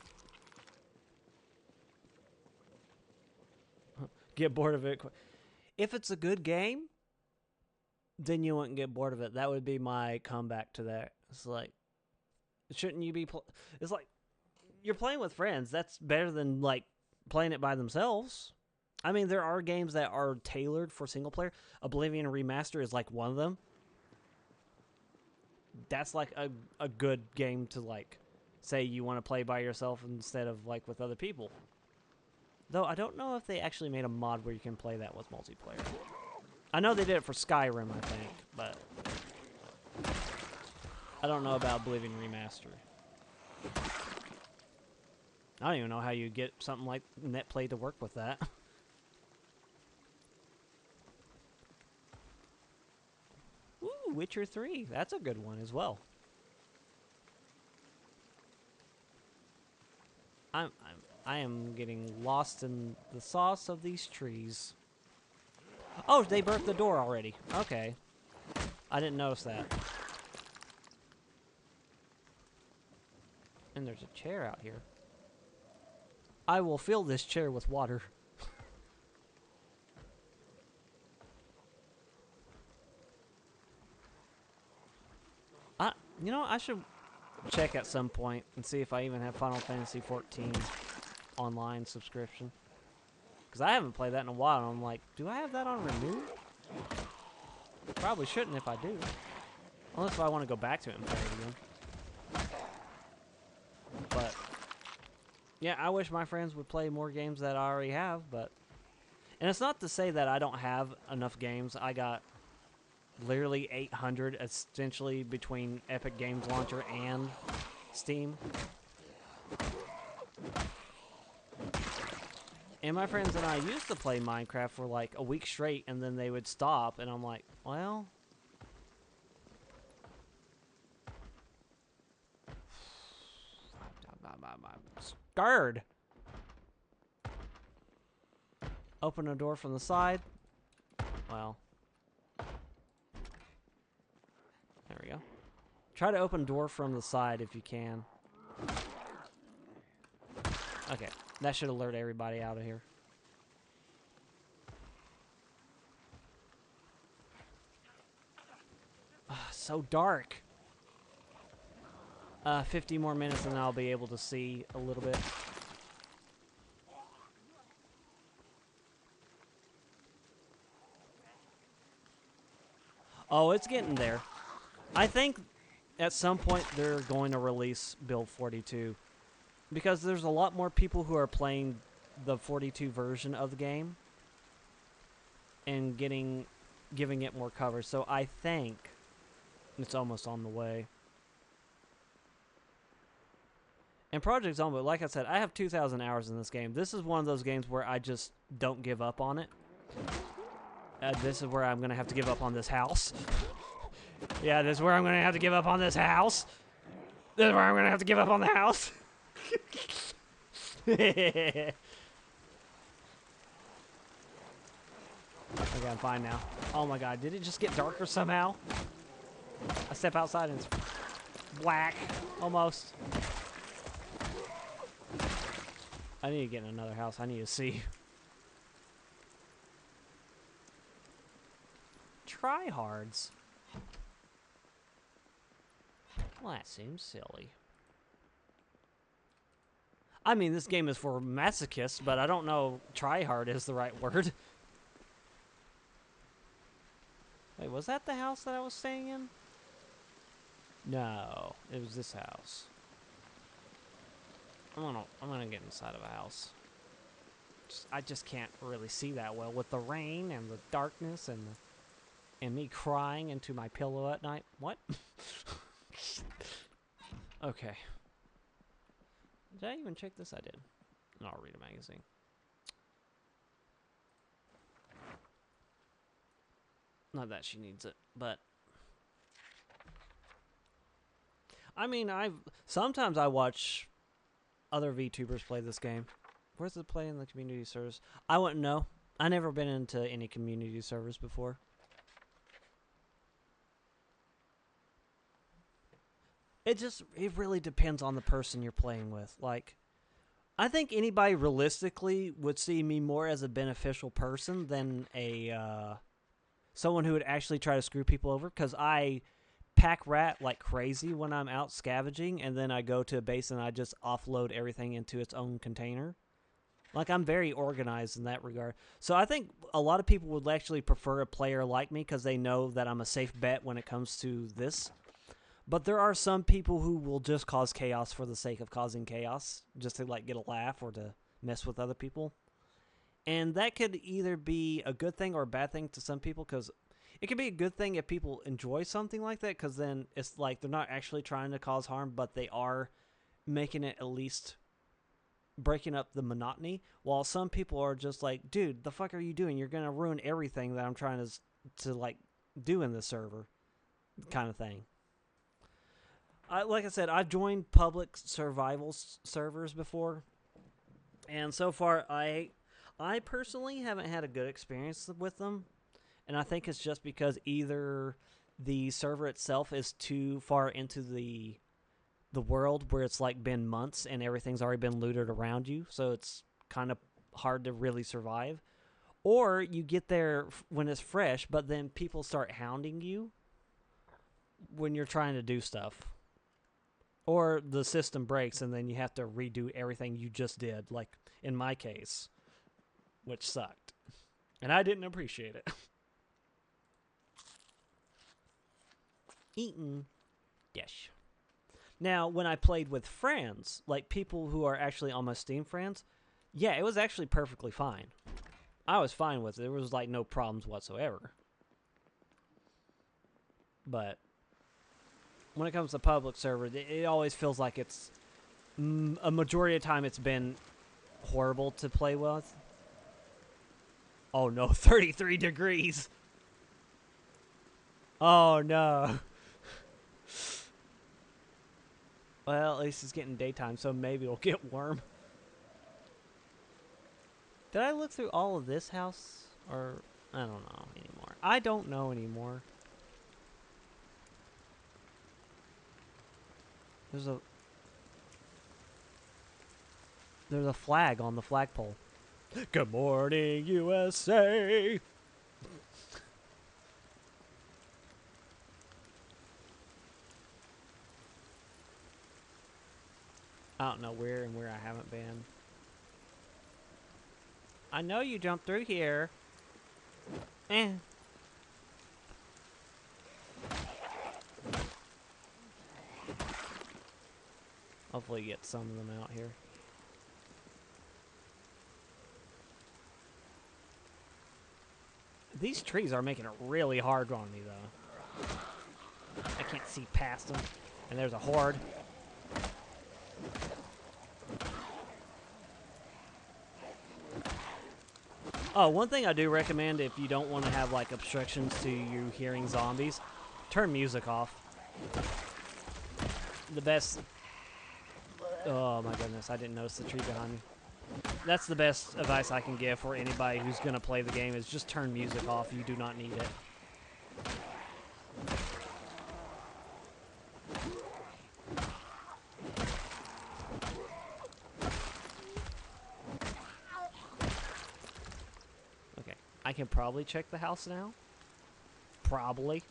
Get bored of it. If it's a good game, then you wouldn't get bored of it. That would be my comeback to that. It's like, shouldn't you be... It's like, you're playing with friends. That's better than, like, playing it by themselves. I mean, there are games that are tailored for single-player. Oblivion Remaster is, like, one of them. That's like a good game to like say you want to play by yourself instead of like with other people. Though I don't know if they actually made a mod where you can play that with multiplayer. I know they did it for Skyrim, I think, but I don't know about Oblivion Remaster. I don't even know how you get something like NetPlay to work with that. Ooh, Witcher 3. That's a good one as well. I am getting lost in the sauce of these trees. Oh, they burnt the door already. Okay. I didn't notice that. And there's a chair out here. I will fill this chair with water. You know, I should check at some point and see if I even have Final Fantasy 14 online subscription. Because I haven't played that in a while, and I'm like, do I have that on Renew? Probably shouldn't if I do. Unless if I want to go back to it and play it again. But, yeah, I wish my friends would play more games that I already have, but... And it's not to say that I don't have enough games. I got... literally 800 essentially between Epic Games Launcher and Steam. And my friends and I used to play Minecraft for like a week straight, and then they would stop, and I'm like, well... I'm scared. Open a door from the side. Well... There we go. Try to open door from the side if you can. Okay, that should alert everybody out of here. So dark. 50 more minutes and I'll be able to see a little bit. Oh, it's getting there. I think at some point they're going to release Build 42 because there's a lot more people who are playing the 42 version of the game and giving it more coverage. So I think it's almost on the way. And Project Zomboid, like I said, I have 2,000 hours in this game. This is one of those games where I just don't give up on it. This is where I'm going to have to give up on this house. Yeah, this is where I'm going to have to give up on this house. This is where I'm going to have to give up on the house. Okay, I'm fine now. Oh my god, did it just get darker somehow? I step outside and it's black, almost. I need to get in another house. I need to see. Tryhards. Well, that seems silly. I mean, this game is for masochists, but I don't know tryhard is the right word. Wait, was that the house that I was staying in? No, it was this house. I'm gonna get inside of a house. I just can't really see that well with the rain and the darkness and me crying into my pillow at night. What? Okay. Did I even check this? I did. No, I'll read a magazine. Not that she needs it, but I mean, sometimes I watch other VTubers play this game. Where's it play in the community servers? I wouldn't know. I never been into any community servers before. It really depends on the person you're playing with. Like, I think anybody realistically would see me more as a beneficial person than a someone who would actually try to screw people over, because I pack rat like crazy when I'm out scavenging, and then I go to a base and I just offload everything into its own container. Like, I'm very organized in that regard. So I think a lot of people would actually prefer a player like me because they know that I'm a safe bet when it comes to this. But there are some people who will just cause chaos for the sake of causing chaos, just to like get a laugh or to mess with other people. And that could either be a good thing or a bad thing to some people, because it can be a good thing if people enjoy something like that, because then it's like they're not actually trying to cause harm, but they are making it at least breaking up the monotony, while some people are just like, dude, the fuck are you doing? You're going to ruin everything that I'm trying to like do in this server, kind of thing. Like I said, I've joined public survival servers before, and so far I personally haven't had a good experience with them, and I think it's just because either the server itself is too far into the world where it's like been months and everything's already been looted around you, so it's kind of hard to really survive, or you get there when it's fresh, but then people start hounding you when you're trying to do stuff. Or the system breaks and then you have to redo everything you just did, like in my case, which sucked. And I didn't appreciate it. Eaten. Yes. Now, when I played with friends, like people who are actually on my Steam friends, yeah, it was actually perfectly fine. I was fine with it. There was like no problems whatsoever. But when it comes to public server, it always feels like it's a majority of the time it's been horrible to play with. Oh no, 33 degrees. Oh no. Well, at least it's getting daytime, so maybe it'll get warm. Did I look through all of this house? Or, I don't know anymore. I don't know anymore. There's a flag on the flagpole. Good morning, USA! I don't know where and where I haven't been. I know you jumped through here. Hopefully get some of them out here. These trees are making it really hard on me, though. I can't see past them. And there's a horde. Oh, one thing I do recommend if you don't want to have, like, obstructions to you hearing zombies, turn music off. The best... Oh, my goodness. I didn't notice the tree behind me. That's the best advice I can give for anybody who's going to play the game is just turn music off. You do not need it. Okay. I can probably check the house now. Probably.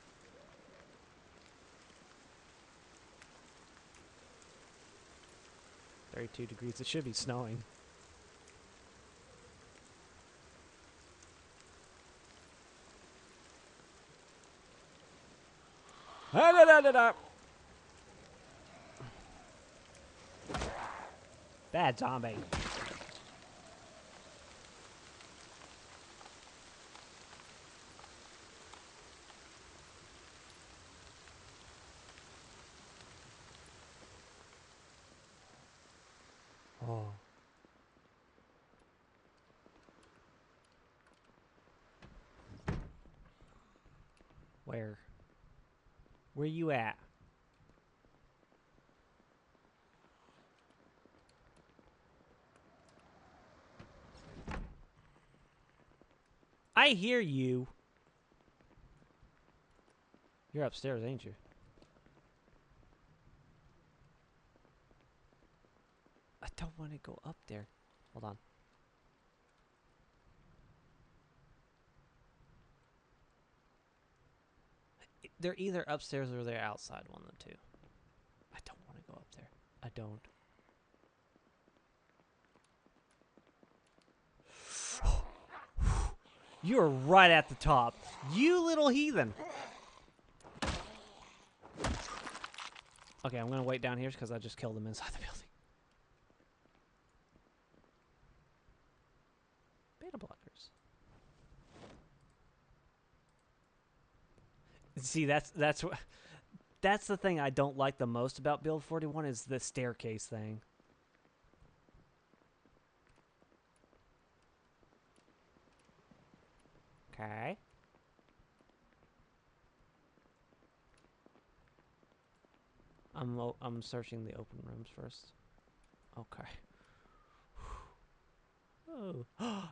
$32 It should be snowing. Bad zombie. Oh. Where? Where you at? I hear you. You're upstairs, ain't you? I don't want to go up there. Hold on. They're either upstairs or they're outside, one of the two. I don't want to go up there. I don't. You're right at the top. You little heathen. Okay, I'm going to wait down here because I just killed them inside the building. Beta blockers. See, that's the thing I don't like the most about Build 41 is the staircase thing. Okay. I'm searching the open rooms first. Okay. Oh,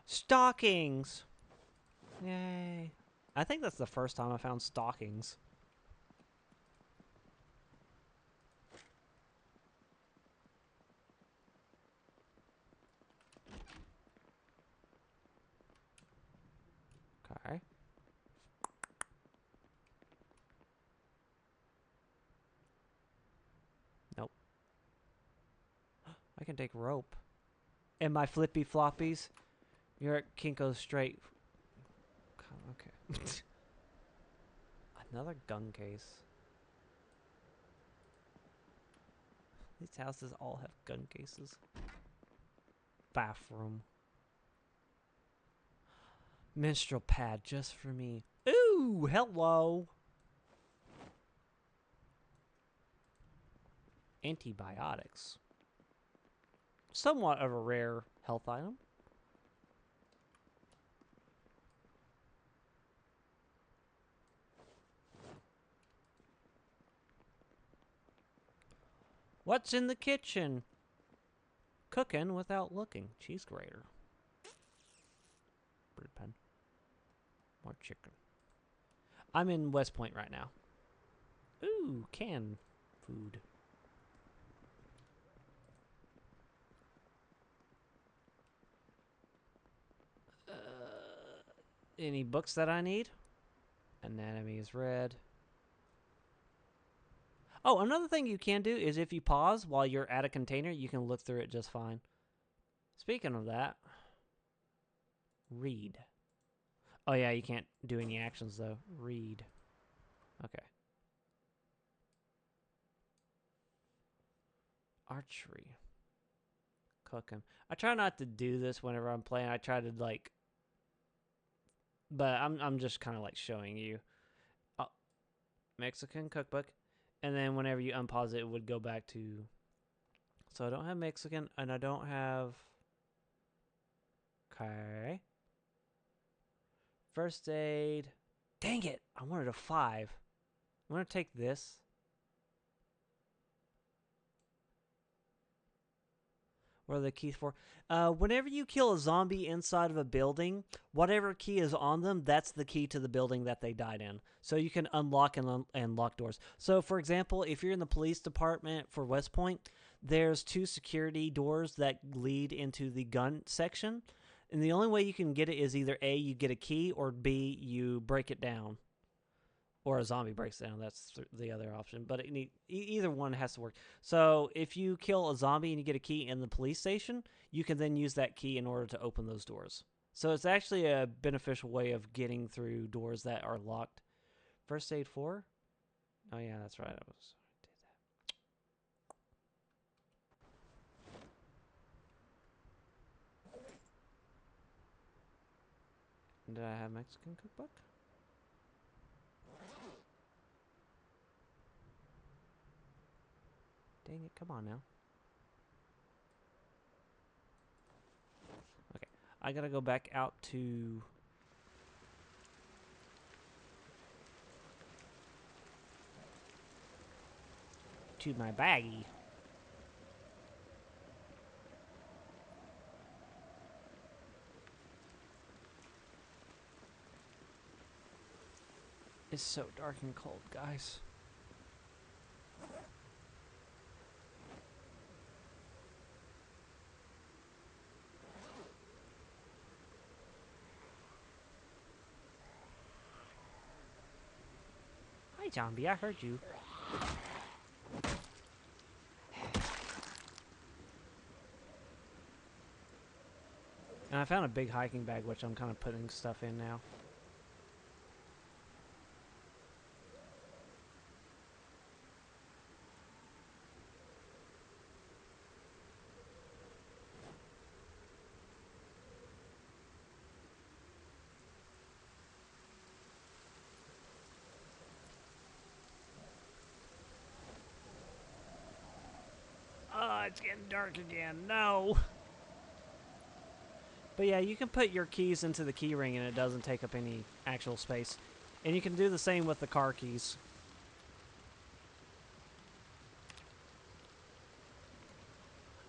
stockings! Yay! I think that's the first time I found stockings. Okay. Nope. I can take rope. And my flippy floppies. You're at Kinko's straight. Okay. Another gun case. These houses all have gun cases. Bathroom. Menstrual pad just for me. Ooh, hello. Antibiotics. Somewhat of a rare health item. What's in the kitchen? Cooking without looking. Cheese grater. Bird pen. More chicken. I'm in West Point right now. Ooh, canned food. Any books that I need? Anatomy is red. Oh, another thing you can do is if you pause while you're at a container, you can look through it just fine. Speaking of that, read. Oh yeah, you can't do any actions though. Read. Okay. Archery. Cooking. I try not to do this whenever I'm playing. I try to like, but I'm just kind of like showing you. Mexican cookbook, and then whenever you unpause it, it would go back to. So I don't have Mexican, and I don't have. Okay. First aid. Dang it! I wanted a 5. I'm gonna take this. What are the keys for? Whenever you kill a zombie inside of a building, whatever key is on them, that's the key to the building that they died in. So you can unlock and lock doors. So, for example, if you're in the police department for West Point, there's 2 security doors that lead into the gun section. And the only way you can get it is either A, you get a key, or B, you break it down. Or a zombie breaks down. That's the other option. But either one has to work. So if you kill a zombie and you get a key in the police station, you can then use that key in order to open those doors. So it's actually a beneficial way of getting through doors that are locked. First aid 4? Oh, yeah, that's right. I did that. Did I have Mexican cookbook? Dang it, come on now. Okay, I gotta go back out to... my baggie. It's so dark and cold, guys. Hi, zombie, I heard you. And I found a big hiking bag, which I'm kind of putting stuff in now. Oh, it's getting dark again. No. But yeah, you can put your keys into the key ring and it doesn't take up any actual space. And you can do the same with the car keys.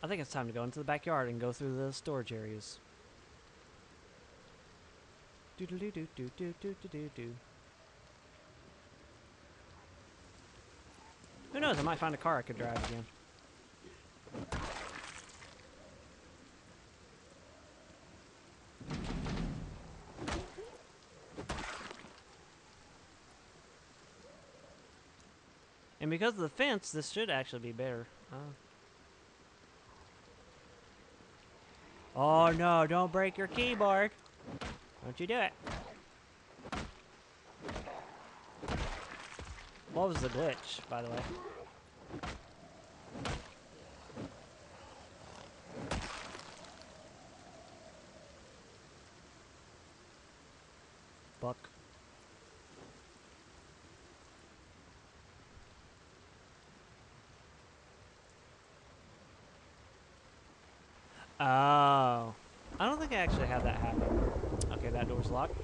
I think it's time to go into the backyard and go through the storage areas. Do-do-do-do-do-do-do-do-do. Who knows, I might find a car I could drive again. And because of the fence, this should actually be better. Oh no, don't break your keyboard. Don't you do it. What was the glitch, by the way? Buck. Oh. I don't think I actually had that happen. Okay, that door's locked.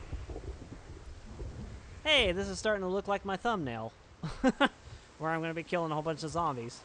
Hey, this is starting to look like my thumbnail. Where I'm going to be killing a whole bunch of zombies.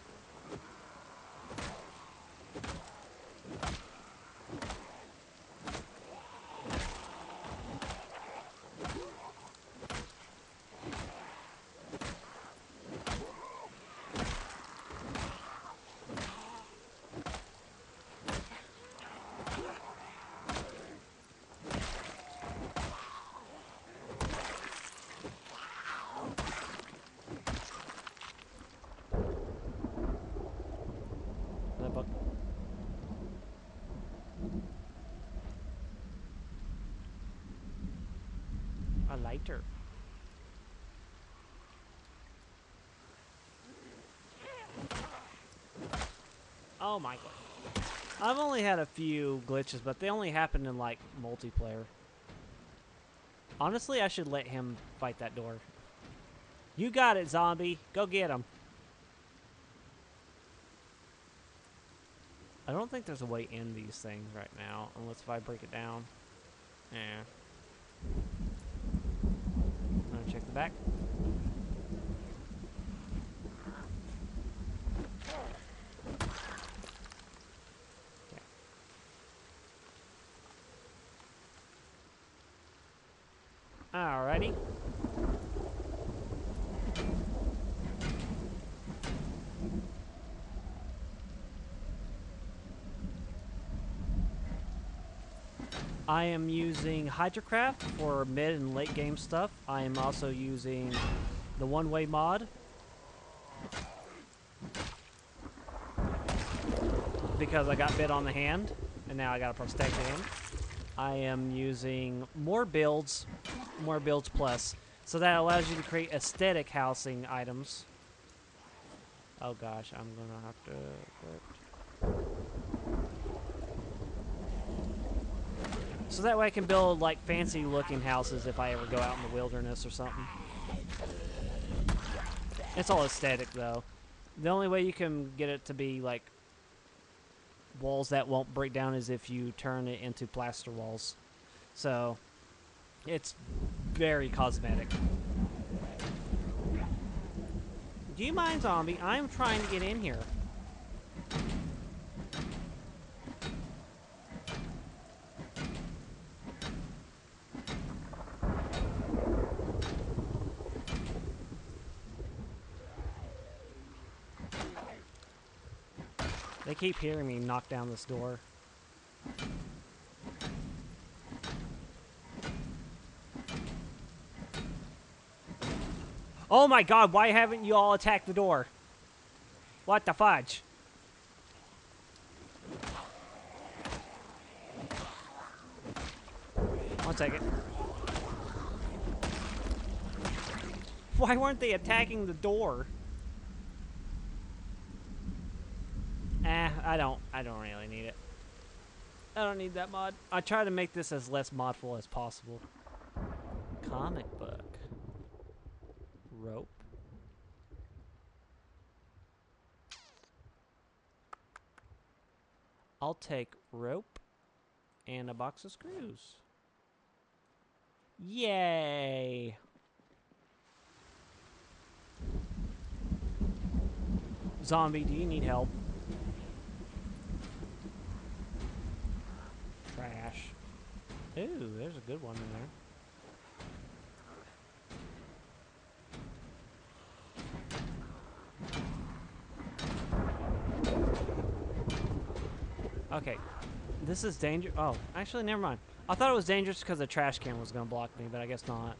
That buck. A lighter. Oh my god. I've only had a few glitches, but they only happen in, like, multiplayer. Honestly, I should let him fight that door. You got it, zombie. Go get him. I don't think there's a way in these things right now, unless if I break it down. Yeah. I'm gonna check the back. Okay. Alrighty. I am using Hydrocraft for mid and late game stuff. I am also using the one-way mod because I got bit on the hand and now I gotta protect the hand. I am using more builds plus, so that allows you to create aesthetic housing items. Oh gosh, I'm gonna have to quit. So that way I can build, like, fancy looking houses if I ever go out in the wilderness or something. It's all aesthetic, though. The only way you can get it to be, like, walls that won't break down is if you turn it into plaster walls. So, it's very cosmetic. Do you mind, zombie? I'm trying to get in here. They keep hearing me knock down this door. Oh my god, why haven't you all attacked the door? What the fudge? One second. Why weren't they attacking the door? I don't really need it. I don't need that mod. I try to make this as less modful as possible. Comic book. Rope. I'll take rope and a box of screws. Yay! Zombie, do you need help? Trash. Ooh, there's a good one in there. Okay. This is dangerous. Oh, actually, never mind. I thought it was dangerous because the trash can was going to block me, but I guess not.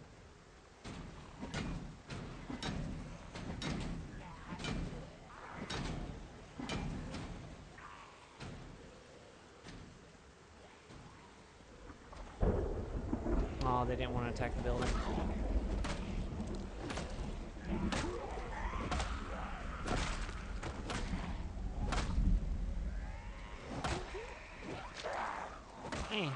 Oh, they didn't want to attack the building. Eh.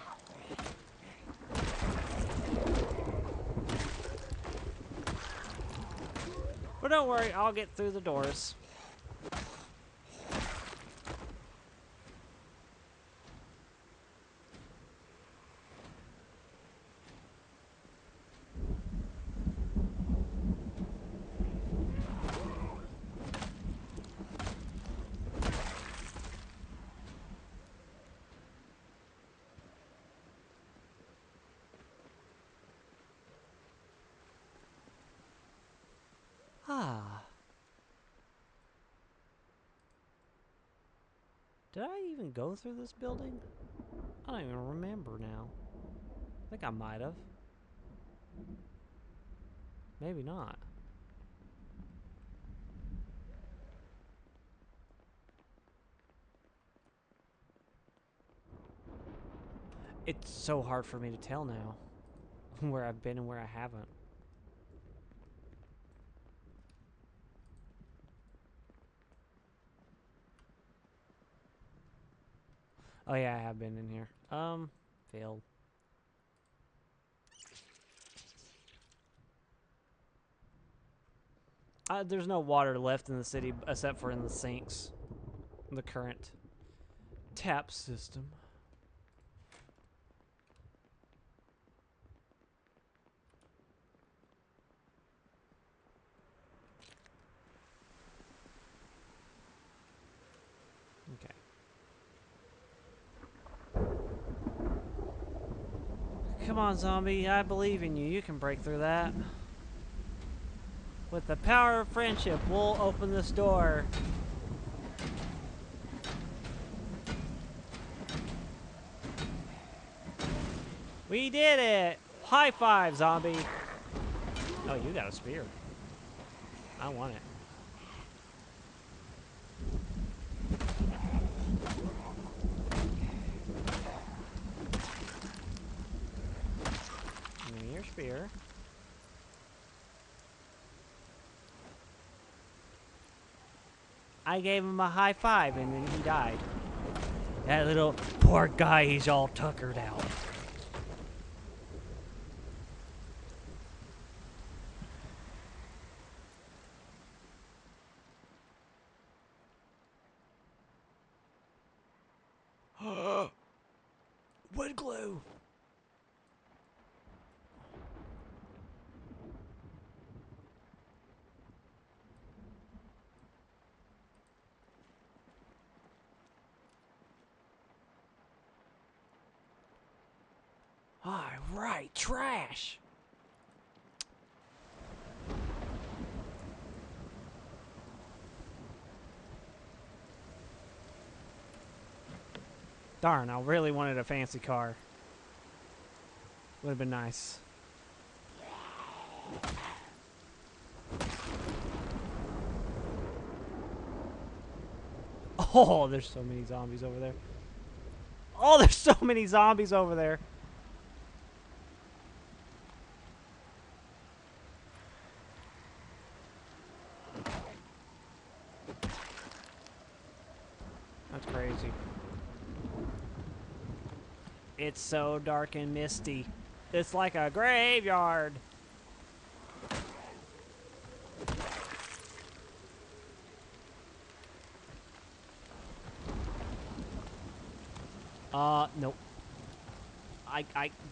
But don't worry, I'll get through the doors. Ah. Did I even go through this building? I don't even remember now. I think I might have. Maybe not. It's so hard for me to tell now where I've been and where I haven't. Oh yeah, I have been in here. Failed. There's no water left in the city except for in the sinks. The current tap system. Okay. Come on, zombie. I believe in you. You can break through that. With the power of friendship, we'll open this door. We did it! High five, zombie! Oh, you got a spear. I want it. Give me your spear. I gave him a high five and then he died. That little poor guy, he's all tuckered out. Wood glue. All right, trash. Darn, I really wanted a fancy car. Would have been nice. Oh, there's so many zombies over there. Oh, there's so many zombies over there. That's crazy. It's so dark and misty. It's like a graveyard. Nope.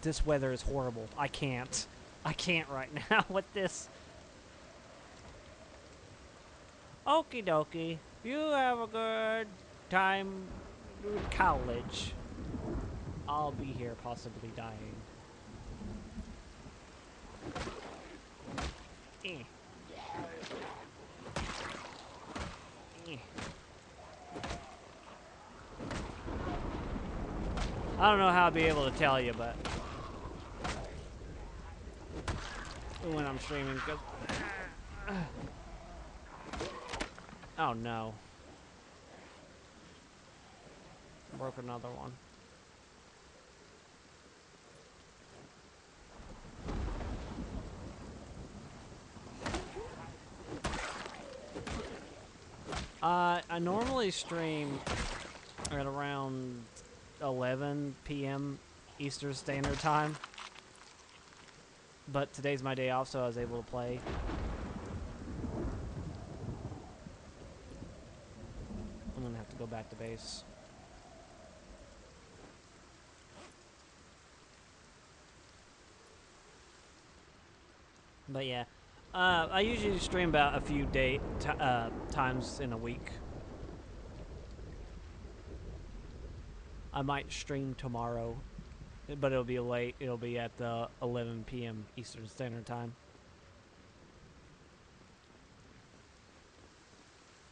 This weather is horrible. I can't right now with this. Okie dokie. You have a good time with college. I'll be here possibly dying. Eh. Eh. I don't know how I'll be able to tell you, but when I'm streaming, cause oh no, broke another one. I normally stream at around 11 p.m. Eastern Standard Time. But today's my day off, so I was able to play. I'm gonna have to go back to base. But yeah, I usually stream about a few times in a week. I might stream tomorrow, but it'll be late. It'll be at 11 p.m. Eastern Standard Time.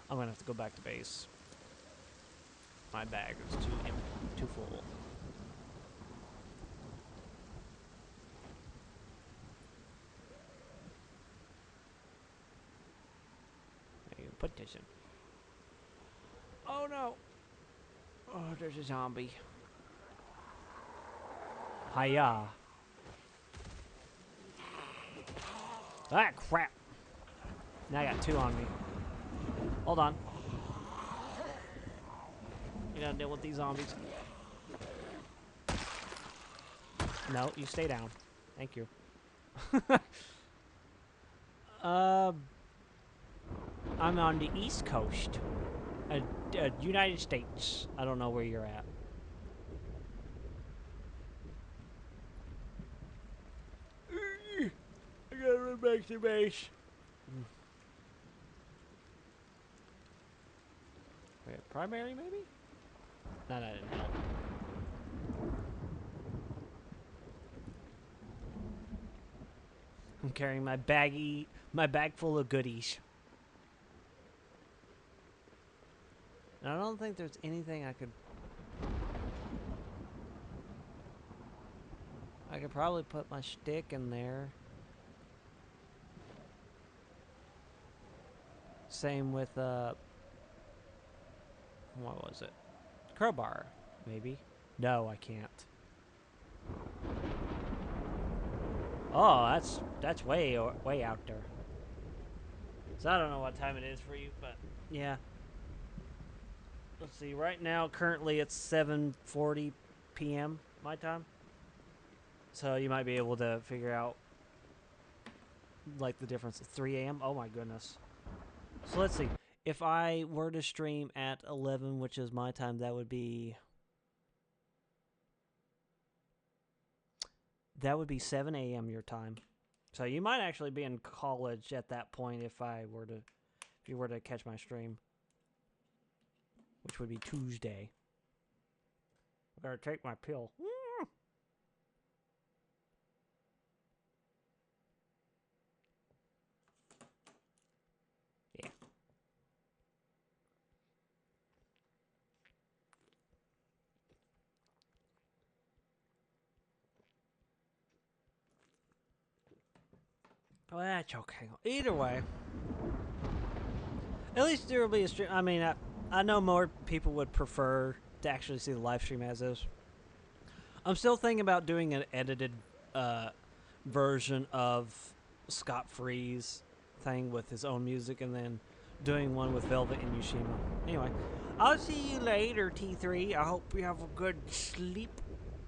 I'm gonna have to go back to base. My bag is too full. I can put this in. Oh no! Oh, there's a zombie. Hiya. Ah, crap. Now I got two on me. Hold on. You gotta deal with these zombies. No, you stay down. Thank you. I'm on the East Coast, United States. I don't know where you're at. I gotta run back to base. Wait, primary maybe? No, that didn't help. I'm carrying my bag full of goodies. And I don't think there's anything I could probably put my stick in there. Same with what was it? Crowbar, maybe. No, I can't. Oh, that's way out there. So I don't know what time it is for you, but yeah. Let's see. Right now, currently it's 7:40 p.m. my time. So you might be able to figure out like the difference of 3 a.m. Oh my goodness. So let's see. If I were to stream at 11, which is my time, that would be 7 a.m. your time. So you might actually be in college at that point if you were to catch my stream, which would be Tuesday. I gotta take my pill. Yeah. Oh, that's okay. Either way, at least there will be a stream. I mean, I know more people would prefer to actually see the live stream as is. I'm still thinking about doing an edited version of Scott Free's thing with his own music, and then doing one with Velvet and Yushima. Anyway, I'll see you later, T3. I hope you have a good sleep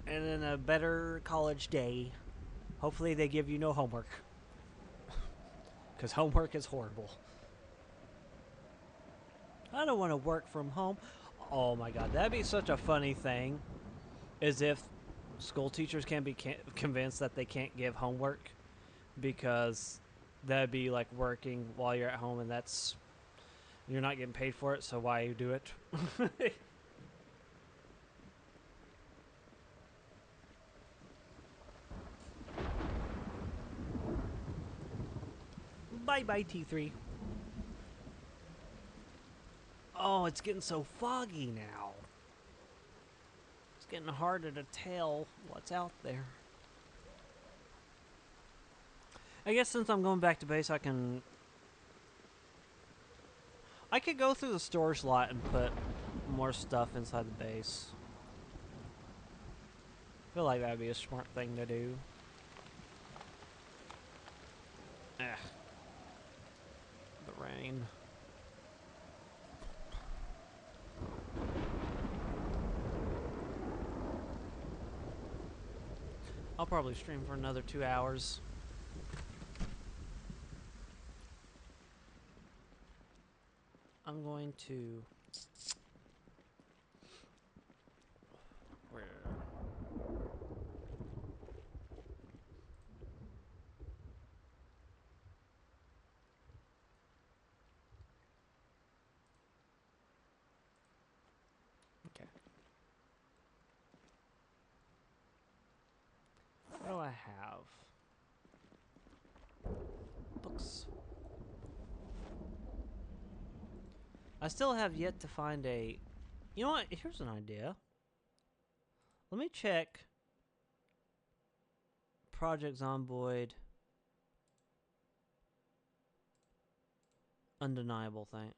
and then a better college day. Hopefully they give you no homework. Because homework is horrible. I don't want to work from home. Oh my god, that'd be such a funny thing. Is if school teachers can be convinced that they can't give homework. Because that'd be like working while you're at home, and you're not getting paid for it, so why you do it? Bye-bye, T3. Oh, it's getting so foggy now. It's getting harder to tell what's out there. I guess since I'm going back to base, I could go through the storage lot and put more stuff inside the base. I feel like that would be a smart thing to do. The rain. I'll probably stream for another 2 hours. I'm going to... Where? Okay. What do I have? Books. I still have yet to find a... You know what? Here's an idea. Let me check Project Zomboid. Undeniable thing.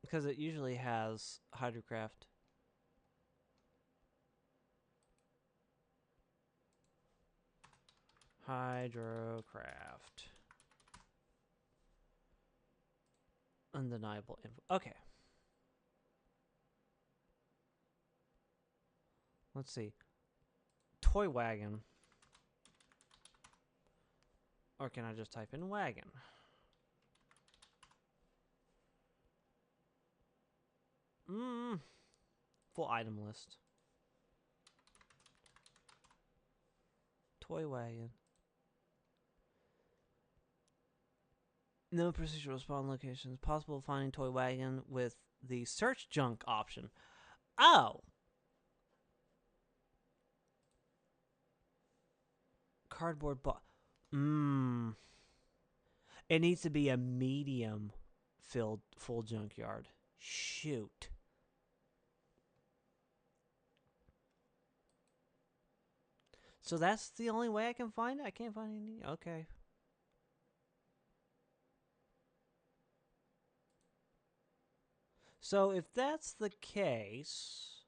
Because it usually has Hydrocraft. Hydrocraft. Undeniable info. Okay. Let's see. Toy wagon. Or can I just type in wagon? Full item list. Toy wagon. No procedural spawn locations. Possible finding toy wagon with the search junk option. Oh! Cardboard box. It needs to be a medium filled full junkyard. Shoot. So that's the only way I can find it? I can't find any. Okay. So if that's the case,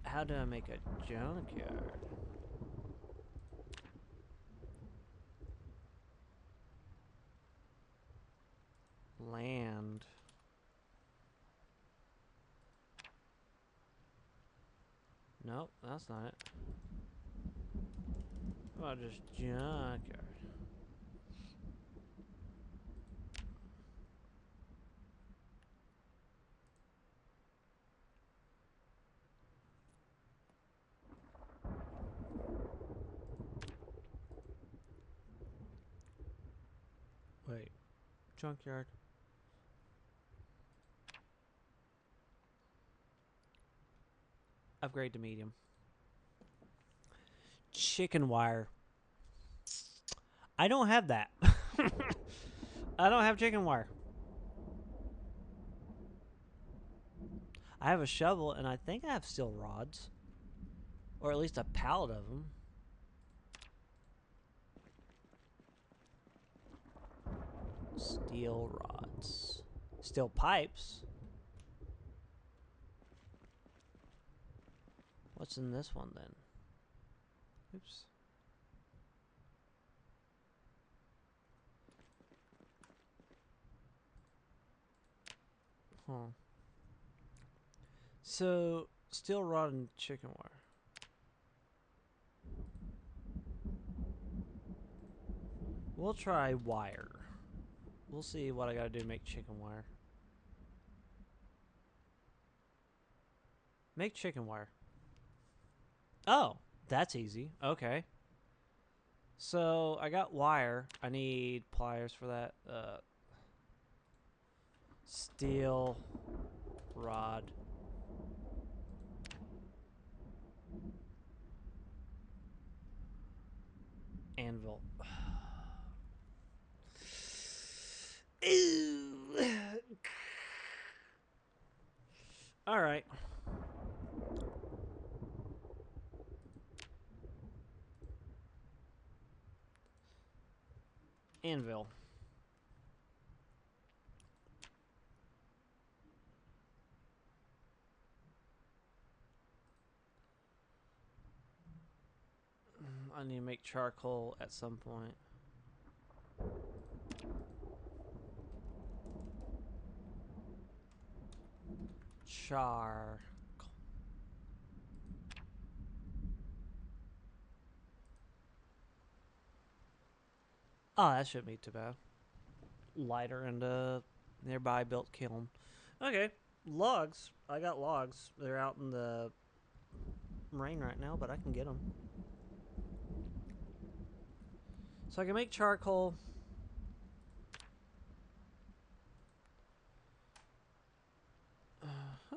how do I make a junkyard? Land. Nope, that's not it. How about just junkyard? Wait. Junkyard. Upgrade to medium. Chicken wire. I don't have that. I don't have chicken wire. I have a shovel, and I think I have steel rods. Or at least a pallet of them. Steel rods. Steel pipes. What's in this one, then? Oops. Huh. So, steel rod and chicken wire. We'll try wire. We'll see what I gotta do to make chicken wire. Make chicken wire. Oh, that's easy. Okay. So, I got wire. I need pliers for that. Steel rod. Anvil. All right. Anvil. I need to make charcoal at some point. Char. Oh, that shouldn't be too bad. Lighter and a nearby built kiln. Okay, logs. I got logs. They're out in the rain right now, but I can get them. So I can make charcoal. Uh-huh.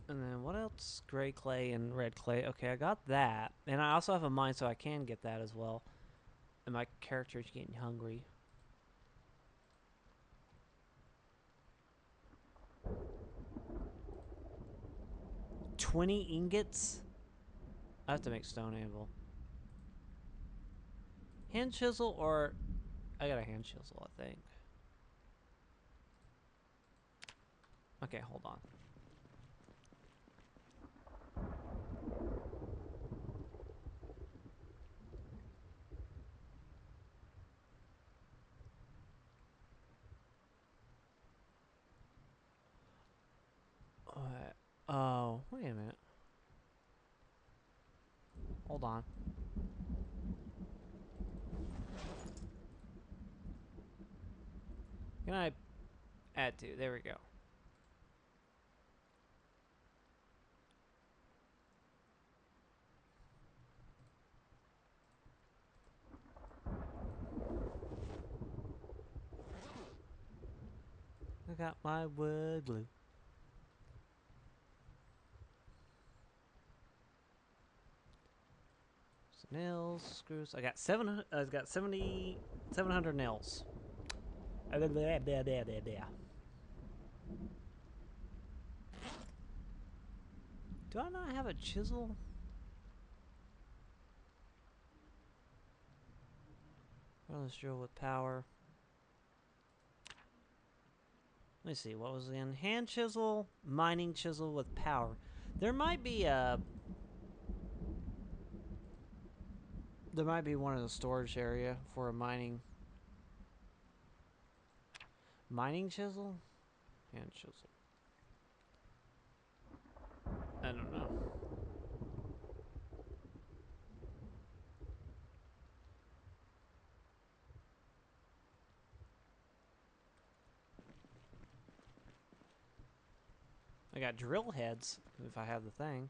And then what else? Gray clay and red clay. Okay, I got that. And I also have a mine, so I can get that as well. And my character's getting hungry. $20 ingots? I have to make stone anvil. Hand chisel or... I got a hand chisel, I think. Okay, hold on. Oh, wait a minute. Hold on. Can I add to? There we go. I got my wood glue. So nails, screws. I got 700. I got 700 nails. Do I not have a chisel? Let's drill with power. Let me see. What was in hand chisel, mining chisel with power? There might be a. There might be one in the storage area for a mining chisel, hand chisel. I don't know. I got drill heads if I have the thing.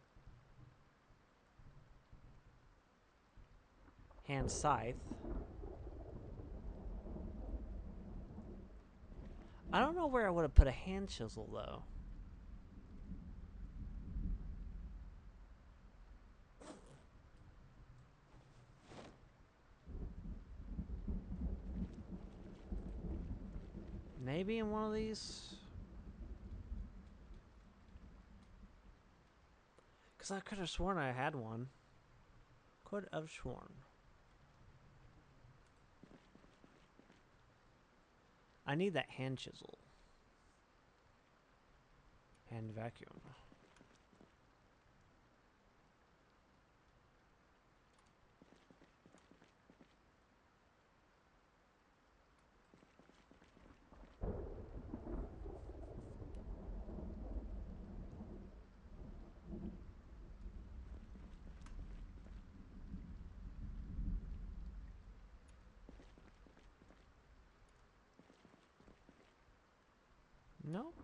Hand scythe. I don't know where I would have put a hand chisel though. Maybe in one of these. Because I could have sworn I had one. Could have sworn. I need that hand chisel. Hand vacuum. Nope.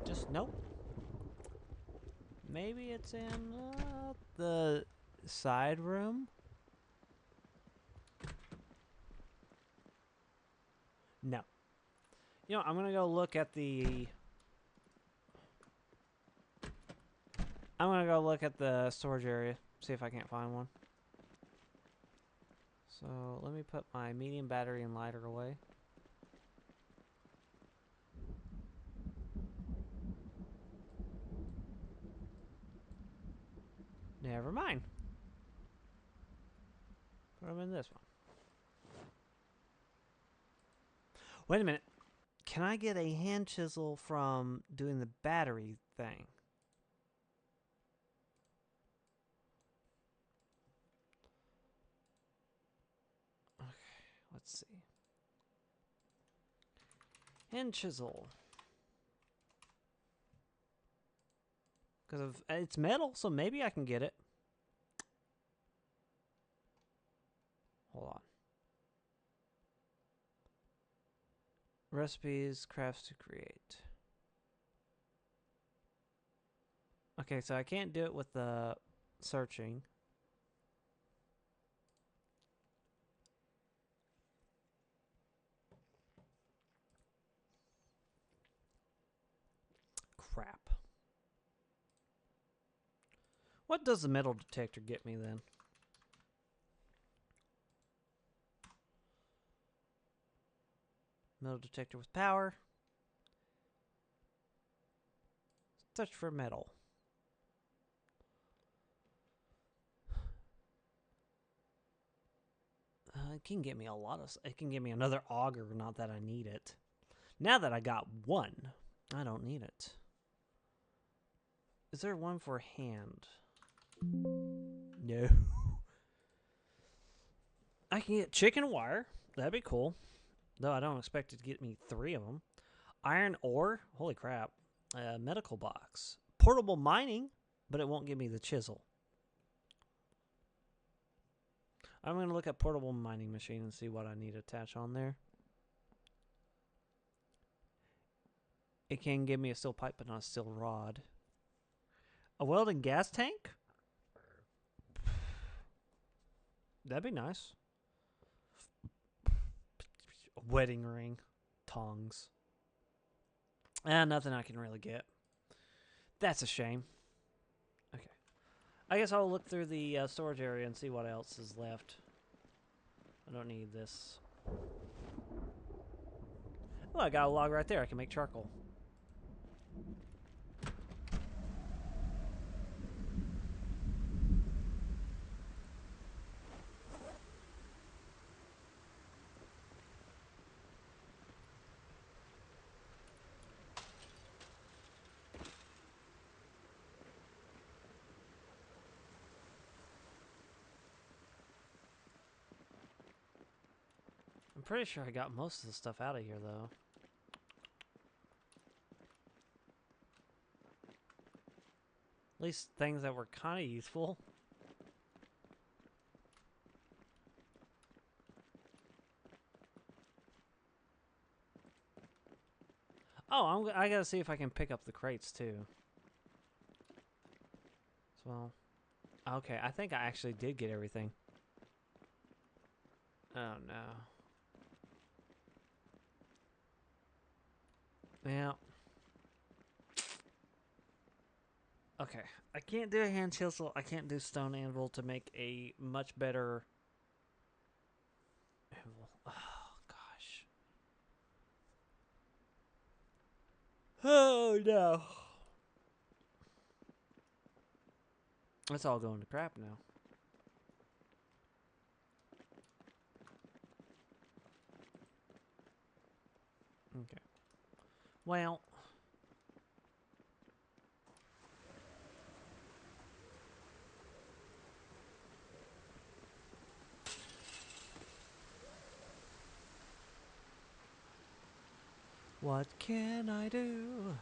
Just nope. Maybe it's in the side room? No. You know, I'm going to go look at the... I'm going to go look at the storage area. See if I can't find one. So, let me put my medium battery and lighter away. Never mind. Put them in this one. Wait a minute. Can I get a hand chisel from doing the battery thing? Okay, let's see. Hand chisel. Because it's metal, so maybe I can get it. Hold on. Recipes, crafts to create. Okay, so I can't do it with the searching. Crap. What does the metal detector get me then? Metal detector with power. Search for metal. It can get me a lot of... It can give me another auger, not that I need it. Now that I got one. I don't need it. Is there one for hand? No. I can get chicken wire. That'd be cool. Though I don't expect it to get me 3 of them. Iron ore. Holy crap. Medical box. Portable mining, but it won't give me the chisel. I'm going to look at portable mining machine and see what I need to attach on there. It can give me a steel pipe, but not a steel rod. A welding gas tank? That'd be nice. A wedding ring. Tongs. Nothing I can really get. That's a shame. Okay. I guess I'll look through the storage area and see what else is left. I don't need this. Oh, I got a log right there. I can make charcoal. I'm pretty sure I got most of the stuff out of here, though. At least things that were kind of useful. Oh, I gotta see if I can pick up the crates, too. So, okay, I think I actually did get everything. Oh, no. Yeah. Okay, I can't do a hand chisel. I can't do stone anvil to make a much better anvil. Oh, gosh. Oh, no. It's all going to crap now. Okay. Well. What can I do?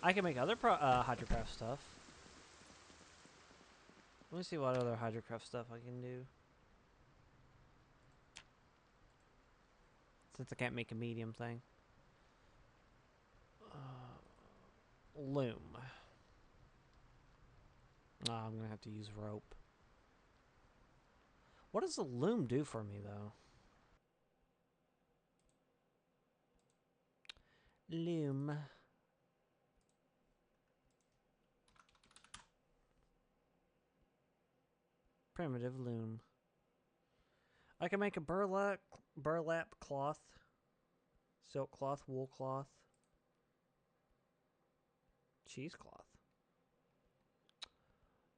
I can make other hydrocraft stuff. Let me see what other hydrocraft stuff I can do. Since I can't make a medium thing. Loom. Oh, I'm going to have to use rope. What does the loom do for me, though? Loom. Primitive loom. I can make a burlap cloth. Silk cloth, wool cloth. Cheesecloth.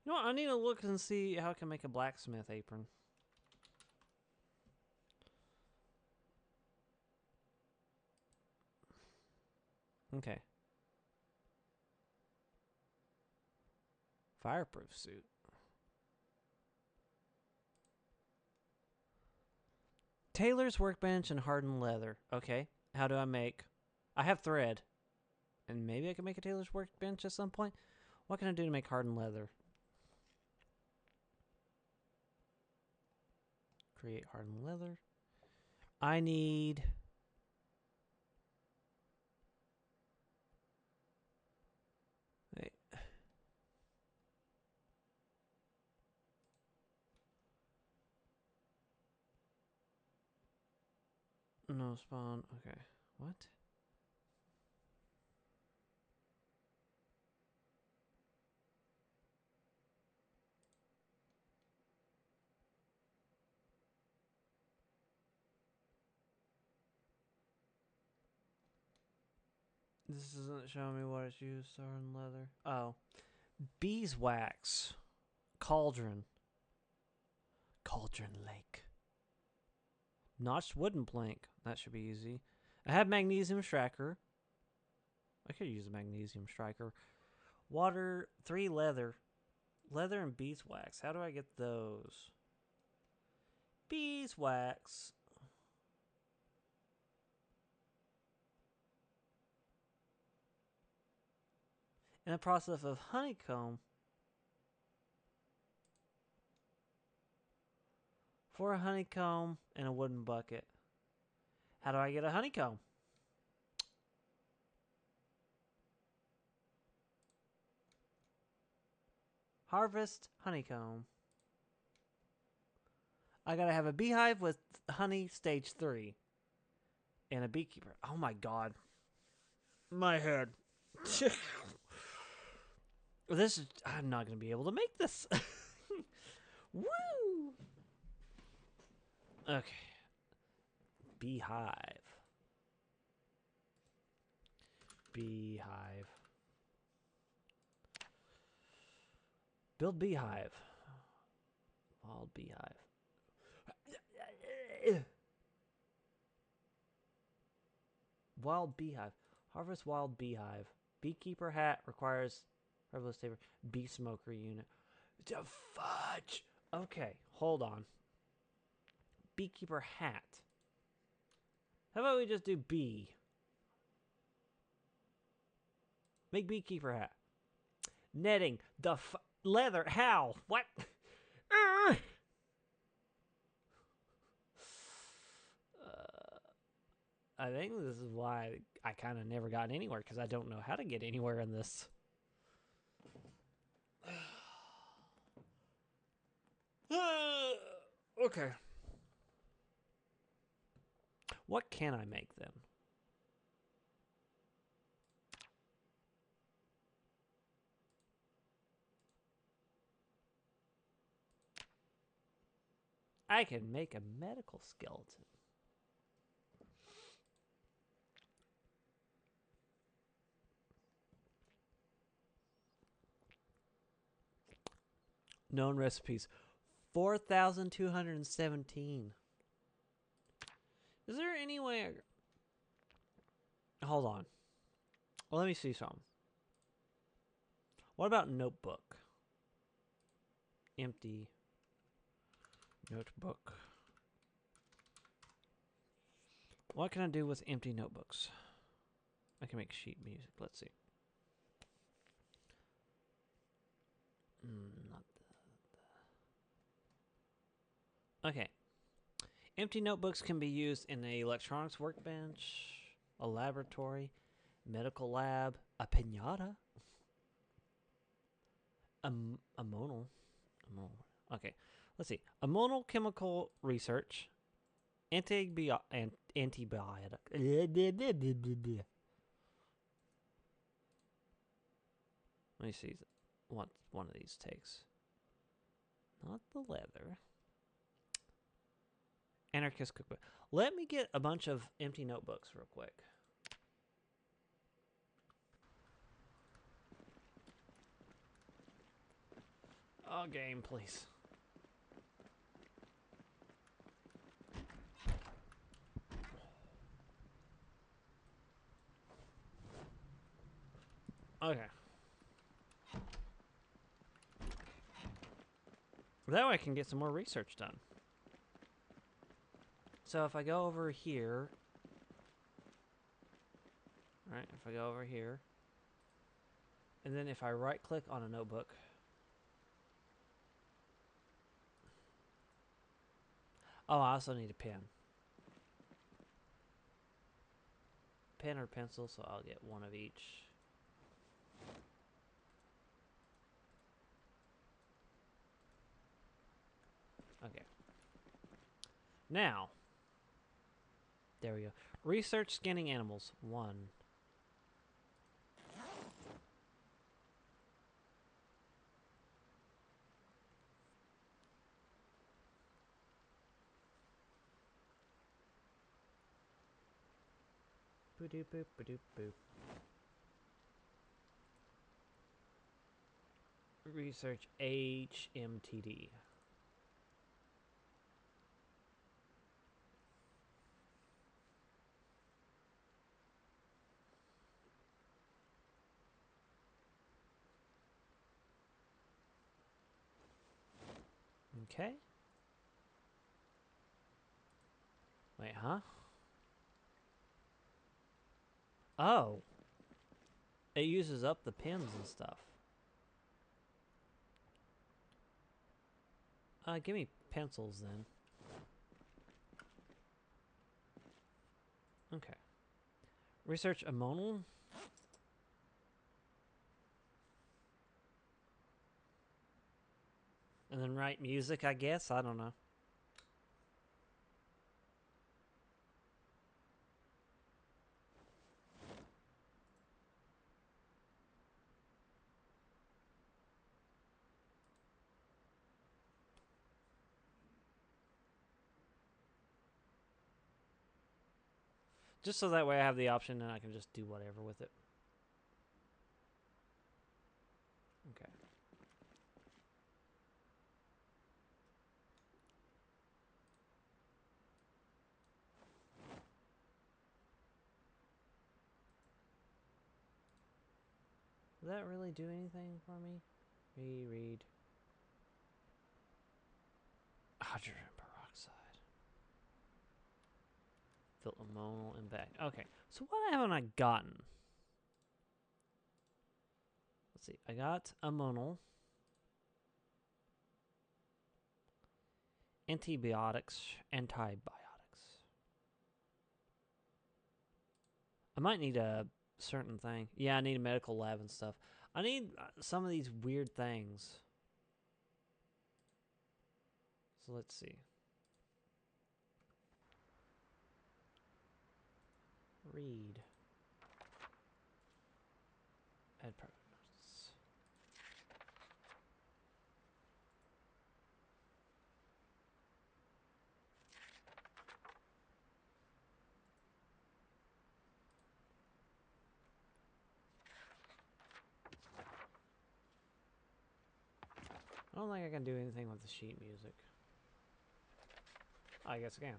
You know what? I need to look and see how I can make a blacksmith apron. Okay. Fireproof suit. Tailor's workbench and hardened leather. Okay. How do I make... I have thread. And maybe I can make a tailor's workbench at some point. What can I do to make hardened leather? Create hardened leather. I need... Wait. No spawn. Okay. What? This isn't showing me what it's used for in leather. Oh. Beeswax. Cauldron. Cauldron Lake. Notched wooden plank. That should be easy. I have magnesium striker. I could use a magnesium striker. Water, 3 leather. Leather and beeswax. How do I get those? Beeswax. In the process of honeycomb. For a honeycomb and a wooden bucket. How do I get a honeycomb? Harvest honeycomb. I gotta have a beehive with honey stage 3. And a beekeeper. Oh my god. My head. This is... I'm not gonna be able to make this. Woo! Okay. Beehive. Beehive. Build beehive. Wild beehive. Wild beehive. Harvest wild beehive. Beekeeper hat requires herbalist saber. Bee smoker unit. The fudge. Okay, hold on. Beekeeper hat. How about we just do bee? Make beekeeper hat. Netting. The leather. How? What? I think this is why I kind of never got anywhere, because I don't know how to get anywhere in this. Okay. What can I make then? I can make a medical skeleton. Known recipes. 4,217. Is there any way... Hold on. Well, let me see something. What about notebook? Empty notebook. What can I do with empty notebooks? I can make sheet music. Let's see. Not okay. Empty notebooks can be used in an electronics workbench, a laboratory, medical lab, a pinata, ammonal. Okay, let's see. Ammonal chemical research, antibiotic. Let me see what one of these takes. Not the leather. Anarchist cookbook. Let me get a bunch of empty notebooks real quick. Oh, game, please. Okay. That way I can get some more research done. So if I go over here... Alright, if I go over here... And then if I right-click on a notebook... Oh, I also need a pen. Pen or pencil, so I'll get one of each. Okay. Now... There we go. Research scanning animals. 1. Boop boop boop boop. Research HMTD. Okay. Wait, huh? Oh. It uses up the pins and stuff. Give me pencils then. Okay. Research ammonal. And then write music, I guess. I don't know. Just so that way I have the option and I can just do whatever with it. Okay. Does that really do anything for me? Reread. Hydrogen peroxide. Fill ammonal and back. Okay. So what haven't I gotten? Let's see. I got ammonal. Antibiotics. I might need a certain thing. Yeah, I need a medical lab and stuff. I need some of these weird things. So let's see. Read. Add prognosis. I don't think I can do anything with the sheet music. I guess I can.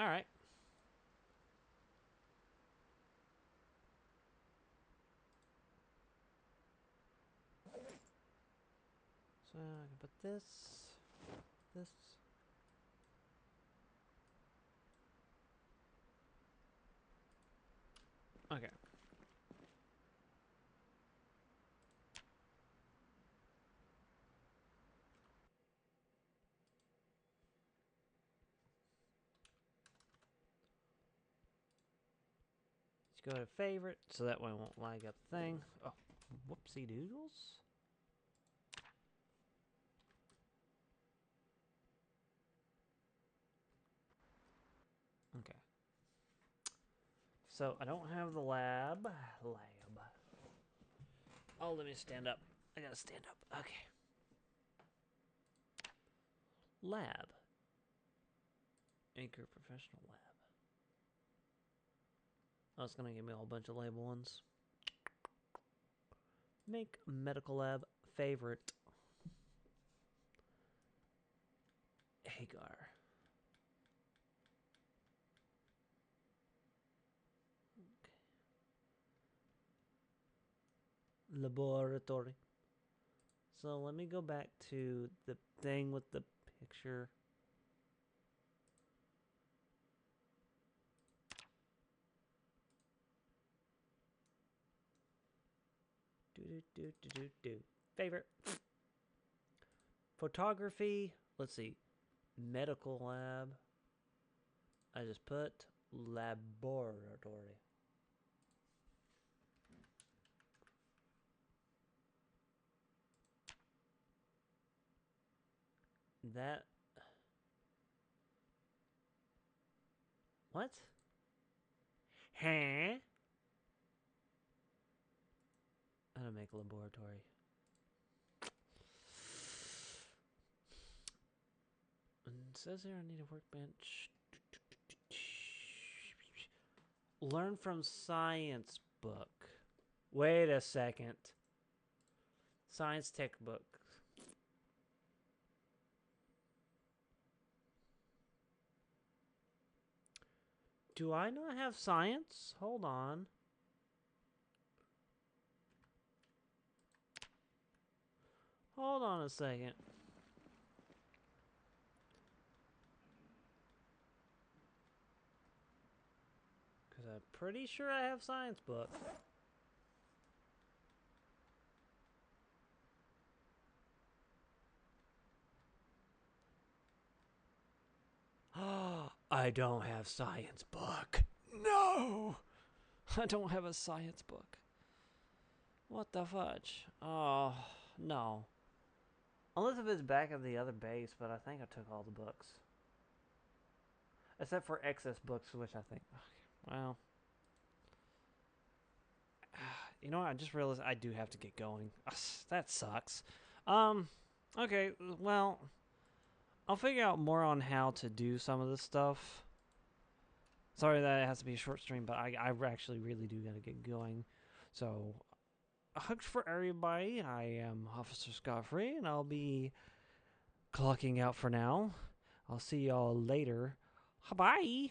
Alright. So I can put this. Okay. Let's go to favorite, so that way it won't lag up the thing. Oh, whoopsie doodles. Okay. So I don't have the lab. Oh, let me stand up. I gotta stand up. Okay. Lab. Anchor Professional Lab. Oh, it's gonna give me a whole bunch of label ones. Make medical lab favorite. Hagar. Okay. Laboratory. So let me go back to the thing with the picture. Do. Favorite. Photography. Let's see. Medical lab. I just put laboratory. That. What? Huh? How to make a laboratory. And it says here I need a workbench. Learn from science book. Wait a second. Science textbook. Do I not have science? Hold on. Hold on a second. Because I'm pretty sure I have science books. I don't have science book. No! I don't have a science book. What the fudge? Oh, no. Unless if it's back at the other base, but I think I took all the books. Except for excess books, which I think... Well... You know what? I just realized I do have to get going. That sucks. Okay, well... I'll figure out more on how to do some of this stuff. Sorry that it has to be a short stream, but I actually really do gotta get going. So, hugs for everybody. I am Officer Scott-Free, and I'll be clocking out for now. I'll see y'all later. Bye!